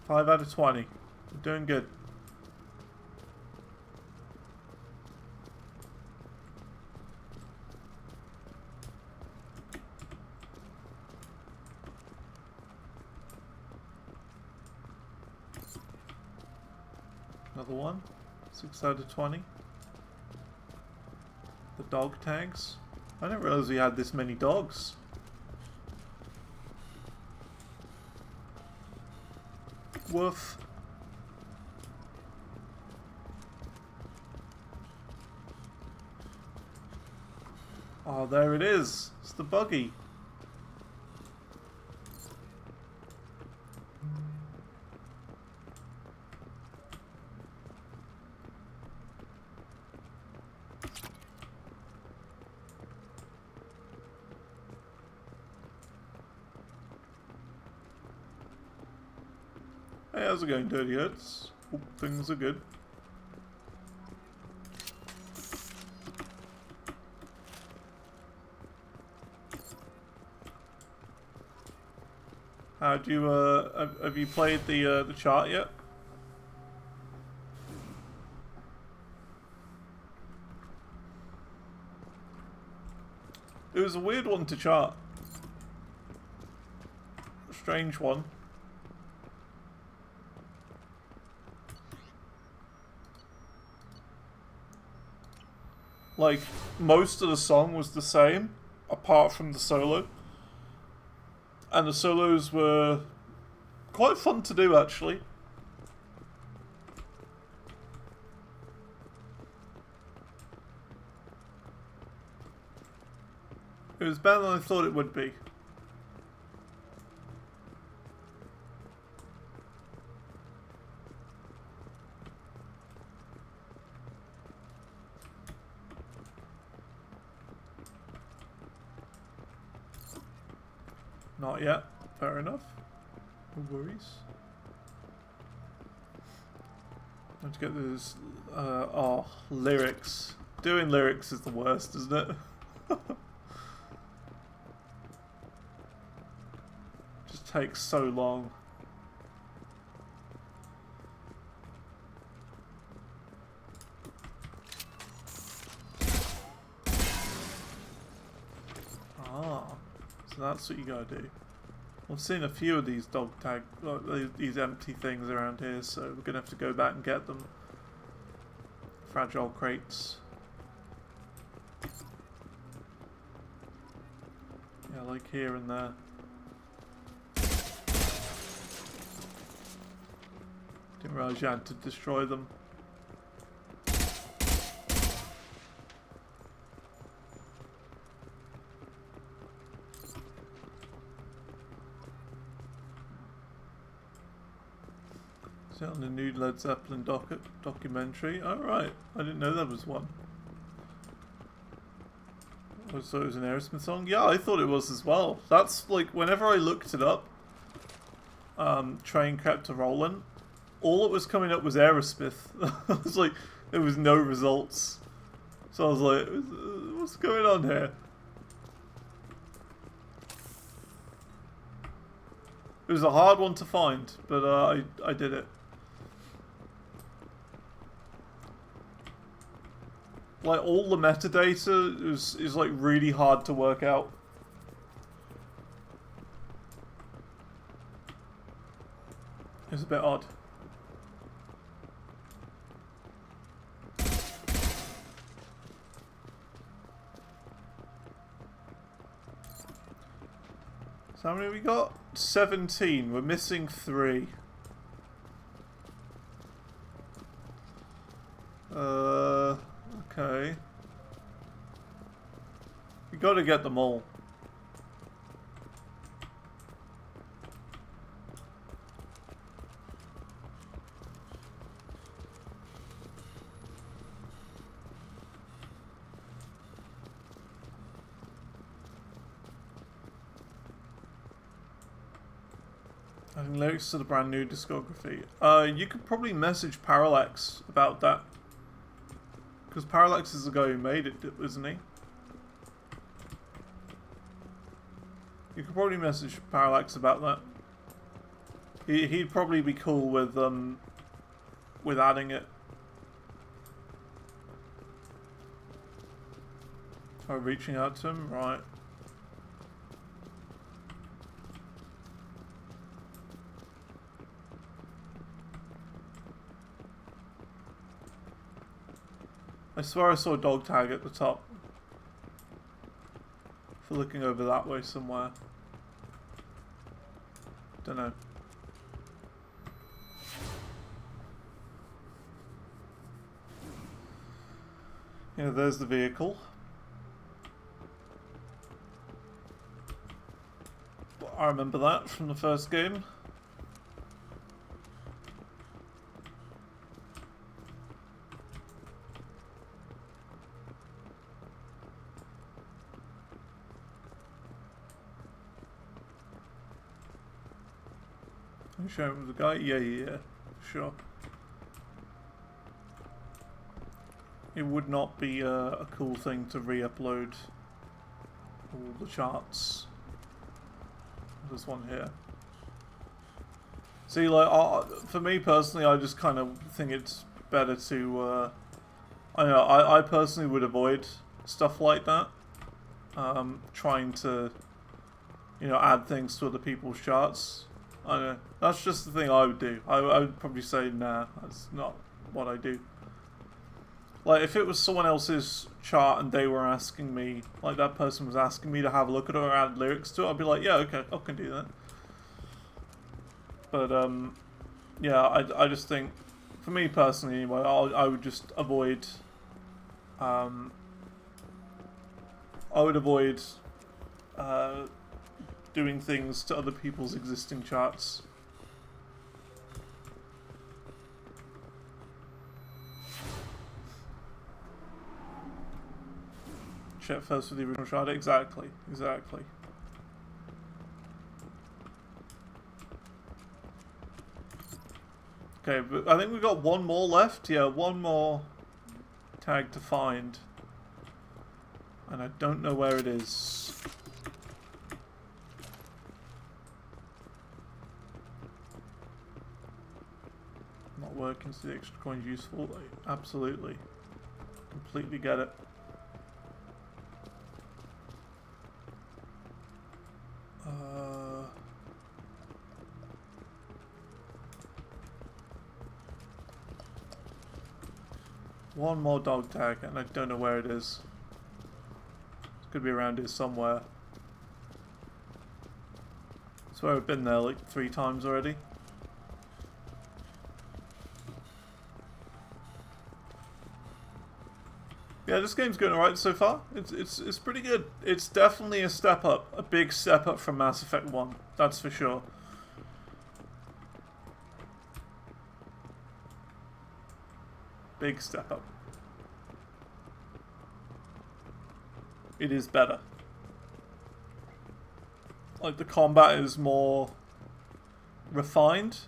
Five out of 20. We're doing good. Another one. 6 out of 20. The dog tags. I didn't realize we had this many dogs. Woof. Oh, there it is. It's the buggy. Hey, how's it going, Dirty Heads? Hope things are good. How do you, have you played the chart yet? It was a weird one to chart. A strange one. Like, most of the song was the same, apart from the solo. And the solos were quite fun to do, actually. It was better than I thought it would be. Not yet. Fair enough. No worries. Let's get those. Oh, lyrics. Doing lyrics is the worst, isn't it? Just takes so long. Ah, so that's what you gotta do. I've seen a few of these dog tag, these empty things around here, so we're gonna have to go back and get them. Fragile crates. Yeah, like here and there. Didn't realise you had to destroy them. Is it on the new Led Zeppelin documentary? Oh right, I didn't know there was one. I thought it was an Aerosmith song? Yeah, I thought it was as well. That's like, whenever I looked it up, Train Kept a Rollin', all that was coming up was Aerosmith. I was like, there was no results. So I was like, what's going on here? It was a hard one to find, but I did it. Like, all the metadata is like really hard to work out. It's a bit odd. So how many we got? 17. We're missing 3. Okay. We gotta get them all. Adding lyrics to the brand new discography. You could probably message Parallax about that. Because Parallax is the guy who made it, isn't he? You could probably message Parallax about that. He'd probably be cool with adding it. Try reaching out to him, right? I swear I saw a dog tag at the top. For looking over that way somewhere. Dunno. Yeah, there's the vehicle. I remember that from the first game. Can you show him the guy? Yeah, sure. It would not be a cool thing to re-upload all the charts. There's one here. See, like, for me personally, I just kind of think it's better to, I know, I personally would avoid stuff like that. Trying to, you know, add things to other people's charts. I don't know. That's just the thing I would do. I would probably say, nah, that's not what I do. Like, if it was someone else's chart and they were asking me, like that person was asking me to have a look at it or add lyrics to it, I'd be like, yeah, okay, I can do that. But, yeah, I just think, for me personally anyway, I would just avoid, doing things to other people's existing charts. Check first for the original chart. Exactly. Okay, but I think we've got one more left. Yeah, one more tag to find. And I don't know where it is. Not working, so the extra coin's useful. Absolutely. Completely get it. One more dog tag, and I don't know where it is. It could be around here somewhere. I swear I've been there like 3 times already. Yeah, this game's going alright so far. It's pretty good. It's definitely a step up, a big step up from Mass Effect 1. That's for sure. Big step up. It is better. Like, the combat is more refined.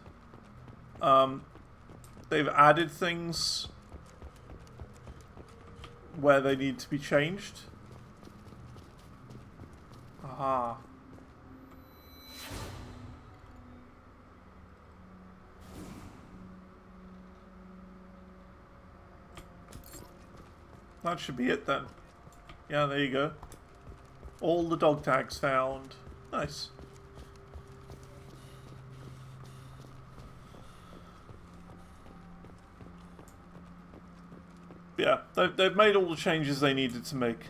They've added things where they need to be changed. Aha. That should be it then. Yeah, there you go. All the dog tags found. Nice. Yeah, they've made all the changes they needed to make.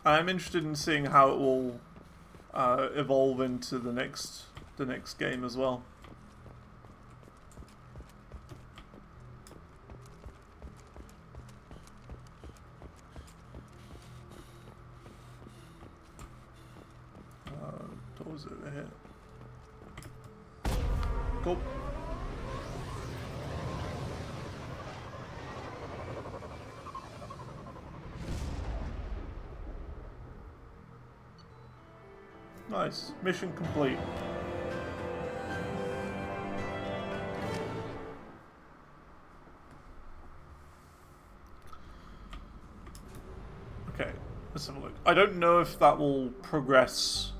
I'm interested in seeing how it will evolve into the next game as well. Doors over here. Cool. Nice. Mission complete. Okay, let's have a look. I don't know if that will progress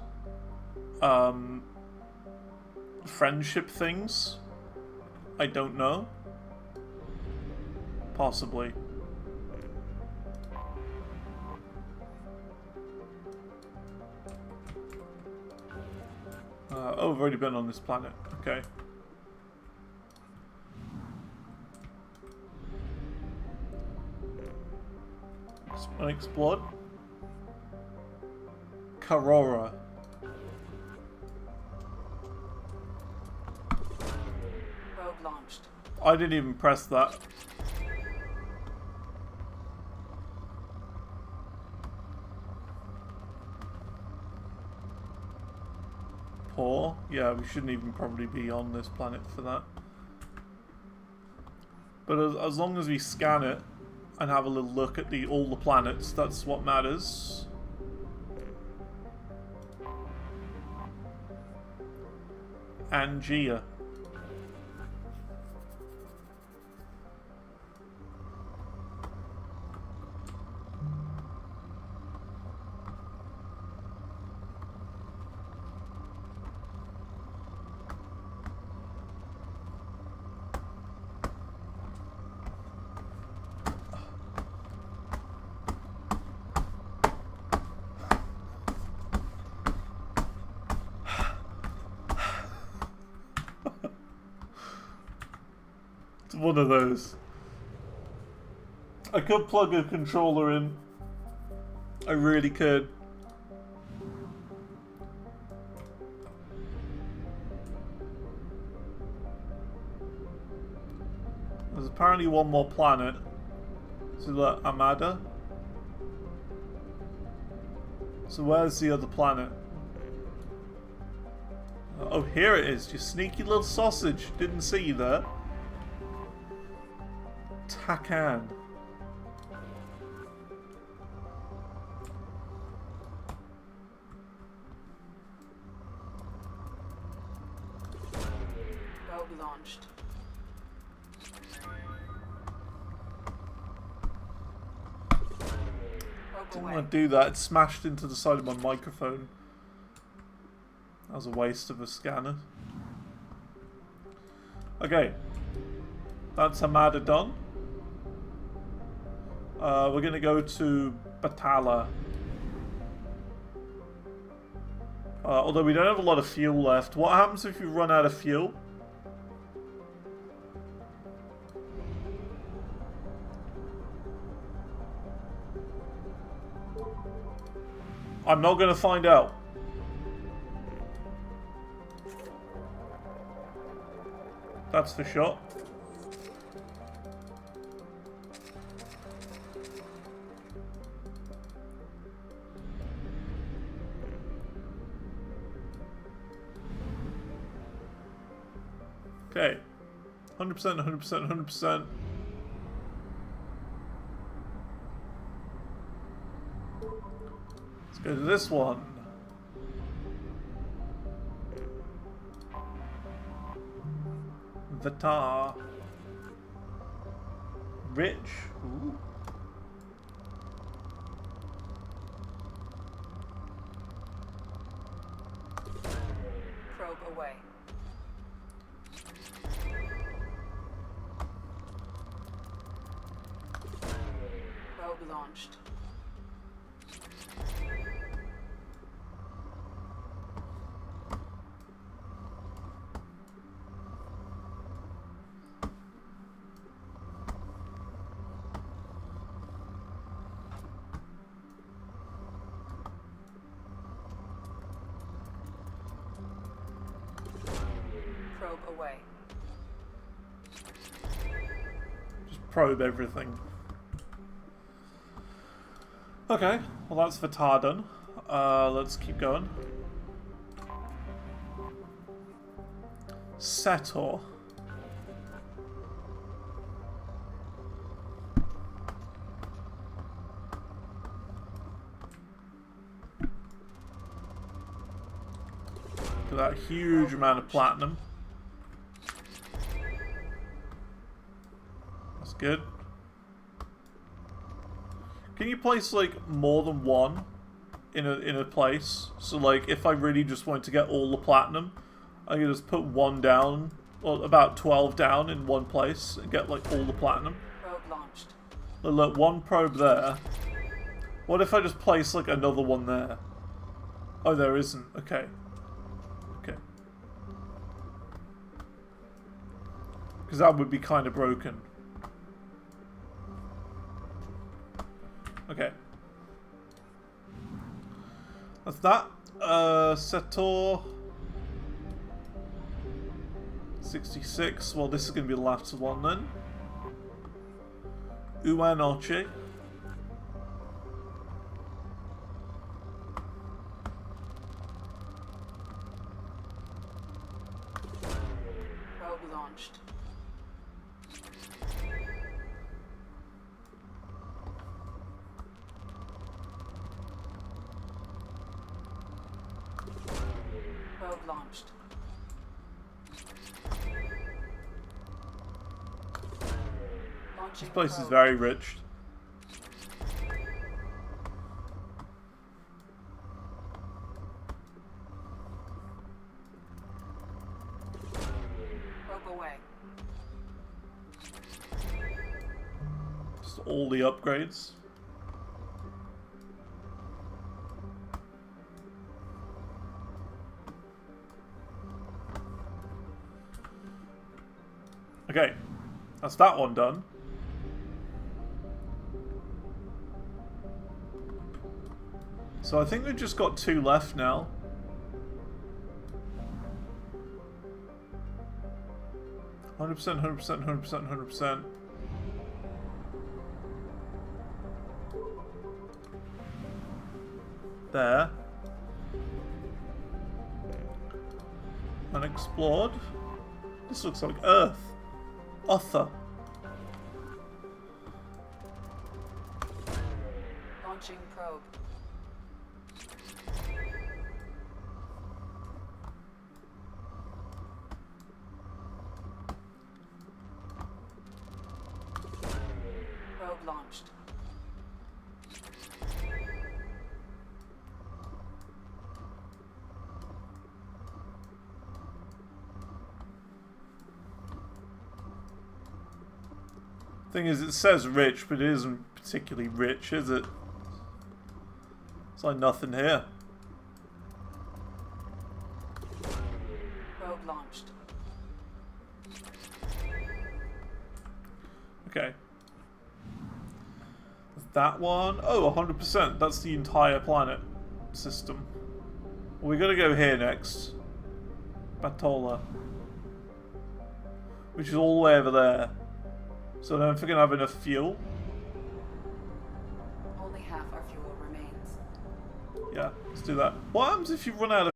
friendship things. I don't know. Possibly. Oh, I've already been on this planet. Okay. Unexplored. Karora. Probe launched. I didn't even press that. Poor. Yeah, we shouldn't even probably be on this planet for that. But as long as we scan it and have a little look at all the planets, that's what Angia. One of those. I could plug a controller in. I really could. There's apparently one more planet. Is it like Amada? So where's the other planet? Oh, here it is. You sneaky little sausage. Didn't see you there. Takan. Probe launched. Didn't want to do that. It smashed into the side of my microphone. That was a waste of a scanner. Okay. That's Hamada done. We're going to go to Batala. Although we don't have a lot of fuel left. What happens if you run out of fuel? I'm not going to find out. That's for sure. Okay. 100%, 100%, 100%. Let's go to this one. Vatar. Rich. Ooh. Probe away. Probe launched. Probe away. Just probe everything. Okay, well that's Vatar done. Let's keep going. Setor. Look at that huge amount of platinum. That's good. Can you place like more than one in a place? So like if I really just want to get all the platinum, I can just put one down, or about 12 down in one place and get like all the platinum. Probe launched. Look, one probe there. What if I just place like another one there? Oh, there isn't. Okay. Okay. Because that would be kind of broken. Okay. That's that. Setor 66. Well, this is going to be the last one then. Uanoche. Probe launched. Probe launched. This place is very rich. Probe away. Just all the upgrades. Okay, that's that one done. So I think we've just got 2 left now. $100%, 100%, 100%, 100%. There. Unexplored. This looks like Earth. Other. Launching probe. Probe launched. Thing is, it says rich, but it isn't particularly rich, is it? It's like nothing here. Probe launched. Okay. That one. Oh, 100%. That's the entire planet system. Well, we gotta go here next. Batola. Which is all the way over there. So I don't know if we're gonna have enough fuel. Only half our fuel remains. Yeah, let's do that. What happens if you run out of...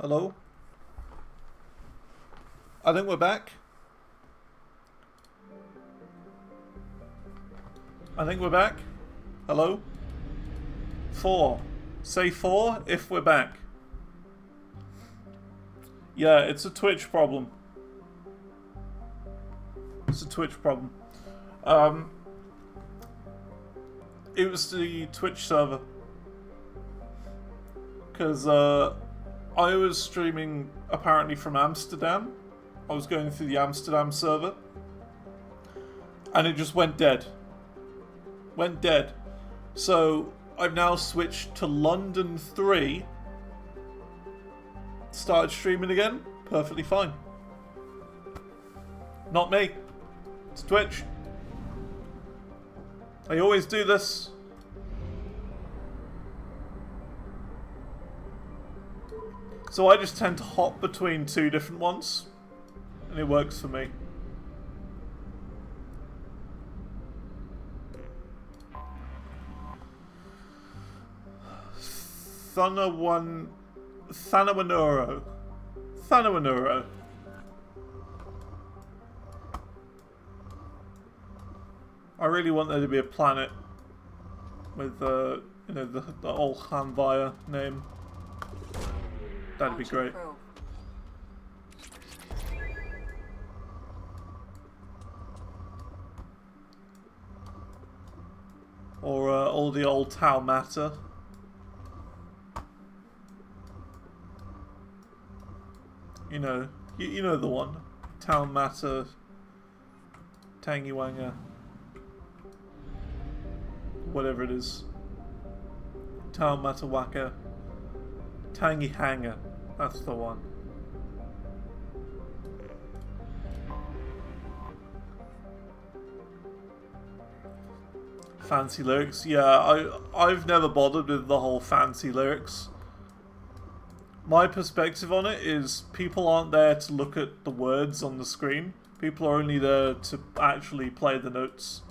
Hello? I think we're back. I think we're back. Hello? 4. Say 4 if we're back. Yeah, it's a Twitch problem. It's a Twitch problem. It was the Twitch server. Because, I was streaming apparently from Amsterdam. I was going through the Amsterdam server. And it just went dead. Went dead. So, I've now switched to London 3. Started streaming again. Perfectly fine. Not me. It's Twitch. I always do this. So I just tend to hop between 2 different ones. And it works for me. Thanawanuro. I really want there to be a planet with, you know, the old Hanvire name. That'd be great. Or all the old Tau Matter. You know the one. Tau Matter, Tangy Wanger, whatever it is. Tau Matter Waka, Tangy Hanger, that's the one. Fancy lyrics, yeah, I've never bothered with the whole fancy lyrics. My perspective on it is people aren't there to look at the words on the screen. People are only there to actually play the notes.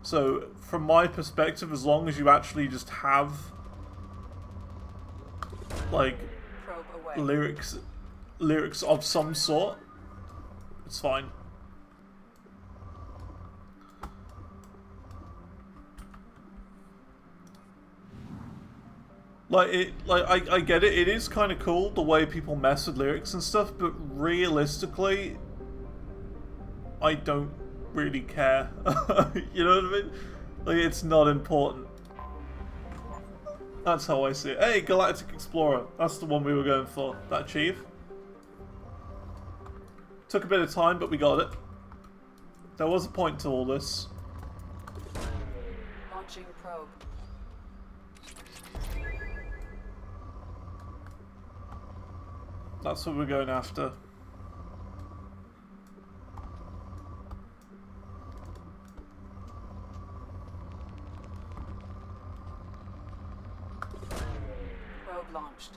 So, from my perspective, as long as you actually just have, like, lyrics of some sort, it's fine. I get it. It is kind of cool the way people mess with lyrics and stuff, but realistically, I don't really care. You know what I mean? Like, it's not important. That's how I see it. Hey, Galactic Explorer. That's the one we were going for. That achieve. Took a bit of time, but we got it. There was a point to all this. Launching probe. That's what we're going after. Probe launched.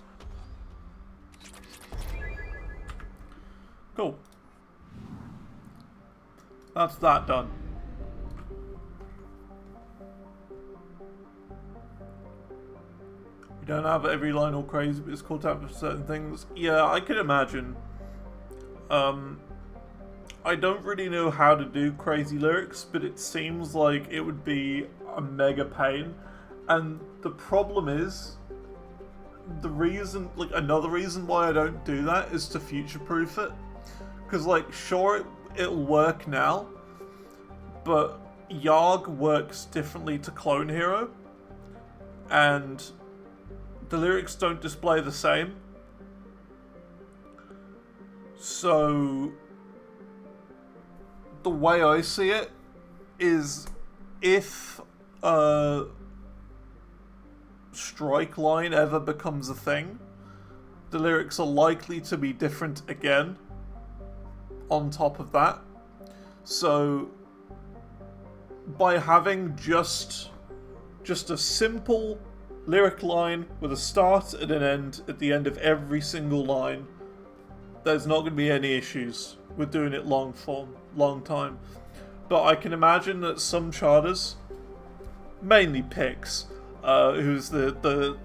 Cool. That's that done. You don't have every line all crazy, but it's cool to have certain things. Yeah, I can imagine. I don't really know how to do crazy lyrics, but it seems like it would be a mega pain. And the problem is, another reason why I don't do that is to future-proof it. Because, like, sure, it'll work now, but Yarg works differently to Clone Hero, and the lyrics don't display the same. So, the way I see it is if a strike line ever becomes a thing, the lyrics are likely to be different again on top of that. So, by having just a simple lyric line with a start and an end at the end of every single line, there's not going to be any issues with doing it long form, long time. But I can imagine that some charters, mainly Pix, who's the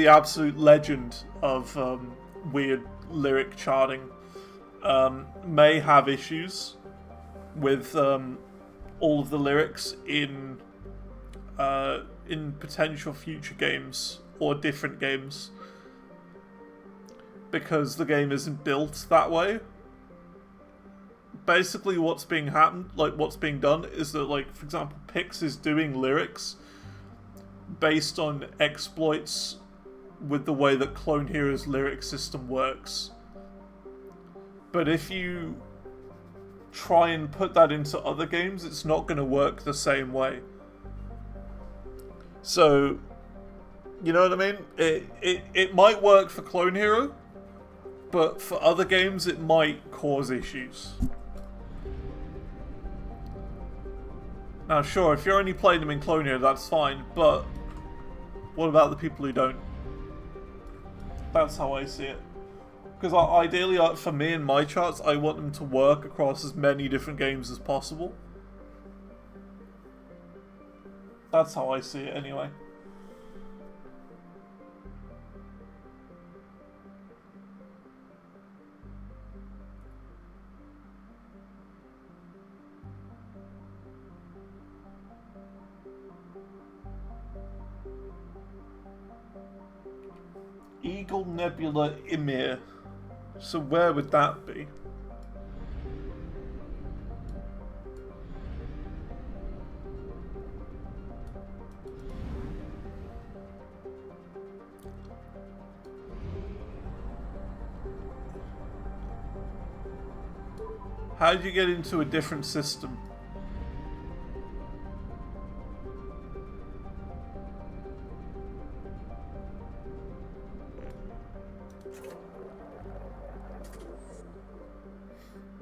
absolute legend of weird lyric charting, may have issues with all of the lyrics in potential future games or different games, because the game isn't built that way. Basically, what's being done is that, like, for example, Pix is doing lyrics based on exploits with the way that Clone Hero's lyric system works. But if you try and put that into other games, it's not going to work the same way. So, you know what I mean? It might work for Clone Hero, but for other games it might cause issues. Now sure, if you're only playing them in Clone Hero, that's fine, but what about the people who don't? That's how I see it. Because ideally, for me and my charts, I want them to work across as many different games as possible. That's how I see it anyway. Eagle Nebula Ymir. So where would that be? How did you get into a different system?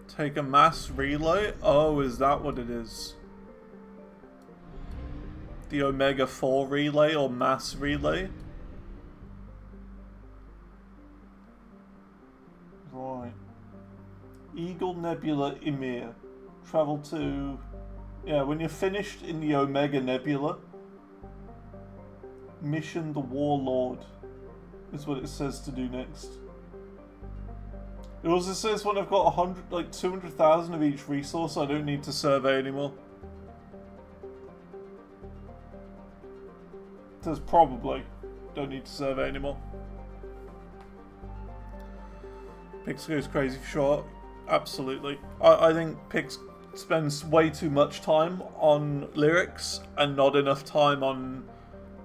Take a mass relay? Oh, is that what it is? The Omega 4 relay or mass relay? Right. Eagle Nebula Emir. Travel to... Yeah, when you're finished in the Omega Nebula, mission the Warlord is what it says to do next. It also says when I've got 100, like 200,000 of each resource, I don't need to survey anymore. It says probably don't need to survey anymore. Pix goes crazy for sure. Absolutely. I think Pix spends way too much time on lyrics and not enough time on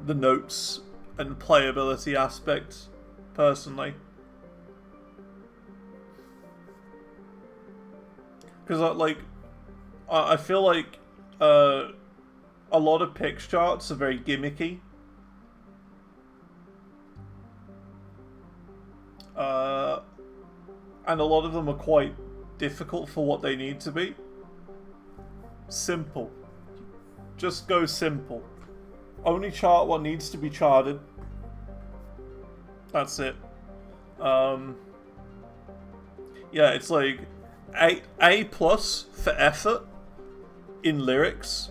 the notes and playability aspects, personally. Because I feel like a lot of Pix charts are very gimmicky. And a lot of them are quite difficult for what they need to be. Simple. Just go simple. Only chart what needs to be charted. That's it. Yeah, it's like A plus for effort in lyrics.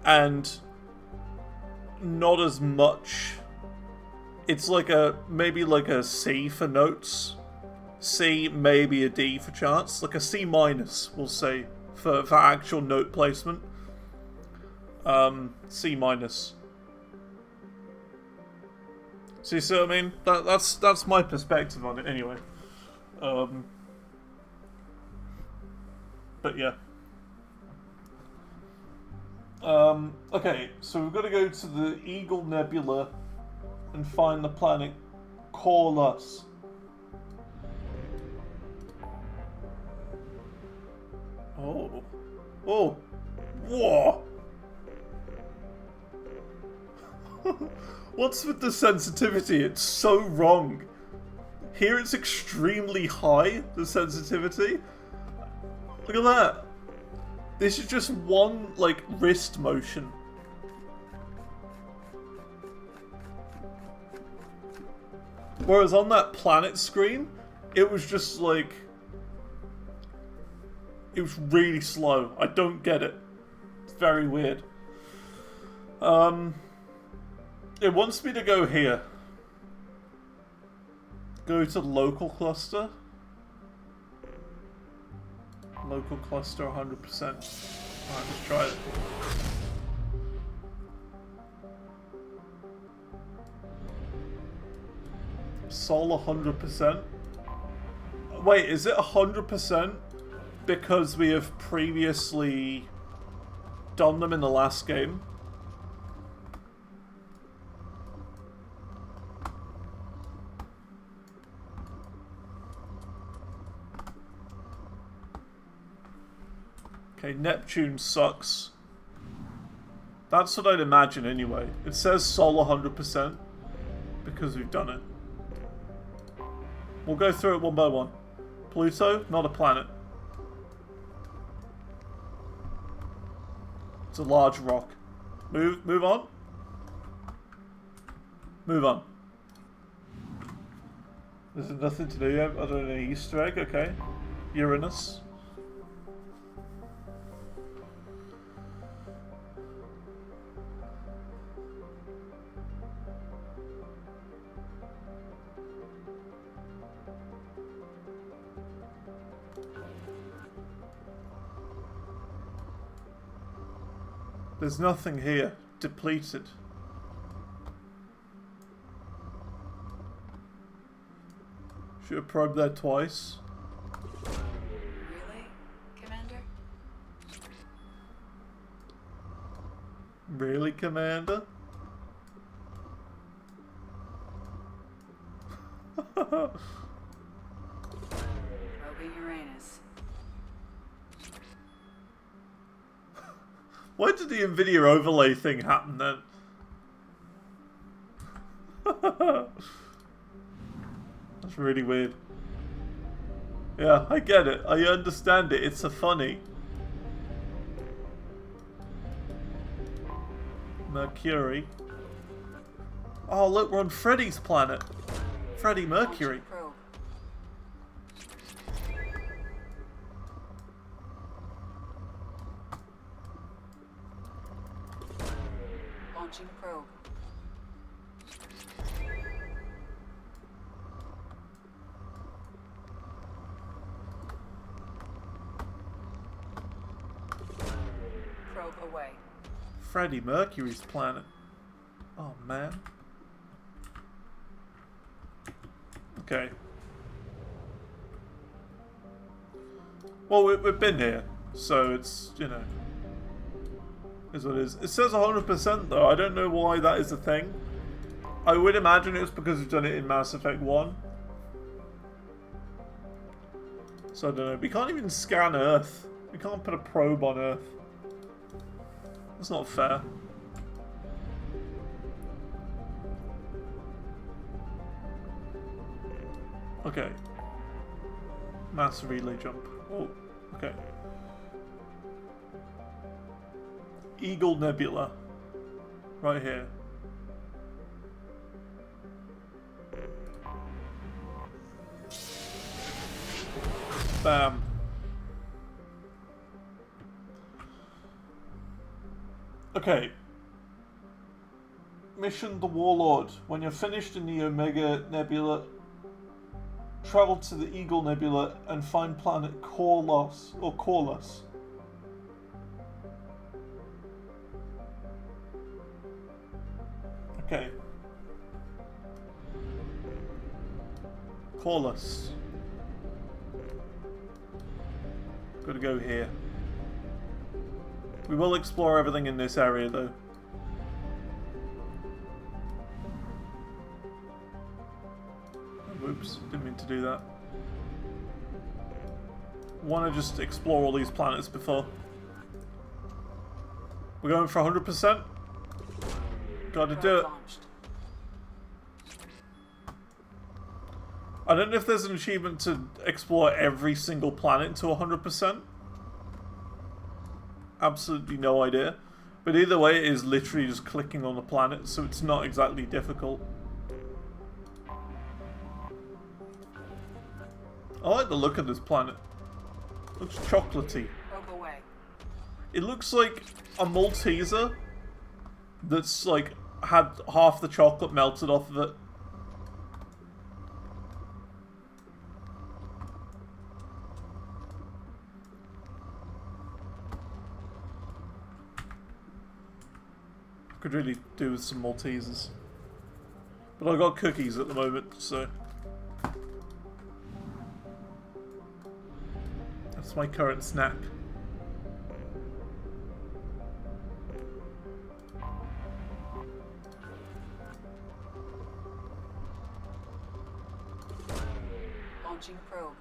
And not as much. It's like maybe like a C for notes. C, maybe a D for charts. Like a C minus, we'll say, for actual note placement. C minus. See, so I mean, that's my perspective on it anyway. But yeah. Okay, so we've got to go to the Eagle Nebula and find the planet Garus. Oh. Oh. Whoa. What's with the sensitivity? It's so wrong. Here it's extremely high, the sensitivity. Look at that. This is just one, like, wrist motion. Whereas on that planet screen, it was just like... It was really slow. I don't get it. It's very weird. It wants me to go here. Go to local cluster. Local cluster 100%. Alright, let's try it. Sol 100%. Wait, is it 100% because we have previously done them in the last game? Okay, Neptune sucks. That's what I'd imagine anyway. It says Sol 100% because we've done it. We'll go through it one by one. Pluto, not a planet. It's a large rock. Move on. Move on. There's nothing to do other than an Easter egg, okay. Uranus. There's nothing here. Depleted. Should have probed there twice. Really, Commander? Really, Commander? Rogue Probing Uranus. Why did the NVIDIA overlay thing happen then? That's really weird. Yeah, I get it. I understand it. It's a funny. Mercury. Oh, look, we're on Freddy's planet. Freddie Mercury. Probe. Launching probe. Probe away. Freddie Mercury's planet. Oh, man. Okay. Well, we've been here, so it's, you know, is what it is. It says 100% though. I don't know why that is a thing. I would imagine it's because we've done it in Mass Effect 1. So I don't know. We can't even scan Earth. We can't put a probe on Earth. That's not fair. Okay. Mass relay jump. Oh, okay. Eagle Nebula. Right here. Bam. Okay. Mission the Warlord. When you're finished in the Omega Nebula, travel to the Eagle Nebula and find planet Corlos, or Corlus. Okay. Corlus. Gotta go here. We will explore everything in this area though. Oops, didn't mean to do that. Want to just explore all these planets before. We're going for 100%. Gotta do it. I don't know if there's an achievement to explore every single planet to 100%. Absolutely no idea. But either way, it is literally just clicking on the planet, so it's not exactly difficult. I like the look of this planet. Looks chocolatey. It looks like a Malteser that's like had half the chocolate melted off of it. Could really do with some Maltesers. But I've got cookies at the moment, so that's my current snack. Launching probe.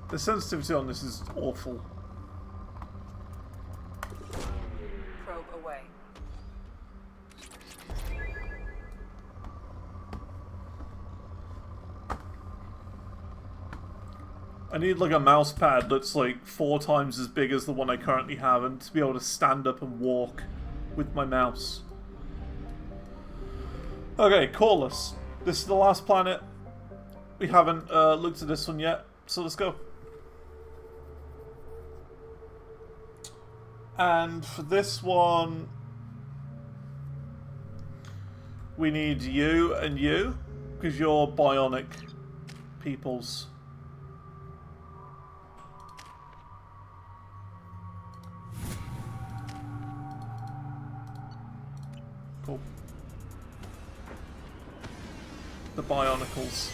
The sensitivity on this is awful. Probe away. I need like a mouse pad that's like 4 times as big as the one I currently have, and to be able to stand up and walk with my mouse. Okay, Corlus. This is the last planet. We haven't looked at this one yet, so let's go. And for this one, we need you and you, because you're bionic peoples. Cool. The bionicles.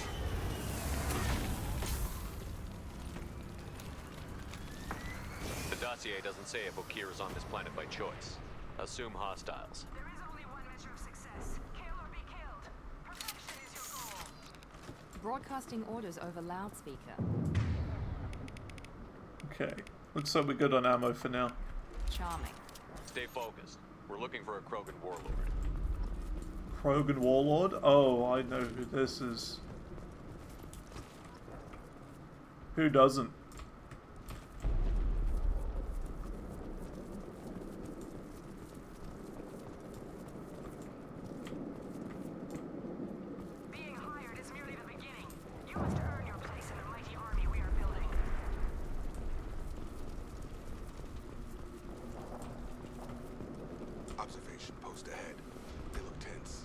The dossier doesn't say if Okir is on this planet by choice. Assume hostiles. There is only one measure of success. Broadcasting orders over loudspeaker. Okay. Looks like we're good on ammo for now. Charming. Stay focused. We're looking for a Krogan warlord. Krogan warlord? Oh, I know who this is. Who doesn't? Being hired is merely the beginning. You must earn your place in the mighty army we are building. Observation post ahead. They look tense.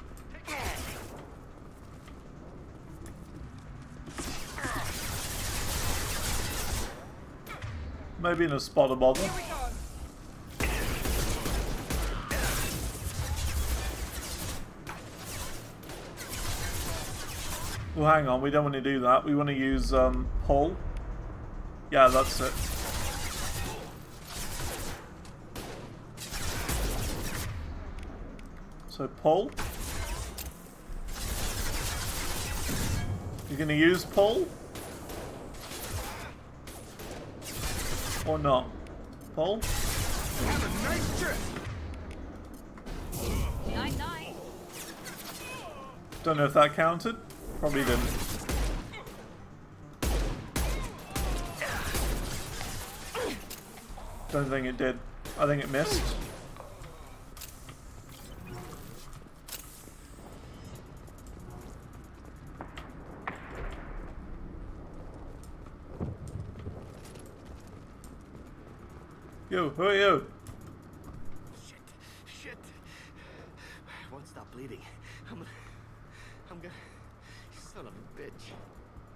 Maybe in a spotter bother. Well, hang on, we don't want to do that. We want to use pull. Yeah, that's it. So pull. You're going to use pull? Or not? Pull? Have a nice trip. Night-night. Don't know if that counted. Probably didn't. Don't think it did. I think it missed. Yo, who are you? Shit. I won't stop bleeding. I'm gonna... You son of a bitch.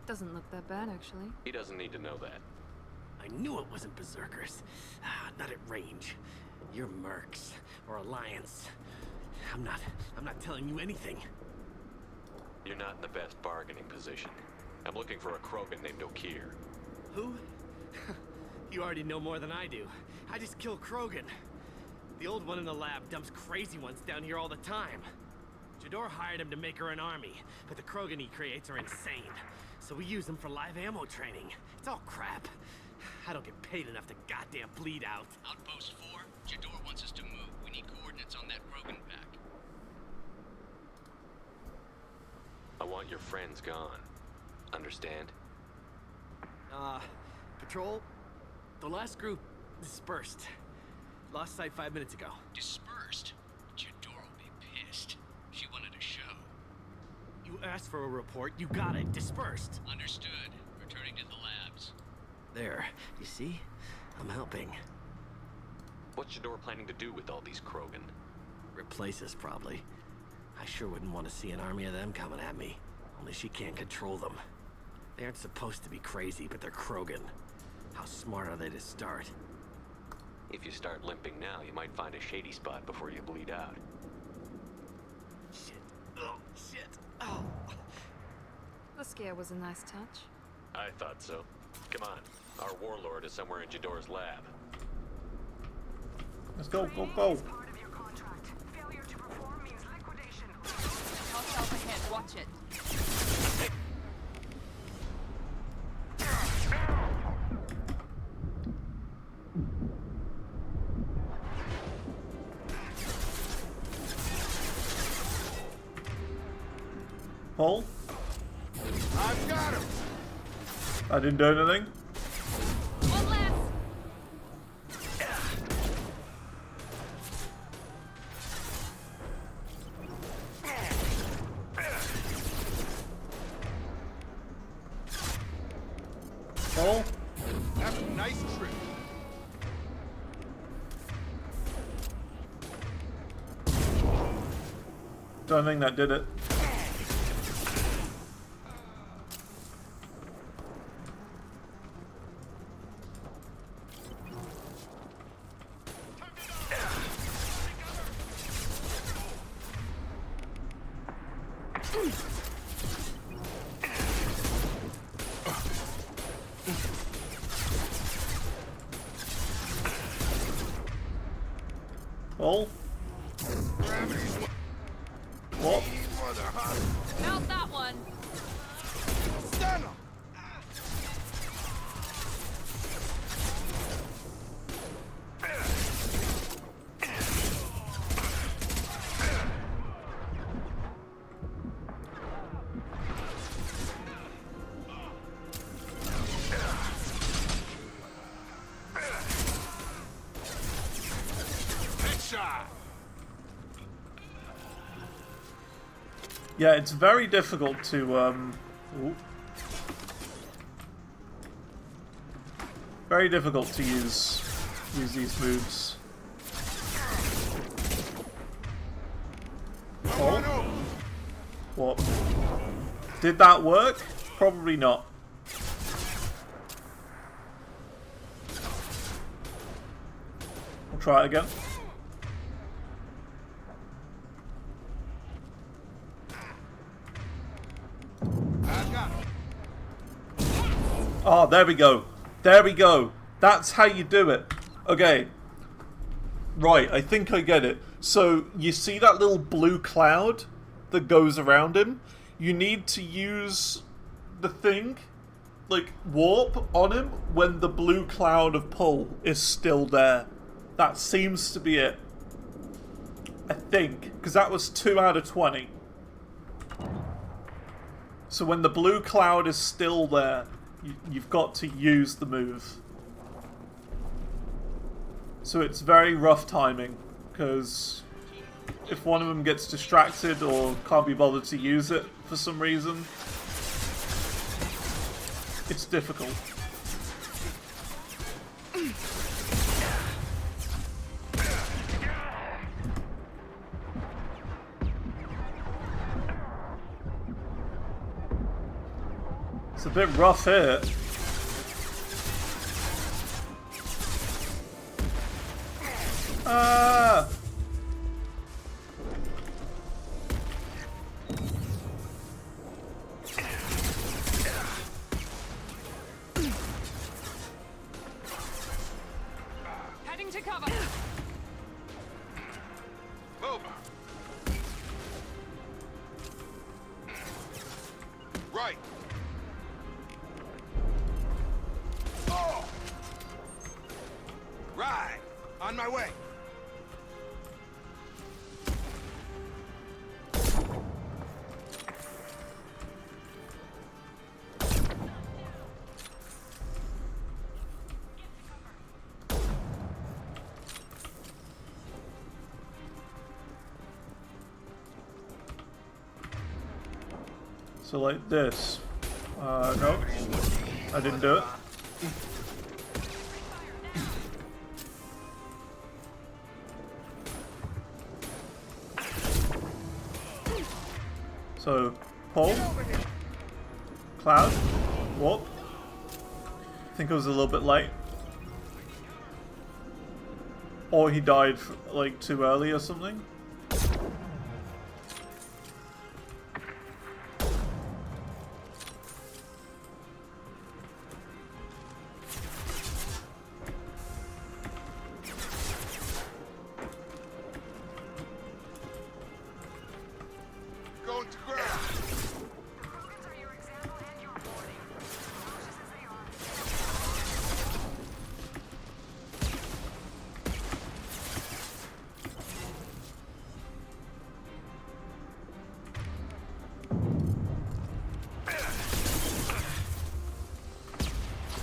Doesn't look that bad, actually. He doesn't need to know that. I knew it wasn't Berserkers. Not at range. You're Mercs. Or Alliance. I'm not telling you anything. You're not in the best bargaining position. I'm looking for a Krogan named Okir. Who? You already know more than I do. I just killed Krogan. The old one in the lab dumps crazy ones down here all the time. Jador hired him to make her an army, but the Krogan he creates are insane. So we use them for live ammo training. It's all crap. I don't get paid enough to goddamn bleed out. Outpost 4, Jador wants us to move. We need coordinates on that Krogan pack. I want your friends gone. Understand? Patrol? The last group dispersed. Lost sight 5 minutes ago. Dispersed? Jador will be pissed. She wanted a show. You asked for a report, you got it. Dispersed. Understood. Returning to the labs. There. You see? I'm helping. What's Jador planning to do with all these Krogan? Replace us, probably. I sure wouldn't want to see an army of them coming at me. Only she can't control them. They aren't supposed to be crazy, but they're Krogan. How smart are they to start? If you start limping now, you might find a shady spot before you bleed out. Shit. Oh, shit. Oh. The scare was a nice touch. I thought so. Come on. Our warlord is somewhere in Jador's lab. Let's go, go, go. Failure to perform means liquidation. Hostile ahead, watch it. Pull. I've got him. I didn't do anything. One less. Pull. Have a nice trip. Don't think that did it. Pull. What? Mount that one. Yeah, it's very difficult to ooh. Very difficult to use these moves. Oh. What? Did that work? Probably not. We'll try it again. Oh, there we go. There we go. That's how you do it. Okay. Right, I think I get it. So, you see that little blue cloud that goes around him? You need to use the thing, like, warp on him when the blue cloud of pull is still there. That seems to be it. I think. Because that was 2 out of 20. So when the blue cloud is still there, you've got to use the move. So it's very rough timing, because if one of them gets distracted or can't be bothered to use it for some reason, it's difficult. It's a bit rough here. Ah! Heading to cover. Move. Right. Oh. Right. On my way. So like this. No. I didn't do it. So, pull. Cloud. Warp. I think it was a little bit late. Or he died like too early or something.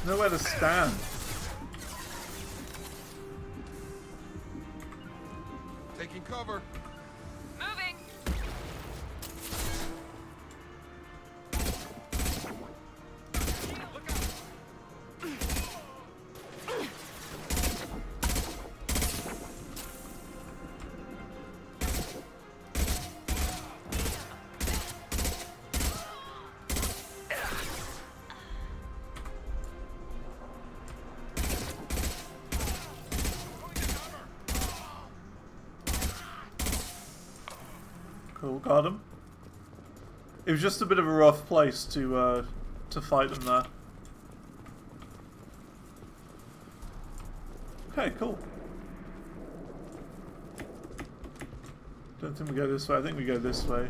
Nowhere to stand. Taking cover. Moving. Cool, got him. It was just a bit of a rough place to fight them there. Okay, cool. Don't think we go this way. I think we go this way.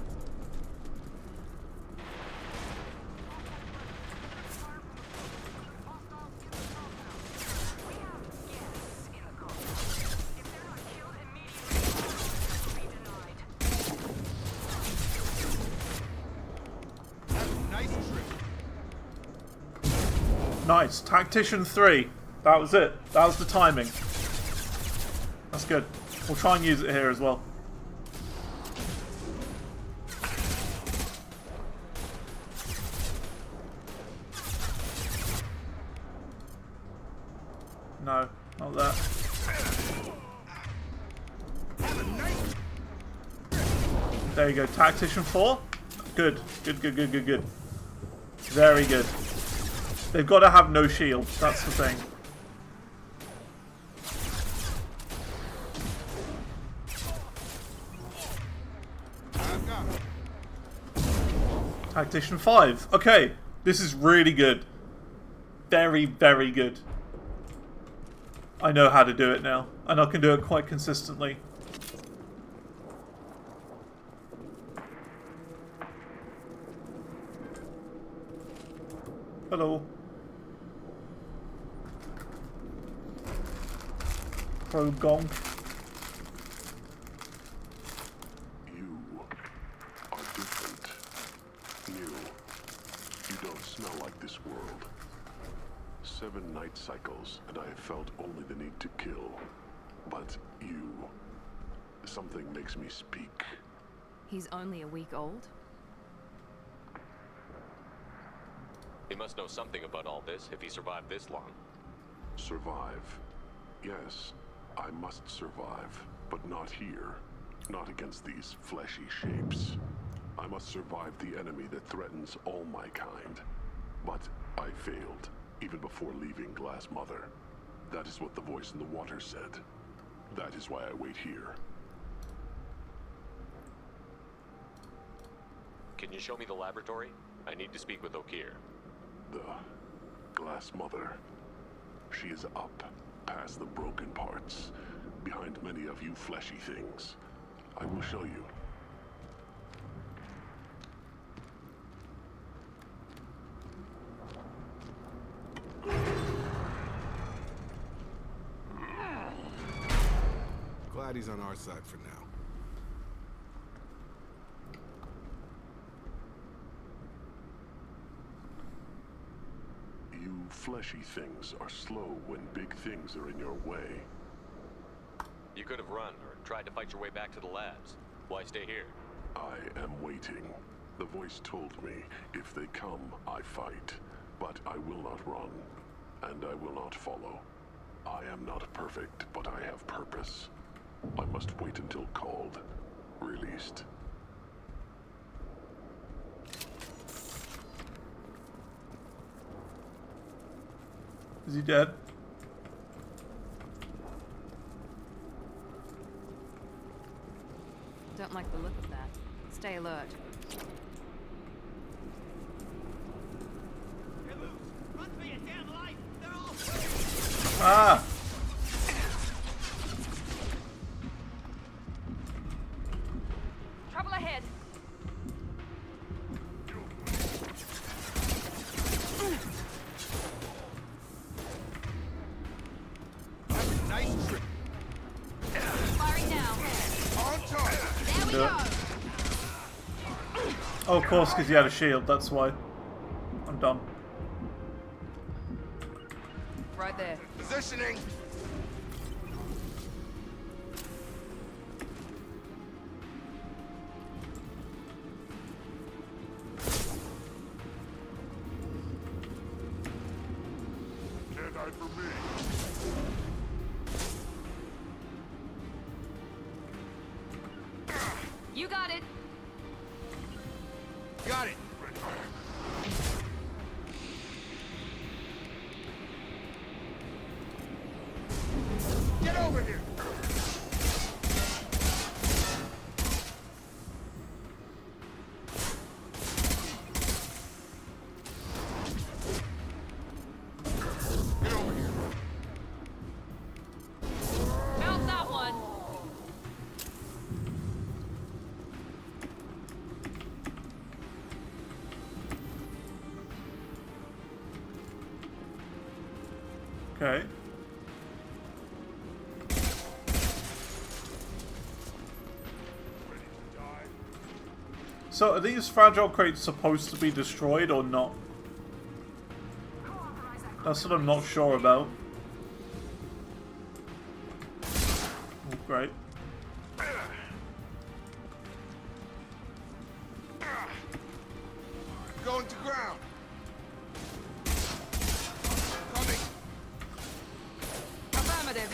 Nice. Tactician 3. That was it. That was the timing. That's good. We'll try and use it here as well. No, not that. There you go, Tactician 4. Good, good, good, good, good, good. Very good. They've got to have no shield, that's the thing. Tactician 5. Okay, this is really good. Very, very good. I know how to do it now, and I can do it quite consistently. Hello. Pro gonk. You are different. New. You don't smell like this world. 7 night cycles, and I have felt only the need to kill. But you... something makes me speak. He's only a week old? He must know something about all this if he survived this long. Survive. Yes, I must survive, but not here. Not against these fleshy shapes. I must survive the enemy that threatens all my kind. But I failed, even before leaving Glass Mother. That is what the voice in the water said. That is why I wait here. Can you show me the laboratory? I need to speak with Okir. The Glass Mother. She is up, past the broken parts, behind many of you fleshy things. I will show you. Glad he's on our side for now. You fleshy things are slow when big things are in your way. You could have run or tried to fight your way back to the labs. Why stay here? I am waiting. The voice told me, if they come, I fight. But I will not run, and I will not follow. I am not perfect, but I have purpose. I must wait until called, released. Is he dead? Don't like the look of that. Stay alert. Ah! Trouble ahead. Nice trip. Firing now. On target. There we Do it. go. Oh, of course, because he had a shield, that's why. I'm done. Right there. Positioning. Can't hide from me. You got it. Got it. Get over here. Get over here. Found that one. Okay. So are these fragile crates supposed to be destroyed or not? That's what I'm not sure about. Great. Going to ground. Coming. Affirmative.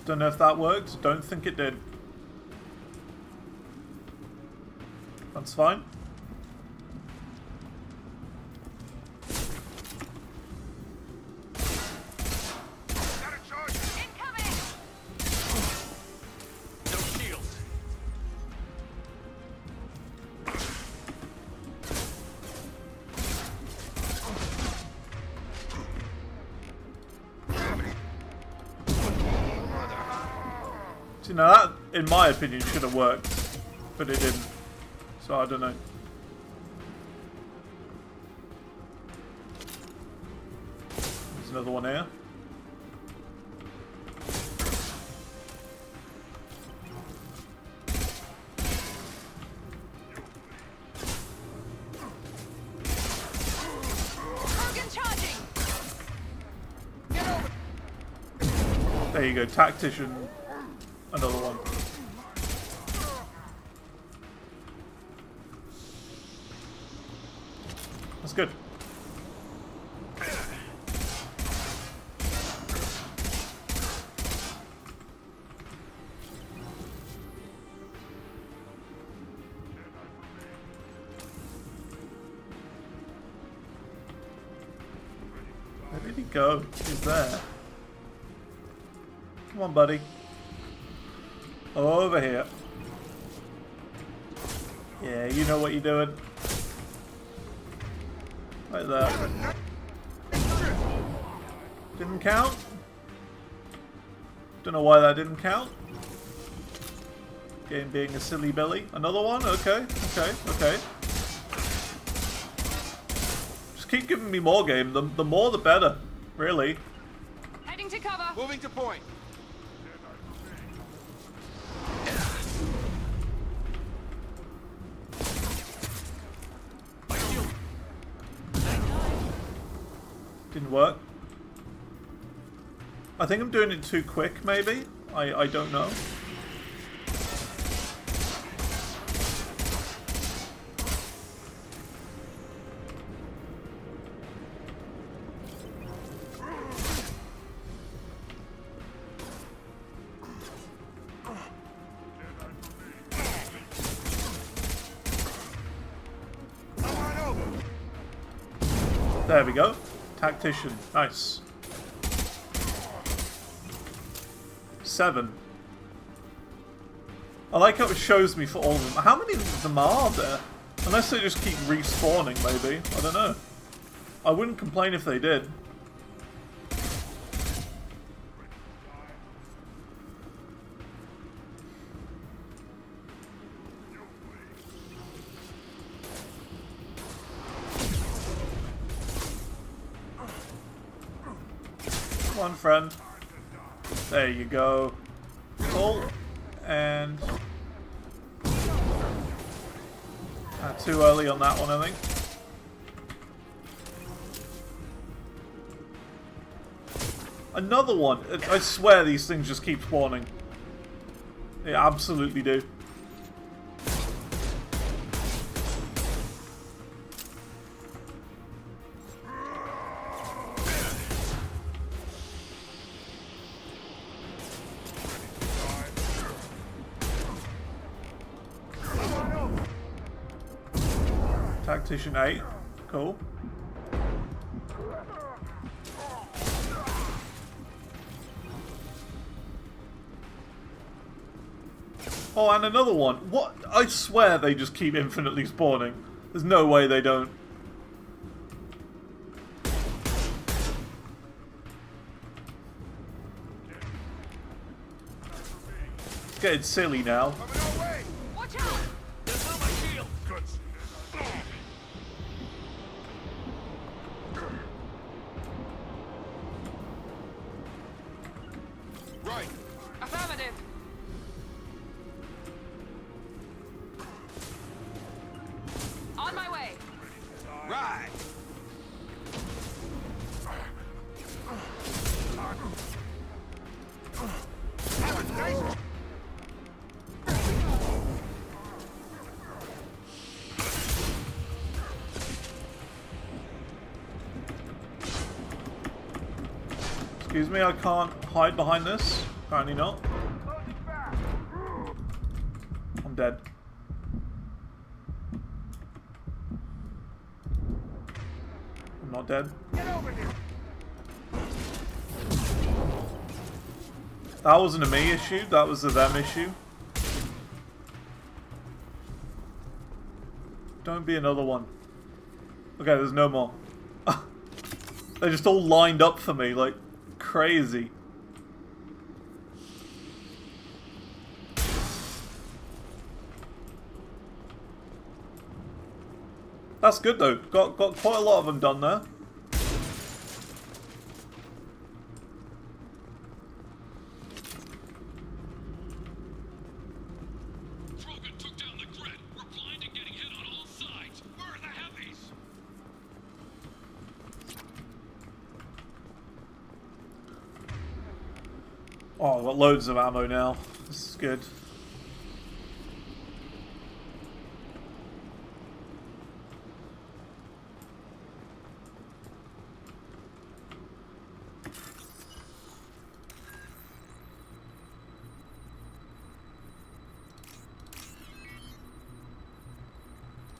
Don't know if that worked. Don't think it did. That's fine. No shields. See, now that, in my opinion, should have worked, but it didn't. So I don't know. There's another one here. There you go, tactician. Another one. That's good. Where did he go? He's there. Come on, buddy. Over here. Yeah, you know what you're doing. Like that. Didn't count? Don't know why that didn't count. Game being a silly Billy. Another one? Okay, okay, okay. Just keep giving me more game. The more the better, really. Heading to cover. Moving to point. Didn't work. I think I'm doing it too quick, maybe? I don't know. There we go. Tactician. Nice. 7. I like how it shows me for all of them. How many of them are there? Unless they just keep respawning, maybe. I don't know. I wouldn't complain if they did. Come on, friend. There you go. Pull. And... too early on that one, I think. Another one. I swear these things just keep spawning. They absolutely do. Tactician 8. Cool. Oh, and another one. What? I swear they just keep infinitely spawning. There's no way they don't. It's getting silly now. Watch out! That's not my shield. Right. Affirmative. On my way. Right. Excuse me, I can't hide behind this. Apparently not. I'm dead. I'm not dead. That wasn't a me issue, that was a them issue. Don't be another one. Okay, there's no more. They just all lined up for me like crazy. That's good though. Got quite a lot of them done there. Krogan took down the grid. We're blind and getting hit on all sides. Where are the heavies? Oh, I've got loads of ammo now. This is good.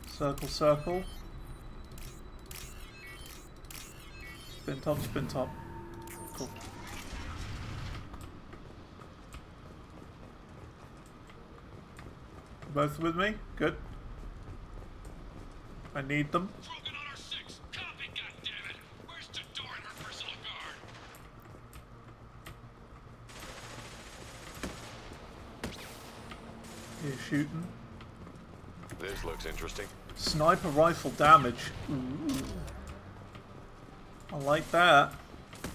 Circle, circle. Spin top, spin top. Cool. Both with me? Good. I need them. Krogan on our 6. Copy, goddammit. Where's Tador and her personal guard? He's shooting. This looks interesting. Sniper rifle damage. Ooh. I like that.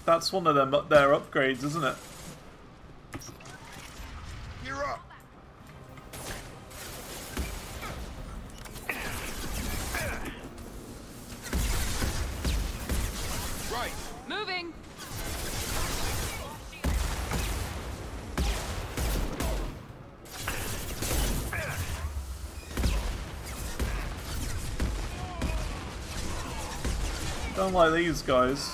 That's one of them their upgrades, isn't it? You're up. Right. Moving. Don't like these guys.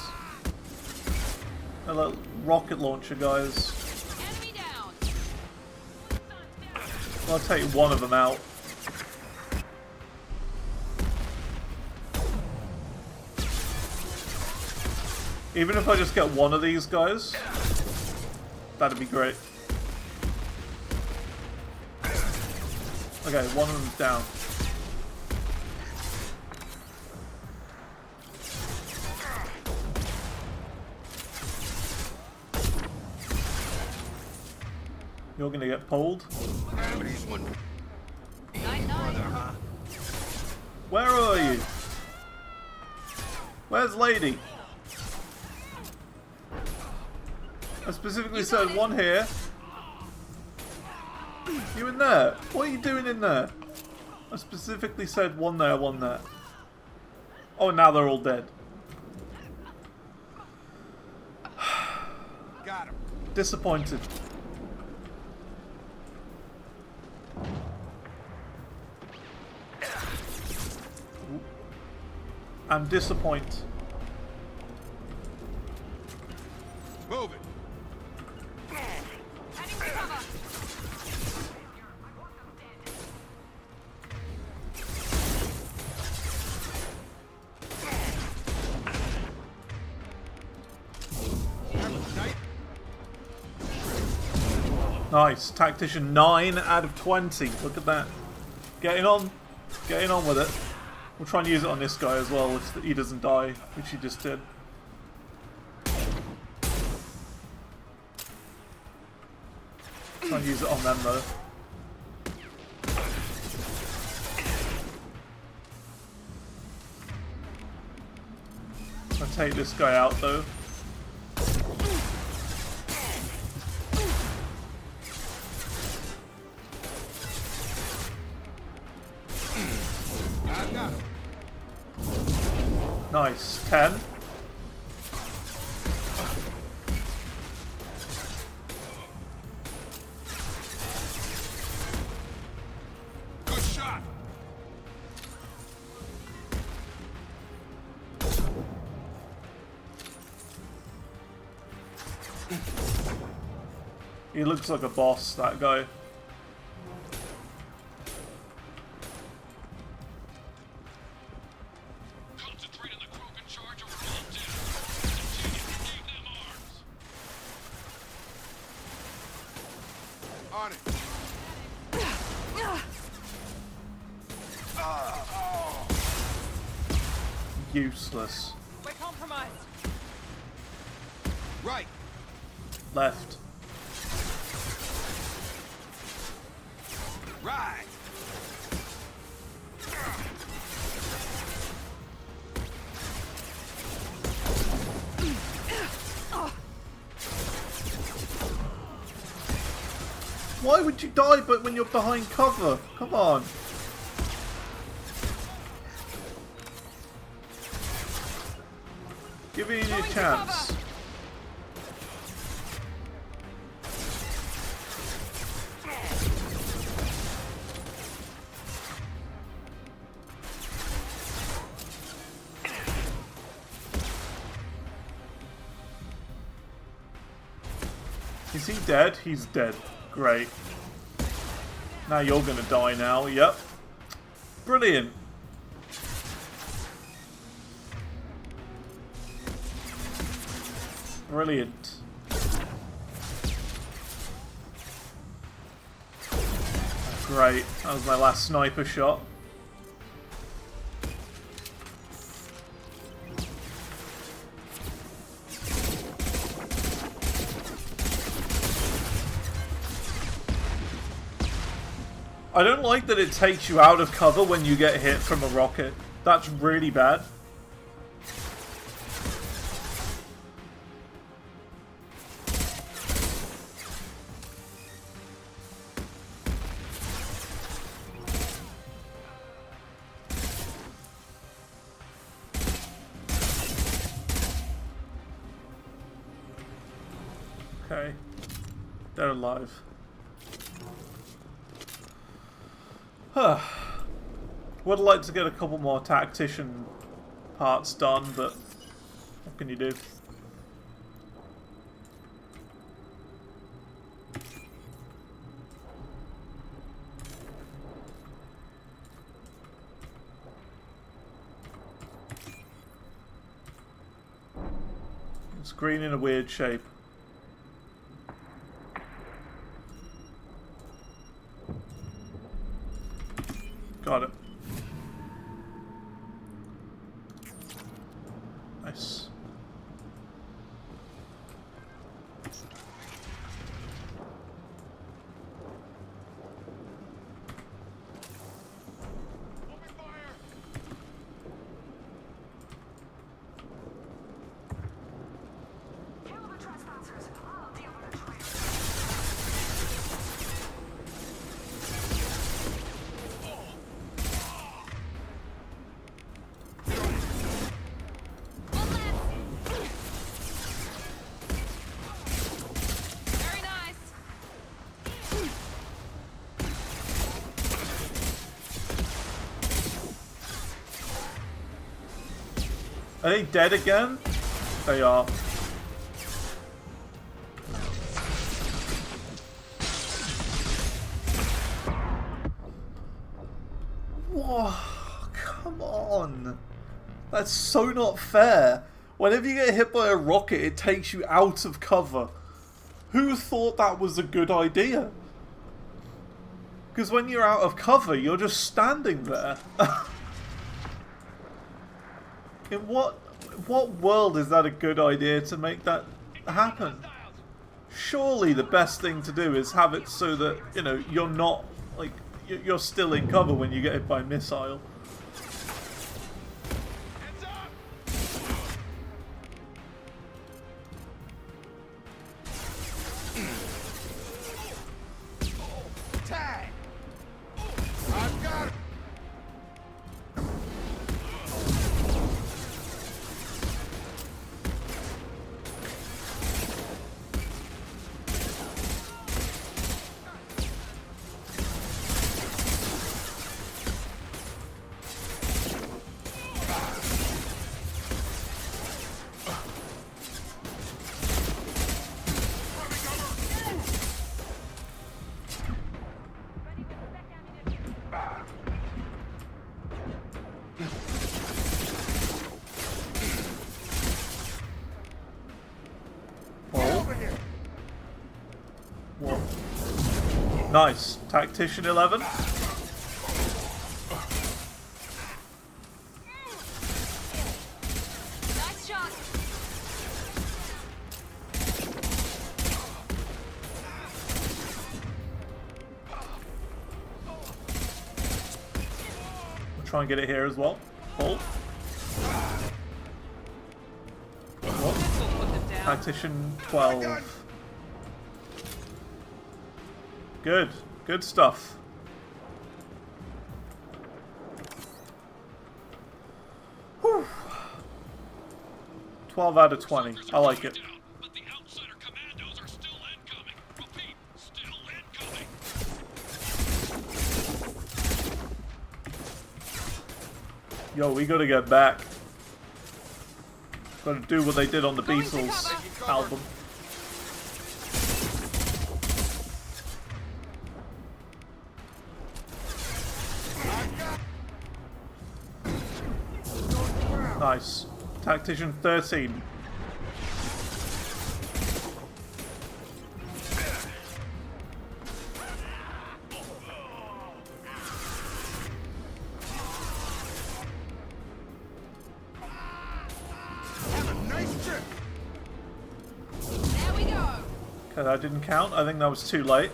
They're like rocket launcher guys. Enemy down. I'll take one of them out. Even if I just get one of these guys, that'd be great. Okay, one of them's down. You're gonna get pulled. Where are you? Where's Lady? I specifically said one here. You in there? What are you doing in there? I specifically said one there, one there. Oh, now they're all dead. Got him. Disappointed. I'm disappointed. Move it. Heading to cover. Nice. Tactician 9 out of 20. Look at that. Getting on with it. We'll try and use it on this guy as well if he doesn't die, which he just did. Try and use it on them though. I'll take this guy out though. I got him. Nice. 10. Good shot. He looks like a boss, that guy. Concentrate on the Krogan charge or we're all dead. Continue to give them arms. On it. Useless. We're compromised. Right. Left. Right. Why would you die but when you're behind cover? Come on. Give me a chance. Is he dead? He's dead. Great. Now you're gonna die now. Yep. Brilliant. Brilliant. Great. That was my last sniper shot. I don't like that it takes you out of cover when you get hit from a rocket. That's really bad. Okay. They're alive. Would like to get a couple more tactician parts done, but what can you do? It's green in a weird shape. Got it. Nice. Are they dead again? They are. Whoa, come on. That's so not fair. Whenever you get hit by a rocket, it takes you out of cover. Who thought that was a good idea? Because when you're out of cover, you're just standing there. In what world is that a good idea to make that happen? Surely the best thing to do is have it so that, you know, you're not, like, you're still in cover when you get hit by a missile. Tag! I've got it! Nice. Tactician 11. Nice shot. We'll try and get it here as well. Hold. Tactician 12. Good. Good stuff. Whew. 12 out of 20. I like it. Yo, we gotta get back. Gotta do what they did on the Beatles album. Nice. Tactician 13. There we go. Okay, that didn't count. I think that was too late.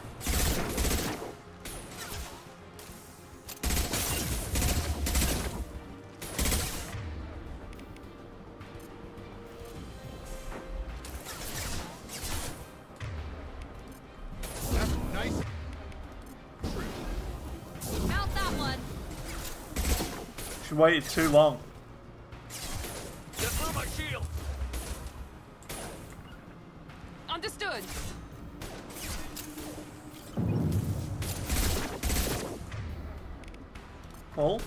Mount that one. She waited too long. Get through my shield. Understood. Pull.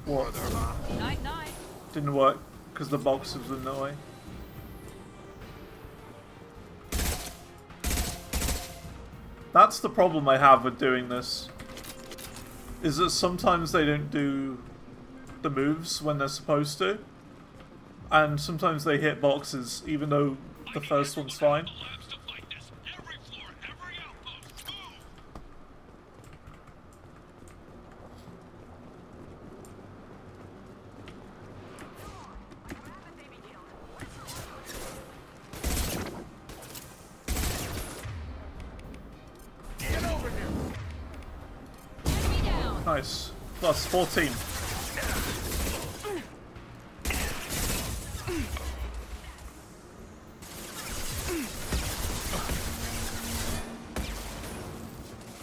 What? Night night. Didn't work because the box was in the way. That's the problem I have with doing this. Is that sometimes they don't do the moves when they're supposed to. And sometimes they hit boxes even though the first one's fine. Nice. Plus 14.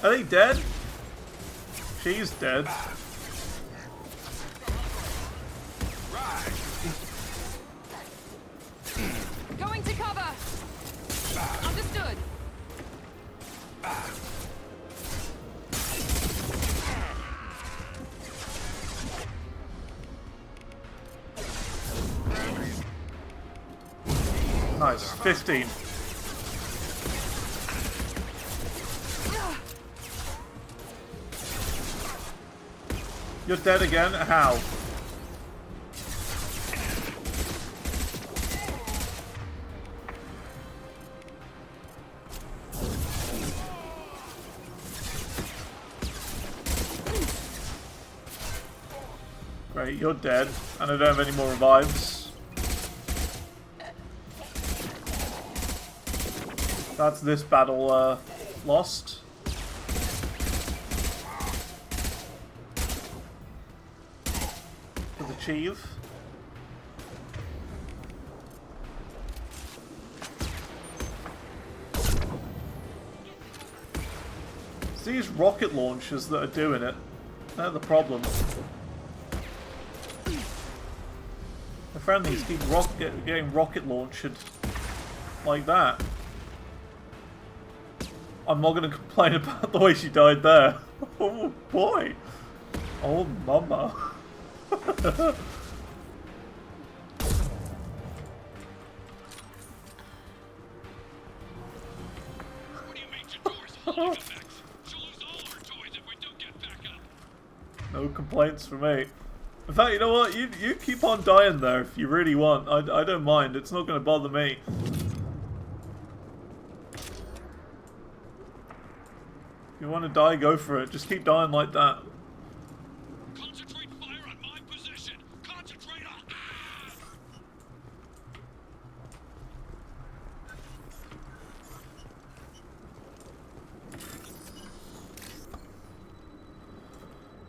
Are they dead? She's dead. Going to cover. Understood. Nice. 15. You're dead again? How? Great, you're dead, and I don't have any more revives. That's this battle lost. With achieve. It's these rocket launchers that are doing it. They're the problem. My friendlies keep getting rocket launched like that. I'm not going to complain about the way she died there. Oh boy. Oh mama. No complaints from me. In fact, you know what? You keep on dying there if you really want. I don't mind. It's not going to bother me. you want to die, go for it. Just keep dying like that. Concentrate fire on my position. Concentrate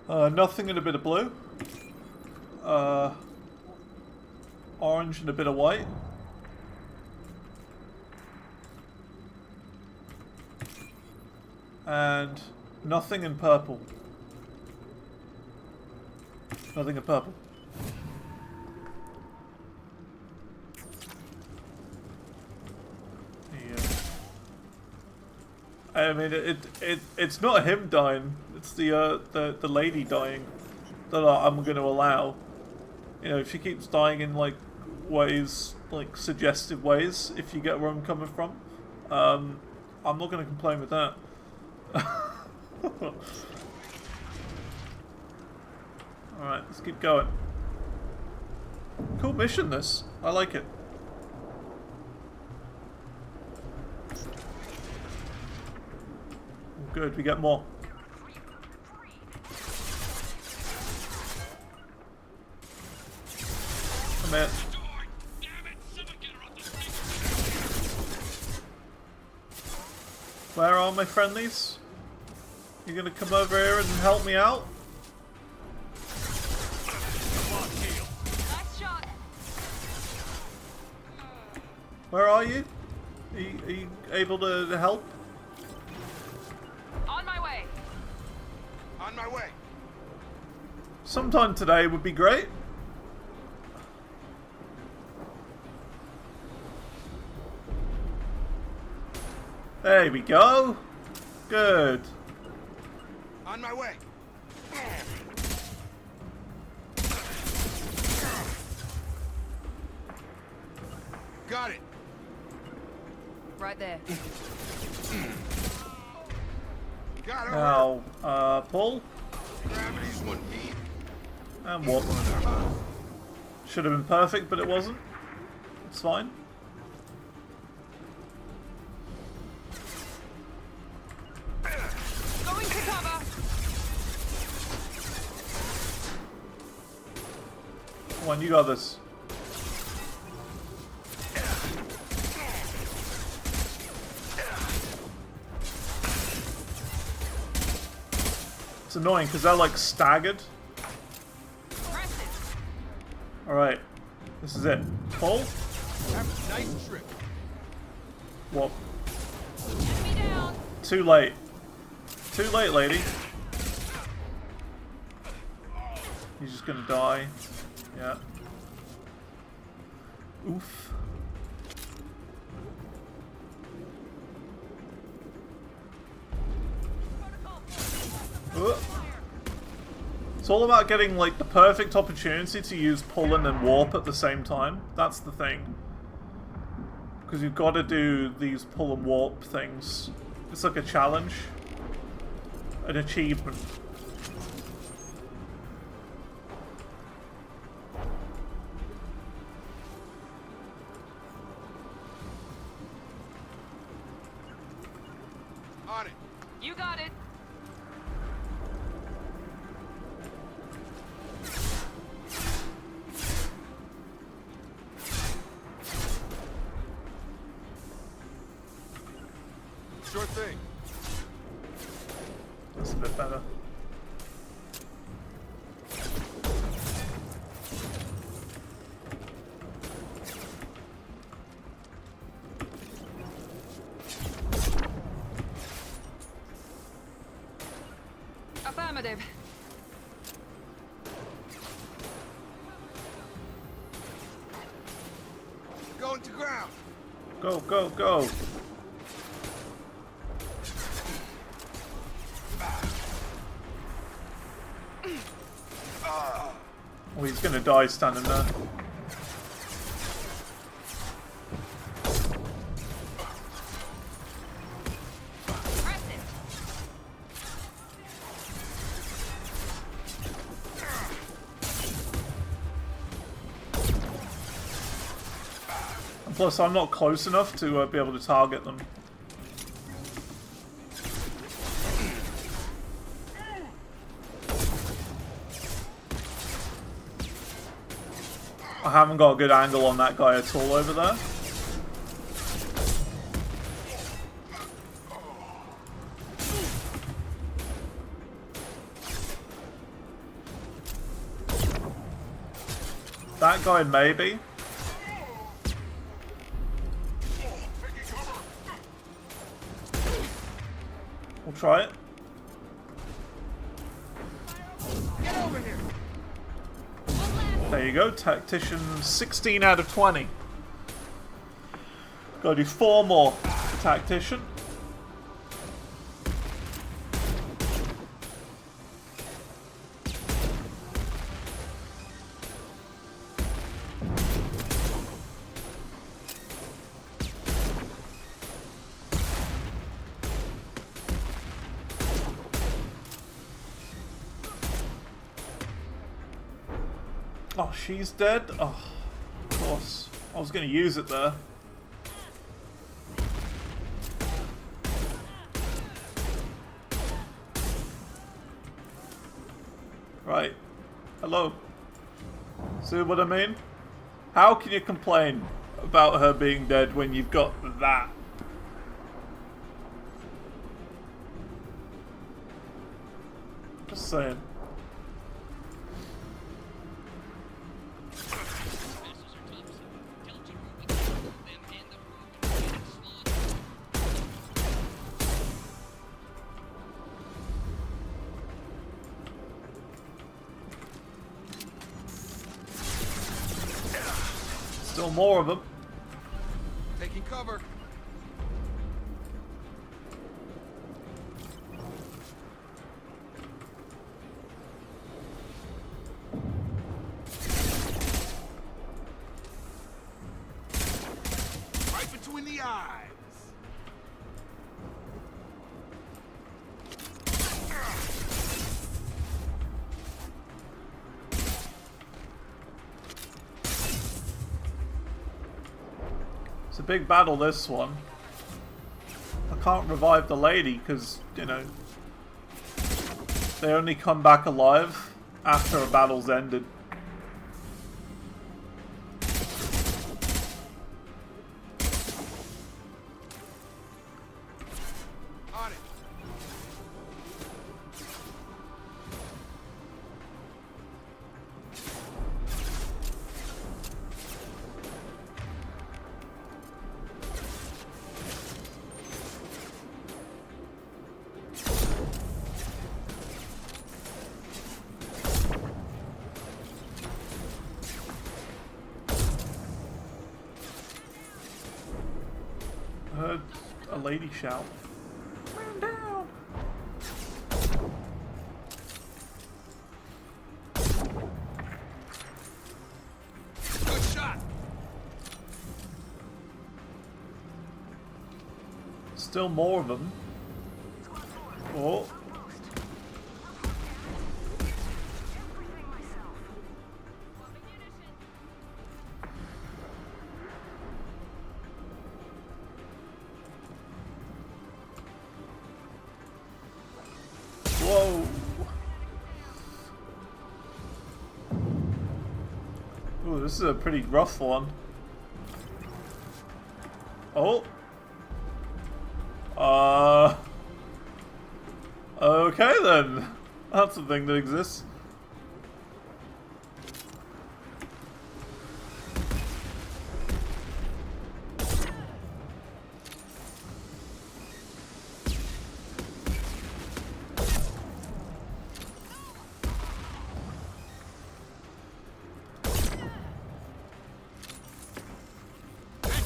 on. Nothing and a bit of blue. Orange and a bit of white. And nothing in purple. Nothing in purple. Yeah. I mean, it's not him dying. It's the lady dying that I'm going to allow. You know, if she keeps dying in like ways, like suggestive ways, if you get where I'm coming from, I'm not going to complain with that. Alright, let's keep going. Cool mission, this. I like it. Good, we get more. Come here. Where are my friendlies? You gonna come over here and help me out? Nice shot. Where are you? Are you able to help? On my way. On my way. Sometime today would be great. There we go. Good. On my way. Got it. Right there. Got it. Now, pull. Gravity's 1 beat. And what? Should have been perfect, but it wasn't. It's fine. Going to cover. Come on, you got this. It's annoying because they're like staggered. Alright, this is it. Pull. Have a nice trip. What? Too late. Too late, lady. He's just gonna die. Yeah. Oof. It's all about getting like the perfect opportunity to use pull and then warp at the same time. That's the thing. Because you've got to do these pull and warp things. It's like a challenge. An achievement. On it. You got it. Sure thing. That's a bit better. Affirmative. Going to ground. Go, go, go. Oh, he's gonna die standing there. And plus, I'm not close enough to be able to target them. I haven't got a good angle on that guy at all over there. That guy maybe. We'll try it. Get over here. There you go, Tactician 16 out of 20. Gotta do 4 more. Tactician. Oh, she's dead? Oh, of course. I was going to use it there. Right. Hello. See what I mean? How can you complain about her being dead when you've got that? Just saying. Still more of them. Taking cover. Right between the eyes. It's a big battle, this one. I can't revive the lady because, you know, they only come back alive after a battle's ended. On it. I heard a lady shout. Man down! Good shot. Still more of them. Oh. Whoa. Ooh, this is a pretty rough one. Oh. Okay then. That's a thing that exists.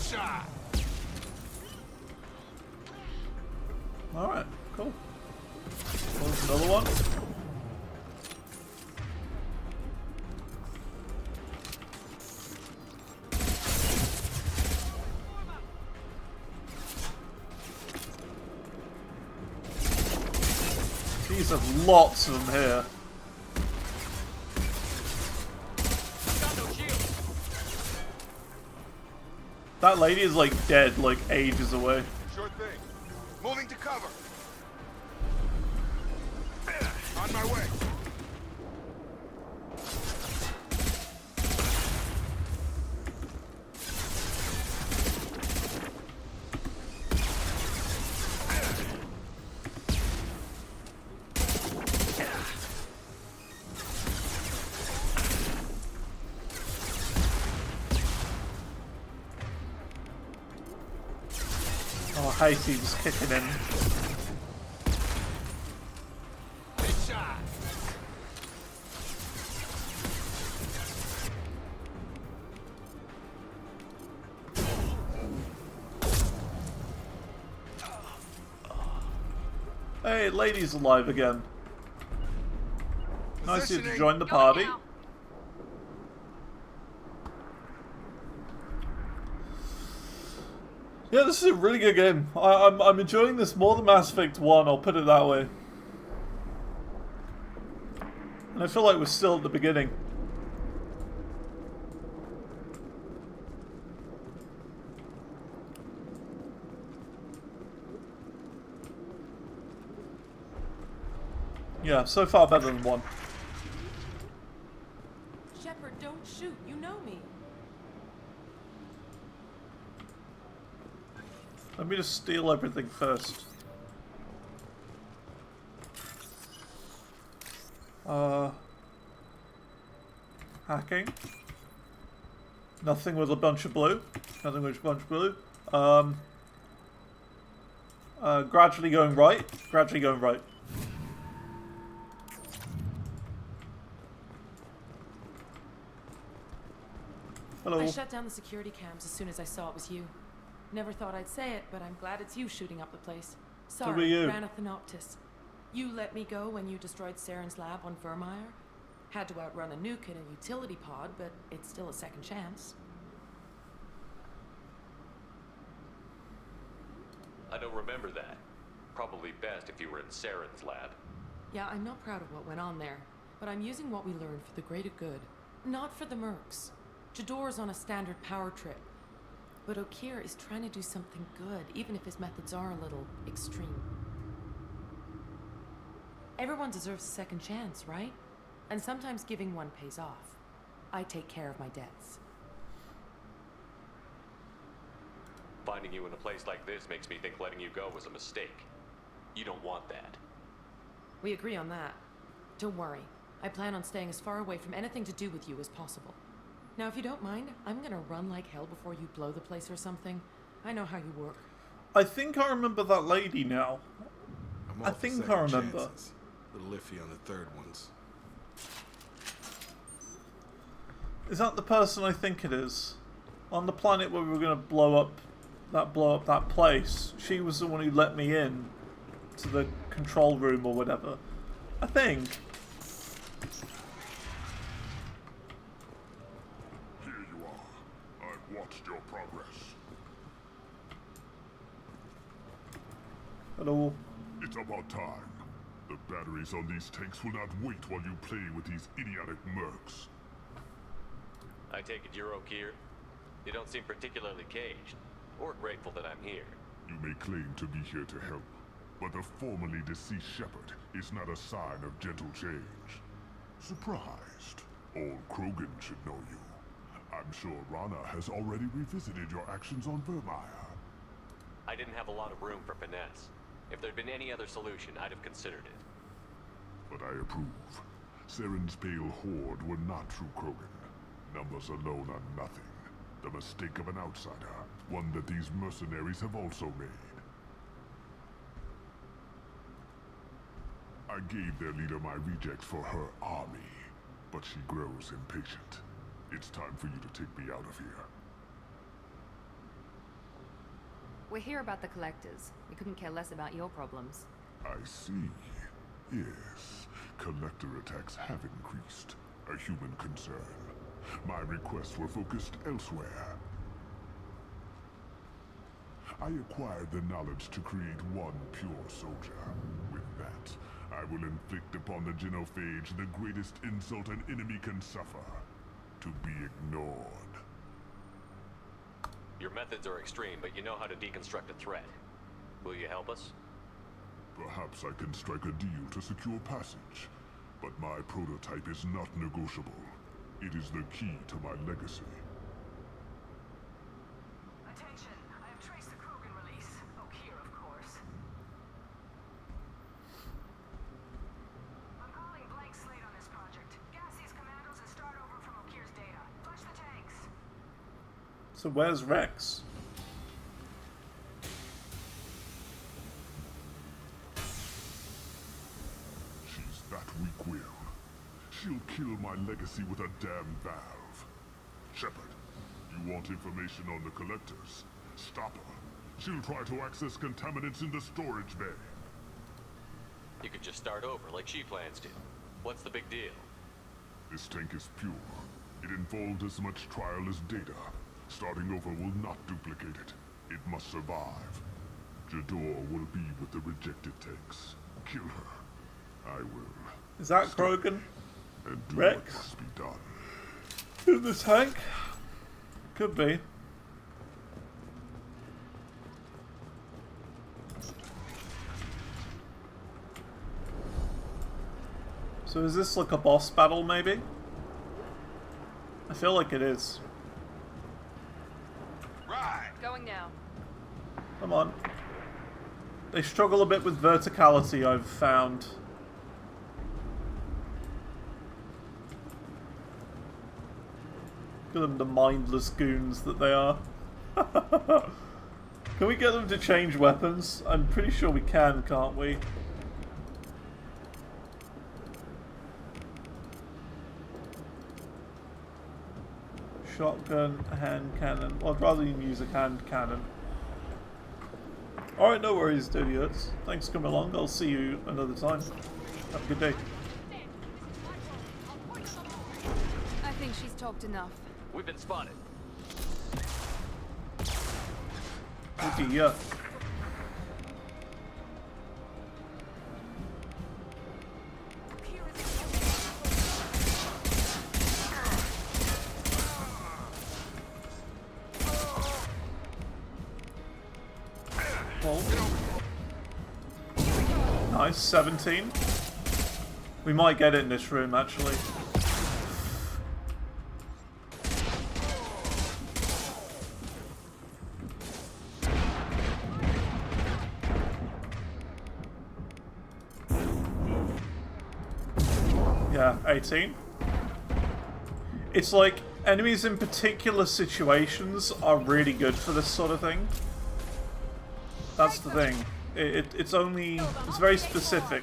Shot. Alright, cool. There's another one. These have lots of them here. That lady is like dead, like ages away. Sure thing. Moving to cover. On my way. pacing's kicking in. Good shot. Hey, lady's alive again. Nice of you to Positioning. join the party. Yeah, this is a really good game. I'm enjoying this more than Mass Effect 1, I'll put it that way. And I feel like we're still at the beginning. Yeah, so far better than 1. Shepard, don't shoot. You know me. Let me just steal everything first. Hacking. Nothing with a bunch of blue. Nothing with a bunch of blue. Gradually going right. Gradually going right. Hello. I shut down the security cams as soon as I saw it was you. Never thought I'd say it, but I'm glad it's you shooting up the place. Sorry, Granathanoptis. You let me go when you destroyed Saren's lab on Vermeer. Had to outrun a nuke in a utility pod, but it's still a second chance. I don't remember that. Probably best if you were in Saren's lab. Yeah, I'm not proud of what went on there, but I'm using what we learned for the greater good. Not for the mercs. Jador's on a standard power trip. But Okir is trying to do something good, even if his methods are a little extreme. Everyone deserves a second chance, right? And sometimes giving one pays off. I take care of my debts. Finding you in a place like this makes me think letting you go was a mistake. You don't want that. We agree on that. Don't worry. I plan on staying as far away from anything to do with you as possible. Now, if you don't mind, I'm gonna run like hell before you blow the place or something. I know how you work. I think I remember that lady now. I'm I think I remember. Chances. A little iffy on the third ones. Is that the person I think it is? On the planet where we were going to blow up that place, she was the one who let me in to the control room or whatever. I think. Here you are. I've watched your progress. Hello. It's about time. The batteries on these tanks will not wait while you play with these idiotic mercs. I take it you're Okir? You don't seem particularly caged, or grateful that I'm here. You may claim to be here to help, but the formerly deceased Shepard is not a sign of gentle change. Surprised? Old Krogan should know you. I'm sure Rana has already revisited your actions on Vermeer. I didn't have a lot of room for finesse. If there'd been any other solution, I'd have considered it. But I approve. Saren's pale horde were not true Krogan. Numbers alone are nothing. The mistake of an outsider, one that these mercenaries have also made. I gave their leader my rejects for her army, but she grows impatient. It's time for you to take me out of here. We're here about the collectors. We couldn't care less about your problems. I see. Yes, collector attacks have increased. A human concern. My requests were focused elsewhere. I acquired the knowledge to create one pure soldier. With that, I will inflict upon the genophage the greatest insult an enemy can suffer. To be ignored. Your methods are extreme, but you know how to deconstruct a threat. Will you help us? Perhaps I can strike a deal to secure passage, but my prototype is not negotiable. It is the key to my legacy. Attention, I have traced the Krogan release. Okir, of course. I'm calling blank slate on this project. Gas these commandos and start over from Okir's data. Flush the tanks. So where's Rex? kill my legacy with a damn valve. Shepard, you want information on the collectors? Stop her. She'll try to access contaminants in the storage bay. You could just start over like she plans to. What's the big deal? This tank is pure. It involved as much trial as data. Starting over will not duplicate it. It must survive. Jador will be with the rejected tanks. Kill her. I will. Is that Krogan? And do Rex? what must be done. In the tank? Could be. So is this like a boss battle, maybe? I feel like it is. Right. Going now. Come on. They struggle a bit with verticality, I've found. Look at them, the mindless goons that they are. Can we get them to change weapons? I'm pretty sure we can, can't we? Shotgun, hand cannon. Well, I'd rather you use a hand cannon. Alright, no worries, idiots. Thanks for coming along. I'll see you another time. Have a good day. I think she's talked enough. We've been spotted. Okay, yeah. Nice, 17. We might get it in this room, actually. Yeah, 18. It's like, enemies in particular situations are really good for this sort of thing. That's the thing. It's very specific.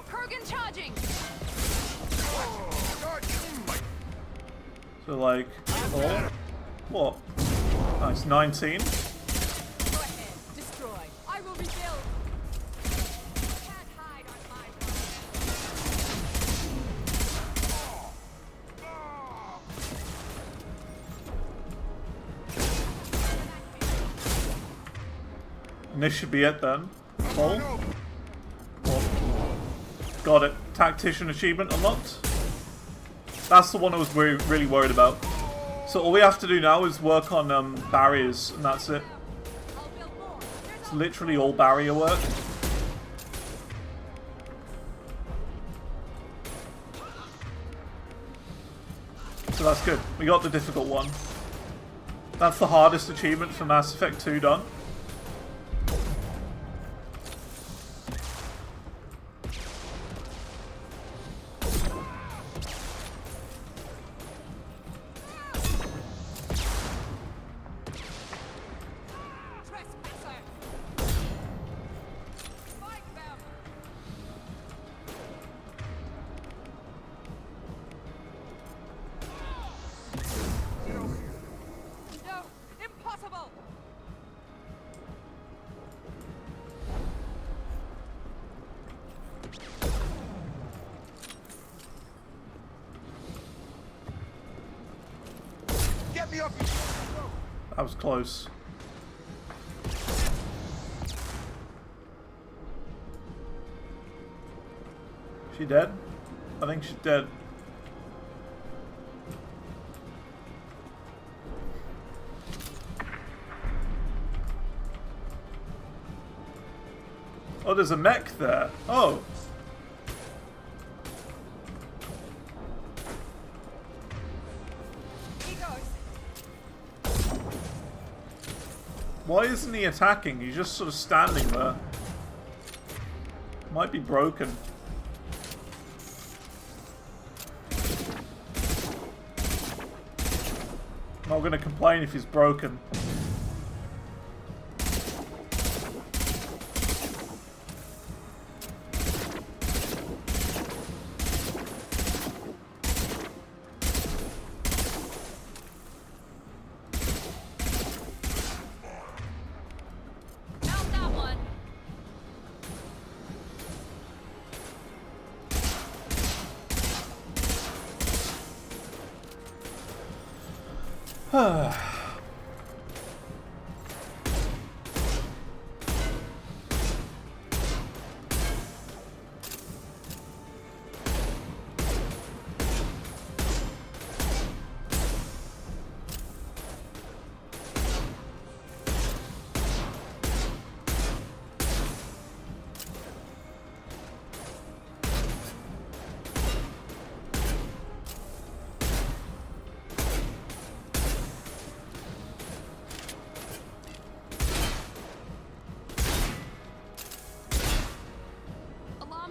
Krogan charging. So like, oh, what? Nice, 19. And this should be it then. Oh. Got it. Tactician achievement unlocked. That's the one I was really worried about. So all we have to do now is work on barriers, and that's it. It's literally all barrier work. So that's good. We got the difficult one. That's the hardest achievement for Mass Effect 2 done. That was close. She dead? I think she's dead. Oh, there's a mech there. Oh. Why isn't he attacking? He's just sort of standing there. Might be broken. I'm not gonna complain if he's broken.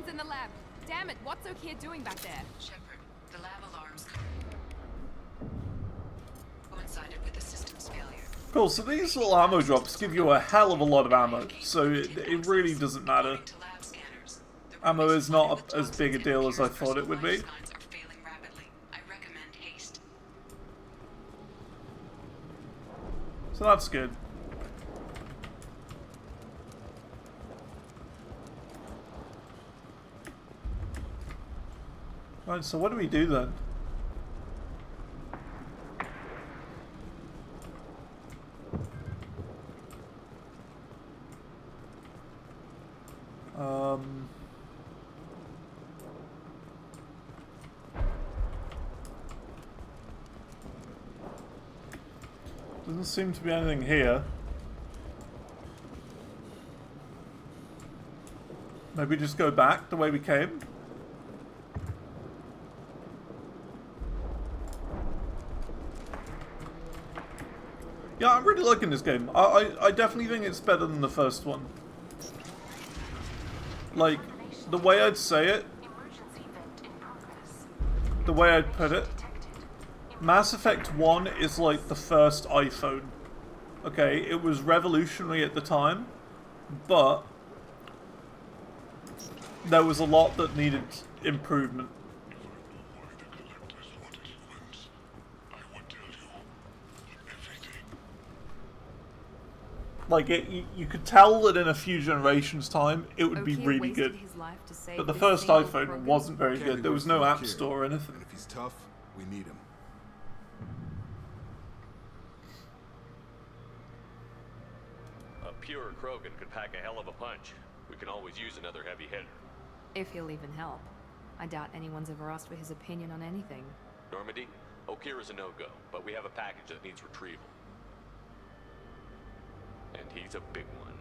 In the lab. Damn it, what's Okier doing back there? Shepard, the lab alarms coincided with the system's failure. Cool, so these little ammo drops give you a hell of a lot of ammo, so it really doesn't matter. Ammo is not as big a deal as I thought it would be. So that's good. Right, so what do we do then? Doesn't seem to be anything here. Maybe just go back the way we came? Yeah, I'm really liking this game. I definitely think it's better than the first one. Like, the way I'd say it, the way I'd put it, Mass Effect 1 is like the first iPhone. Okay, it was revolutionary at the time, but there was a lot that needed improvement. Like, you could tell that in a few generations' time, it would be really good. But the first iPhone wasn't very good. There was no app store or anything. And if he's tough, we need him. A pure Krogan could pack a hell of a punch. We can always use another heavy hitter. If he'll even help. I doubt anyone's ever asked for his opinion on anything. Normandy, Okier is a no-go, but we have a package that needs retrieval. And he's a big one.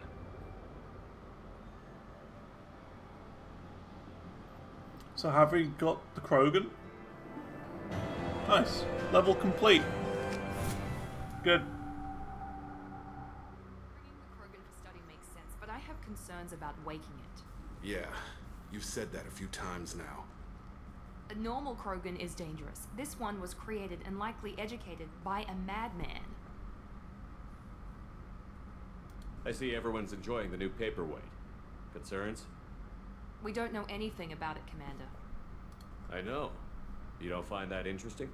So have we got the Krogan? Nice. Level complete. Good. Bringing the Krogan for study makes sense, but I have concerns about waking it. Yeah, you've said that a few times now. A normal Krogan is dangerous. This one was created and likely educated by a madman. I see everyone's enjoying the new paperweight. Concerns? We don't know anything about it, Commander. I know. You don't find that interesting?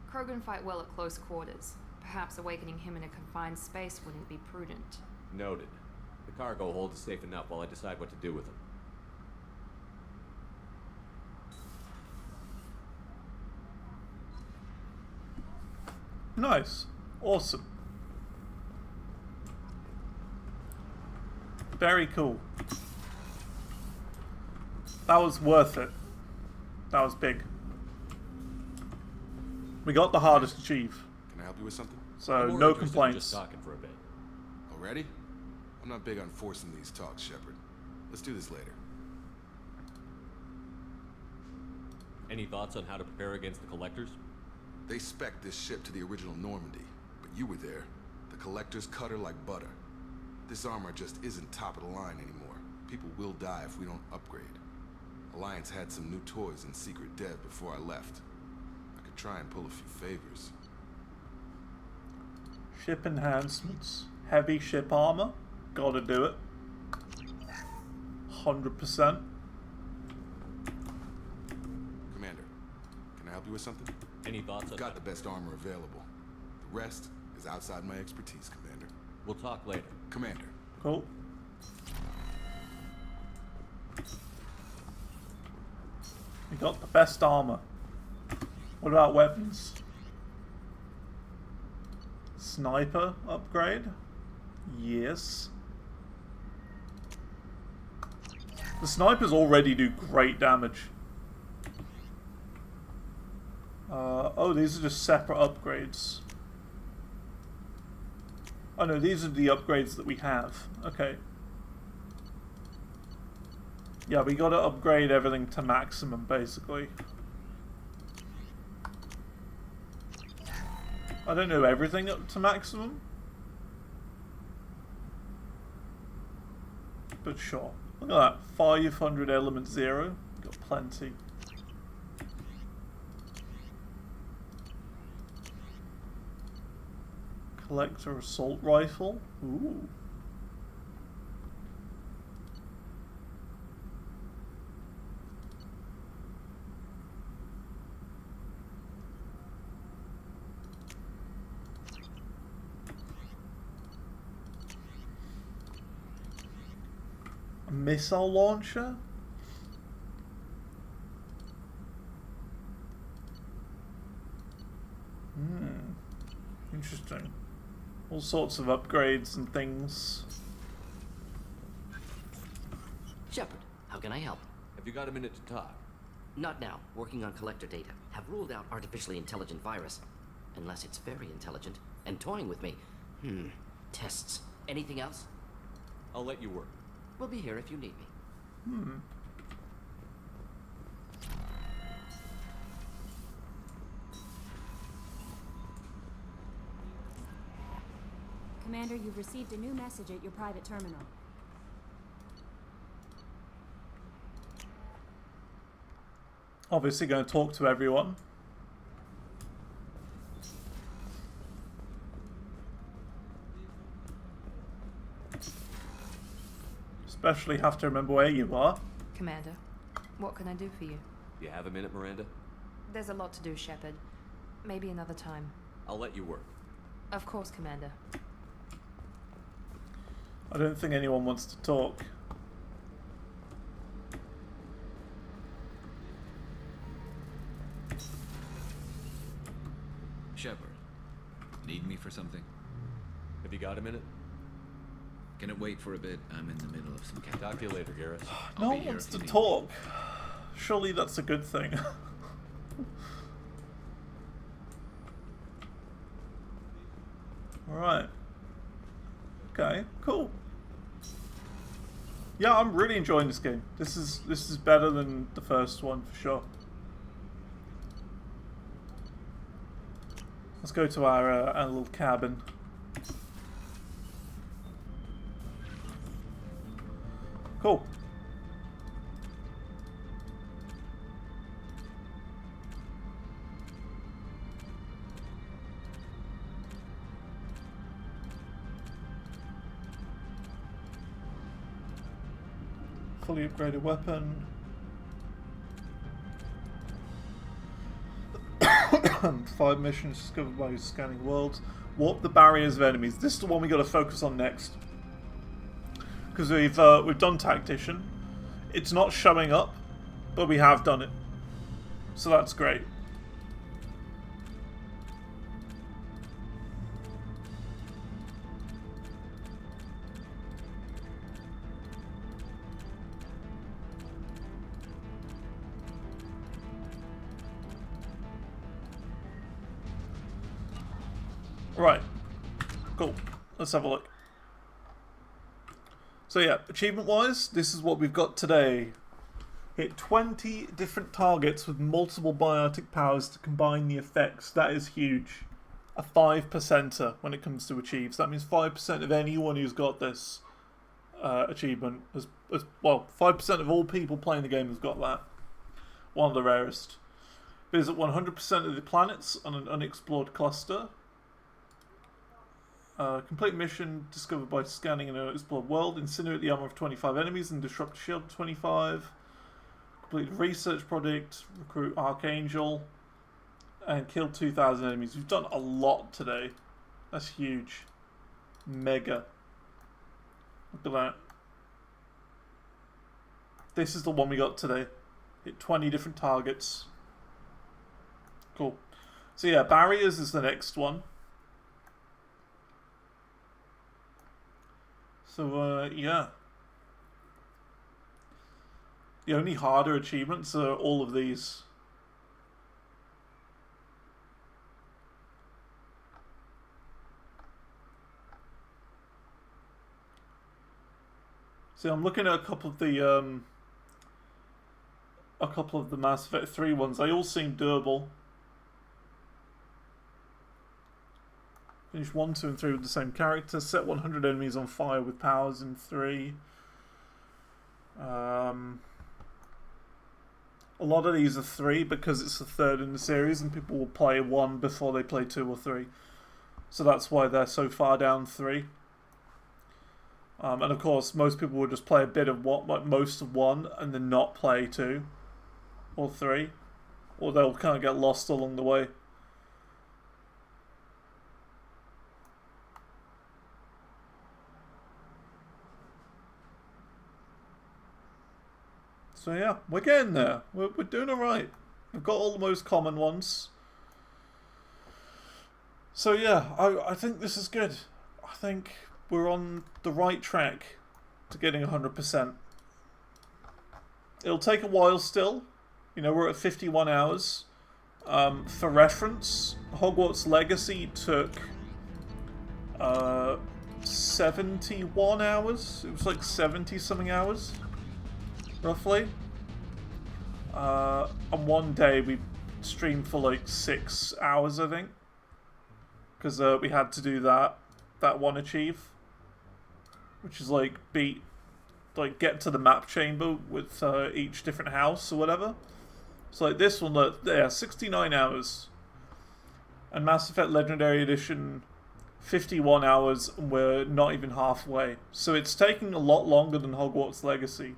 Krogan fight well at close quarters. Perhaps awakening him in a confined space wouldn't be prudent. Noted. The cargo hold is safe enough while I decide what to do with him. Nice. Awesome. Very cool. That was worth it. That was big. We got the hardest achieve. Can I help you with something? So, no complaints. Just talking for a bit. Already? I'm not big on forcing these talks, Shepard. Let's do this later. Any thoughts on how to prepare against the Collectors? They spec'd this ship to the original Normandy, but you were there. The Collectors cut her like butter. This armor just isn't top of the line anymore. People will die if we don't upgrade. Alliance had some new toys in secret dev before I left. I could try and pull a few favors. Ship enhancements. Heavy ship armor. Gotta do it. 100%. Commander, can I help you with something? Any thoughts? I've got the best armor available. The rest is outside my expertise, Commander. We'll talk later. Commander. Cool. We got the best armor. What about weapons? Sniper upgrade? Yes. The snipers already do great damage. Oh, these are just separate upgrades. Oh no, these are the upgrades that we have. Okay. Yeah, we gotta upgrade everything to maximum, basically. I don't know everything up to maximum. But sure. Look at that. 500 element 0. Got plenty. Collector assault rifle. Ooh. A missile launcher? Interesting. All sorts of upgrades and things. Shepard, how can I help? Have you got a minute to talk? Not now. Working on collector data. Have ruled out artificially intelligent virus. Unless it's very intelligent and toying with me. Tests. Anything else? I'll let you work. We'll be here if you need me. Commander, you've received a new message at your private terminal. Obviously going to talk to everyone. Especially have to remember where you are. Commander, what can I do for you? You have a minute, Miranda? There's a lot to do, Shepard. Maybe another time. I'll let you work. Of course, Commander. I don't think anyone wants to talk. Shepard, need me for something? Have you got a minute? Can it wait for a bit? I'm in the middle of some Talk to you later, Garus. No one wants to talk. Surely that's a good thing. Alright. Okay, cool. Yeah, I'm really enjoying this game. This is better than the first one for sure. Let's go to our little cabin. Cool. Fully upgraded weapon. 5 missions discovered by scanning worlds. Warp the barriers of enemies. This is the one we got to focus on next. Because we've done Tactician. It's not showing up, but we have done it. So that's great. Right. Cool. Let's have a look. So yeah, achievement-wise, this is what we've got today. Hit 20 different targets with multiple biotic powers to combine the effects. That is huge. A 5%er when it comes to achieves. That means 5% of anyone who's got this achievement well, 5% of all people playing the game has got that. One of the rarest. Visit 100% of the planets on an unexplored cluster. Complete mission discovered by scanning an unexplored world. Incinerate the armor of 25 enemies and disrupt the shield of 25. Complete research project. Recruit Archangel. And kill 2,000 enemies. We've done a lot today. That's huge. Mega. Look at that. This is the one we got today. Hit 20 different targets. Cool. So yeah, barriers is the next one. So yeah. The only harder achievements are all of these. So I'm looking at a couple of the Mass Effect 3 ones. They all seem doable. Finish 1, 2, and 3 with the same character. Set 100 enemies on fire with powers in 3. A lot of these are 3 because it's the third in the series and people will play 1 before they play 2 or 3. So that's why they're so far down 3. And of course, most people will just play a bit of most of 1 and then not play 2 or 3. Or they'll kind of get lost along the way. So yeah, we're getting there. We're doing alright. We've got all the most common ones. So yeah, I think this is good. I think we're on the right track to getting 100%. It'll take a while still. You know, we're at 51 hours. For reference, Hogwarts Legacy took 71 hours. It was like 70-something hours, roughly. On one day we streamed for like 6 hours, I think. Because we had to do that one achieve. Which is like get to the map chamber with each different house or whatever. So like this one, yeah, 69 hours. And Mass Effect Legendary Edition, 51 hours, and we're not even halfway. So it's taking a lot longer than Hogwarts Legacy.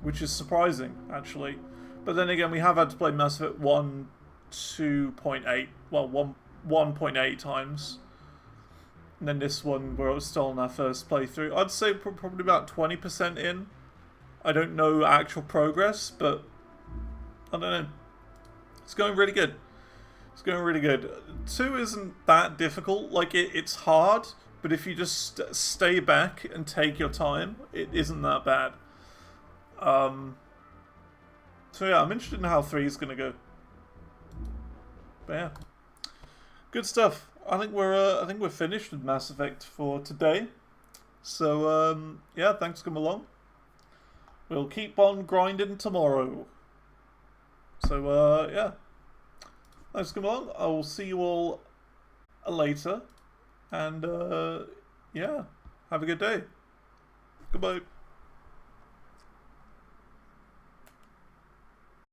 Which is surprising, actually. But then again, we have had to play Mass Effect 1 2.8, well, 1.8 times. And then this one, where it was still on our first playthrough. I'd say probably about 20% in. I don't know actual progress, but I don't know. It's going really good. It's going really good. 2 isn't that difficult. Like, it's hard, but if you just stay back and take your time, it isn't that bad. So yeah, I'm interested in how 3 is going to go. But yeah. Good stuff. I think we're finished with Mass Effect for today. So yeah, thanks for coming along. We'll keep on grinding tomorrow. So yeah, thanks for coming along. I will see you all later, and yeah, have a good day. Goodbye.